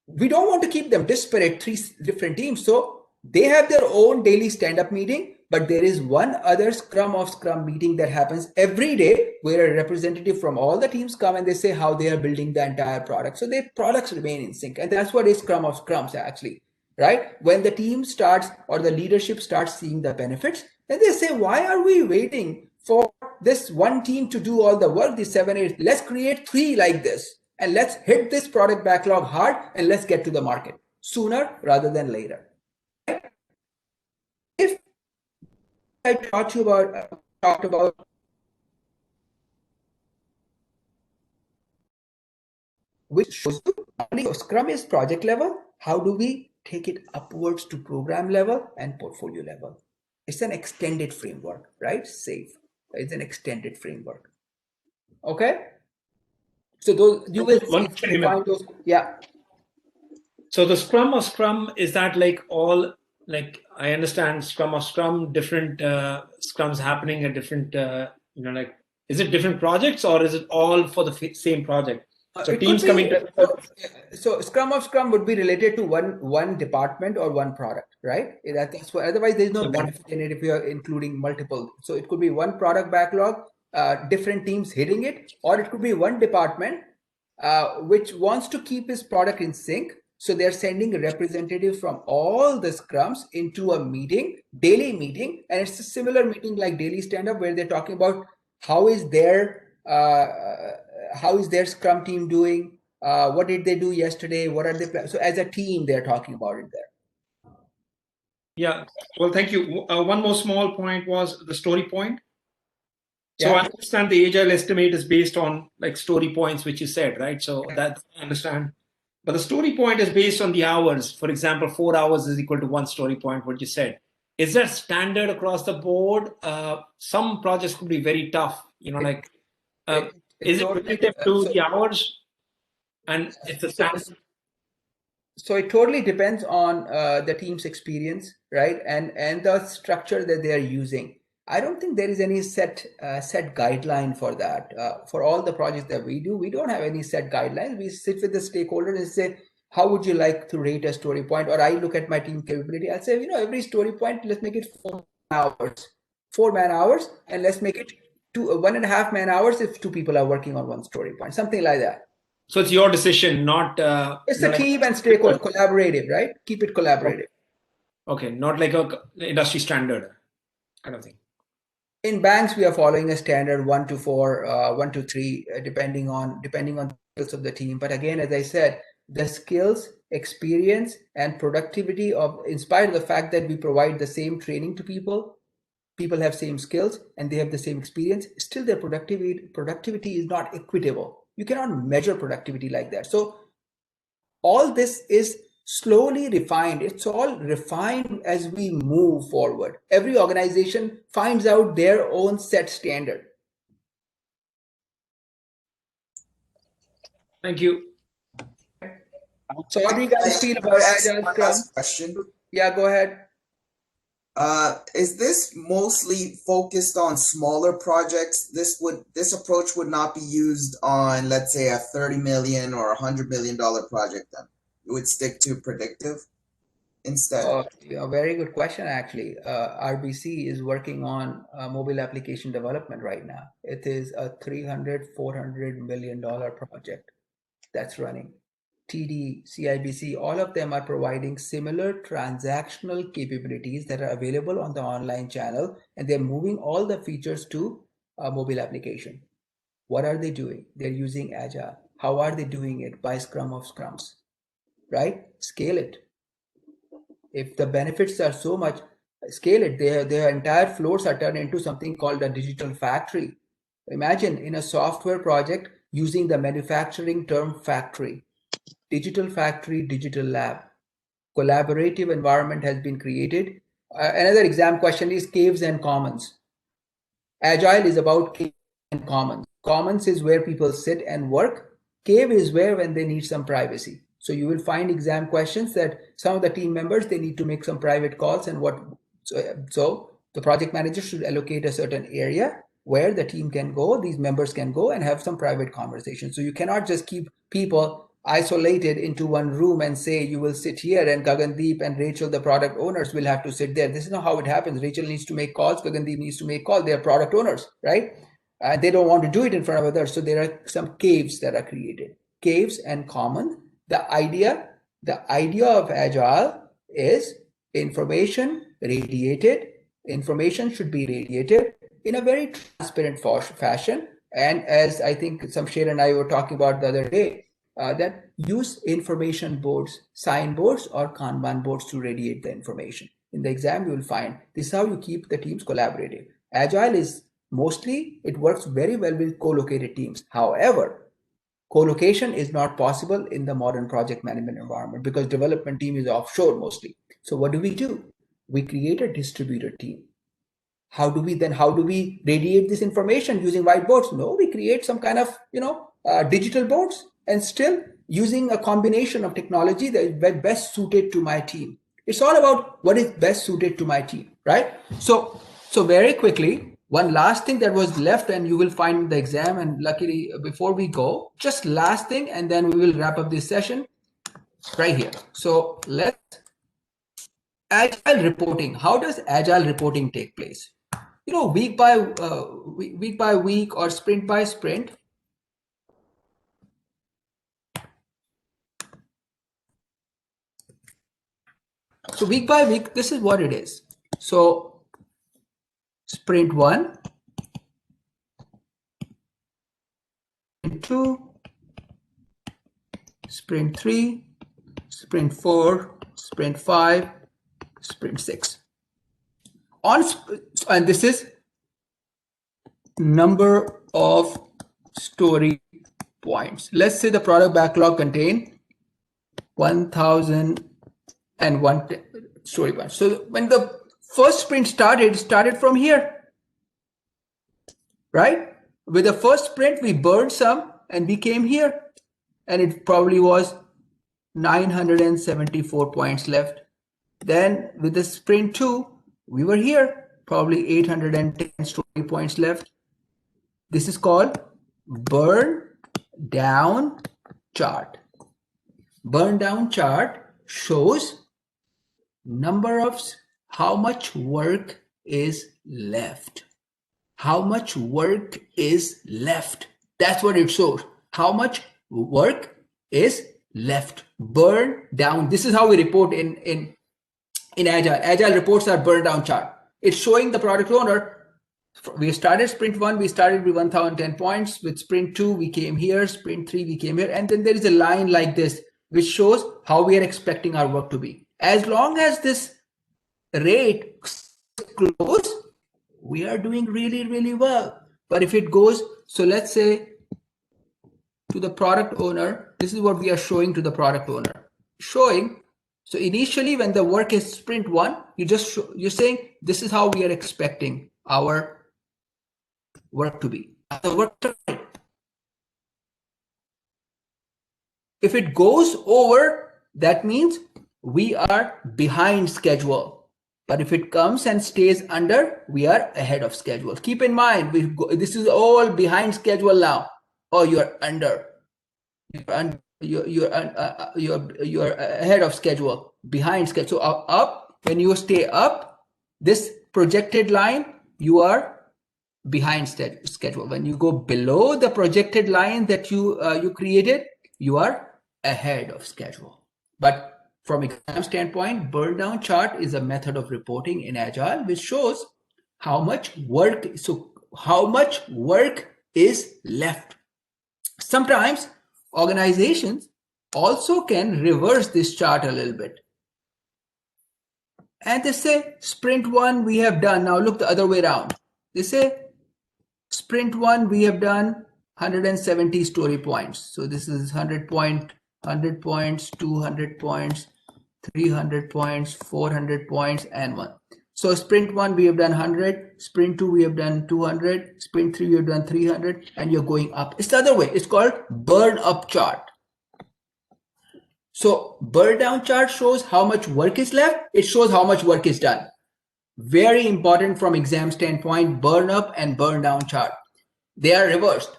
we don't want to keep them disparate, 3 different teams. So they have their own daily stand-up meeting, but there is one other Scrum of Scrum meeting that happens every day where a representative from all the teams come and they say how they are building the entire product. So their products remain in sync. And that's what is Scrum of Scrums actually, right? When the team starts or the leadership starts seeing the benefits, then they say, why are we waiting for this one team to do all the work, the 7, 8? Let's create 3 like this. And let's hit this product backlog hard and let's get to the market sooner rather than later. If I talked about which shows you Scrum is project level, how do we take it upwards to program level and portfolio level? It's an extended framework, right? SAFe. It's an extended framework. Okay. So those you will find those, yeah. So the Scrum of Scrum, is that like all, like I understand Scrum of Scrum, different Scrums happening at different, like, is it different projects or is it all for the same project? So teams coming to. So Scrum of Scrum would be related to one department or one product, right? That's what, otherwise there's no benefit in it if you are including multiple. So it could be one product backlog, different teams hitting it, or it could be one department which wants to keep his product in sync, So they're sending a representative from all the scrums into a meeting, daily meeting, and it's a similar meeting like daily stand-up where they're talking about how is their scrum team doing, what did they do yesterday, what are they plans. So as a team, they're talking about it there. Yeah, well, thank you. One more small point was the story point. So Yeah. I understand the Agile estimate is based on like story points, which you said, right? So that I understand. But the story point is based on the hours. For example, 4 hours is equal to 1 story point, what you said. Is that standard across the board? Some projects could be very tough, like, is it relative to the hours? And it's a standard. So it totally depends on the team's experience, right? And the structure that they are using. I don't think there is any set guideline for that. For all the projects that we do, we don't have any set guidelines. We sit with the stakeholders and say, how would you like to rate a story point? Or I look at my team capability. I'll say, every story point, let's make it 4 hours. 4 man hours, and let's make it 1.5 man hours if 2 people are working on 1 story point, something like that. So it's your decision, not... it's a team and stakeholder, collaborative, right? Keep it collaborative. Okay, not like a industry standard kind of thing. In banks, we are following a standard 1 to 4, 1 to 3, depending on the skills of the team. But again, as I said, the skills, experience, and productivity in spite of the fact that we provide the same training to people have same skills and they have the same experience, still their productivity is not equitable. You cannot measure productivity like that. So all this is slowly refined. It's all refined as we move forward. Every organization finds out their own set standard. Thank you. So how do you guys feel about Agile Scrum? Question. Yeah, go ahead. Is this mostly focused on smaller projects? This approach would not be used on, let's say, a $30 million or $100 million project. Then it would stick to predictive instead. Yeah, very good question. Actually, RBC is working on mobile application development right now. It is a $300-400 million project that's running. TD, CIBC, all of them are providing similar transactional capabilities that are available on the online channel, and they're moving all the features to a mobile application. What are they doing? They're using Agile. How are they doing it? By Scrum of Scrums, right? Scale it. If the benefits are so much, scale it. Their entire floors are turned into something called a digital factory. Imagine in a software project using the manufacturing term factory. Digital factory, digital lab. Collaborative environment has been created. Another exam question is caves and commons. Agile is about caves and commons. Commons is where people sit and work. Cave is where when they need some privacy. So you will find exam questions that some of the team members, they need to make some private calls and so the project manager should allocate a certain area where the team can go, these members can go and have some private conversations. So you cannot just keep people isolated into one room and say you will sit here and Gagandeep and Rachel, the product owners, will have to sit there. This is not how it happens. Rachel needs to make calls, Gagandeep needs to make calls. They are product owners, right? They don't want to do it in front of others. So there are some caves that are created. Caves and common. The idea of Agile is information radiated. Information should be radiated in a very transparent fashion. And as I think Samsher and I were talking about the other day, that use information boards, signboards or Kanban boards to radiate the information. In the exam, you will find this is how you keep the teams collaborative. Agile is mostly, it works very well with co-located teams. However, co-location is not possible in the modern project management environment because development team is offshore mostly. So what do? We create a distributed team. How do we radiate this information using whiteboards? No, we create some kind of, digital boards and still using a combination of technology that is best suited to my team. It's all about what is best suited to my team, right? So very quickly, one last thing that was left and you will find in the exam, and luckily before we go, just last thing, and then we will wrap up this session right here. So Agile reporting. How does Agile reporting take place? Week by week or sprint by sprint. So week by week, this is what it is. So sprint 1, sprint 2, sprint 3, sprint 4, sprint 5, sprint 6. And this is number of story points. Let's say the product backlog contain 1001 story points. So when the first sprint started, it started from here, right? With the first sprint, we burned some and we came here, and it probably was 974 points left. Then with the sprint 2, we were here, probably 810 story points left. This is called burn down chart. Burn down chart shows number of how much work is left. How much work is left. That's what it shows. How much work is left. Burn down. This is how we report in Agile. Agile reports are burn down chart. It's showing the product owner. We started sprint 1, we started with 1010 points. With sprint 2, we came here. Sprint 3, we came here. And then there is a line like this, which shows how we are expecting our work to be. As long as this rate close, we are doing really, really well. But if it goes, so let's say to the product owner, this is what we are showing to the product owner. Showing, so initially when the work is sprint 1, you're saying this is how we are expecting our work to be. If it goes over, that means we are behind schedule. But if it comes and stays under, we are ahead of schedule. Keep in mind, this is all behind schedule now. Oh, you're under. You're ahead of schedule, behind schedule. So up, when you stay up, this projected line, you are behind schedule. When you go below the projected line that you created, you are ahead of schedule. But from exam standpoint, burn down chart is a method of reporting in Agile, which shows how much work. So how much work is left. Sometimes organizations also can reverse this chart a little bit. And they say sprint 1 we have done. Now look the other way around. They say sprint 1 we have done 170 story points. So this is 100 points, 200 points, 300 points, 400 points, and 1. So sprint 1 we have done 100, sprint 2 we have done 200, sprint 3 we have done 300, and you're going up. It's the other way. It's called burn up chart. So burn down chart shows how much work is left. It shows how much work is done. Very important from exam standpoint, burn up and burn down chart. They are reversed.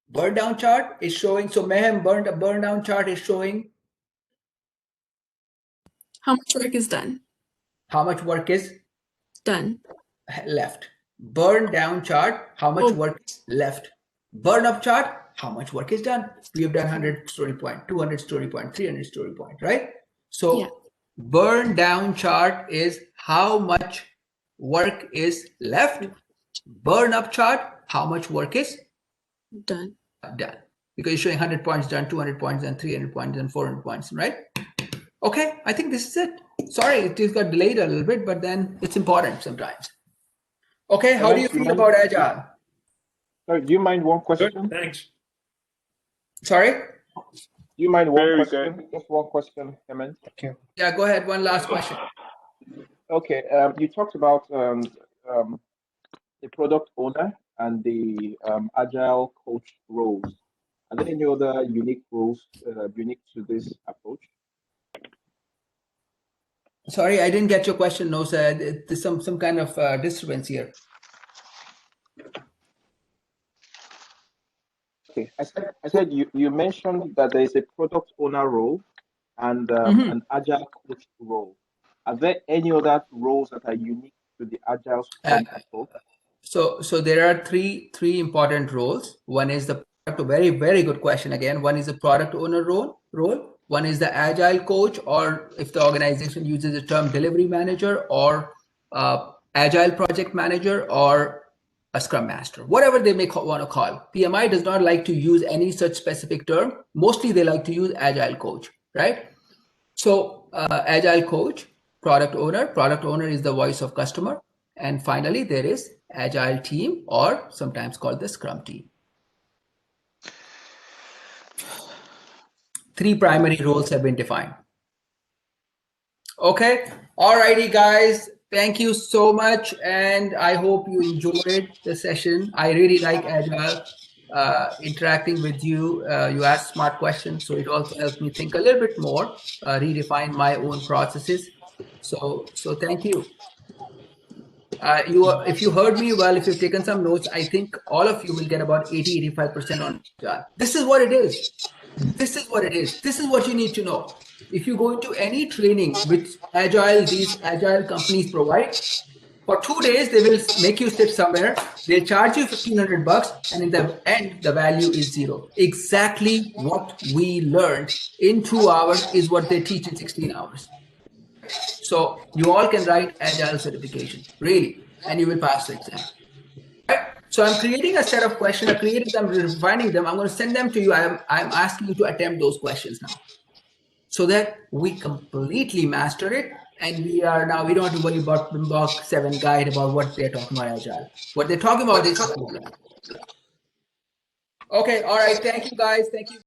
Burn down chart is showing, so Mehem, burn down chart is showing how much work is done. How much work is done. Left. Burn down chart, how much work is left. Burn up chart, how much work is done. We have done 100 story point, 200 story point, 300 story point, right? So yeah. Burn down chart is how much work is left. Burn up chart, how much work is done. Because you're showing 100 points done, 200 points done, 300 points and 400 points, right? Okay, I think this is it. Sorry, it just got delayed a little bit, but then it's important sometimes. Okay, how do you feel about Agile? Sorry, do you mind one question? Good, thanks. Sorry? Do you mind one question? Good. Just one question, Hemant. Thank you. Yeah, go ahead. One last question. Okay, you talked about the product owner and the Agile coach roles. Are there any other unique roles unique to this approach? Sorry, I didn't get your question. No, sir. There's some kind of disturbance here. Okay, I said you mentioned that there is a product owner role and an Agile coach role. Are there any other roles that are unique to the Agile Scrum approach? So there are three one is the product. Very good question again. One is the product owner role. One is the Agile coach, or if the organization uses the term delivery manager, or Agile project manager, or a Scrum Master, whatever they may want to call. PMI does not like to use any such specific term. Mostly they like to use Agile coach, right? So Agile coach, product owner. Product owner is the voice of customer. And finally, there is Agile team, or sometimes called the Scrum team. 3 primary roles have been defined. Okay. Alrighty, guys. Thank you so much, and I hope you enjoyed the session. I really like Agile, interacting with you. You ask smart questions, so it also helps me think a little bit more, redefine my own processes. So thank you. If you heard me well, if you've taken some notes, I think all of you will get about 80-85% on Agile. This is what it is. This is what it is. This is what you need to know. If you go into any training which these Agile companies provide, for 2 days, they will make you sit somewhere. They'll charge you $1,500, and in the end, the value is zero. Exactly what we learned in 2 hours is what they teach in 16 hours. So you all can write Agile certification, really, and you will pass the exam. Right? So I'm creating a set of questions. I created them, refining them. I'm going to send them to you. I'm asking you to attempt those questions now, so that we completely master it. And we don't have to worry about PMBOK 7 guide about what they're talking about Agile. What they're talking about is okay. All right. Thank you, guys. Thank you.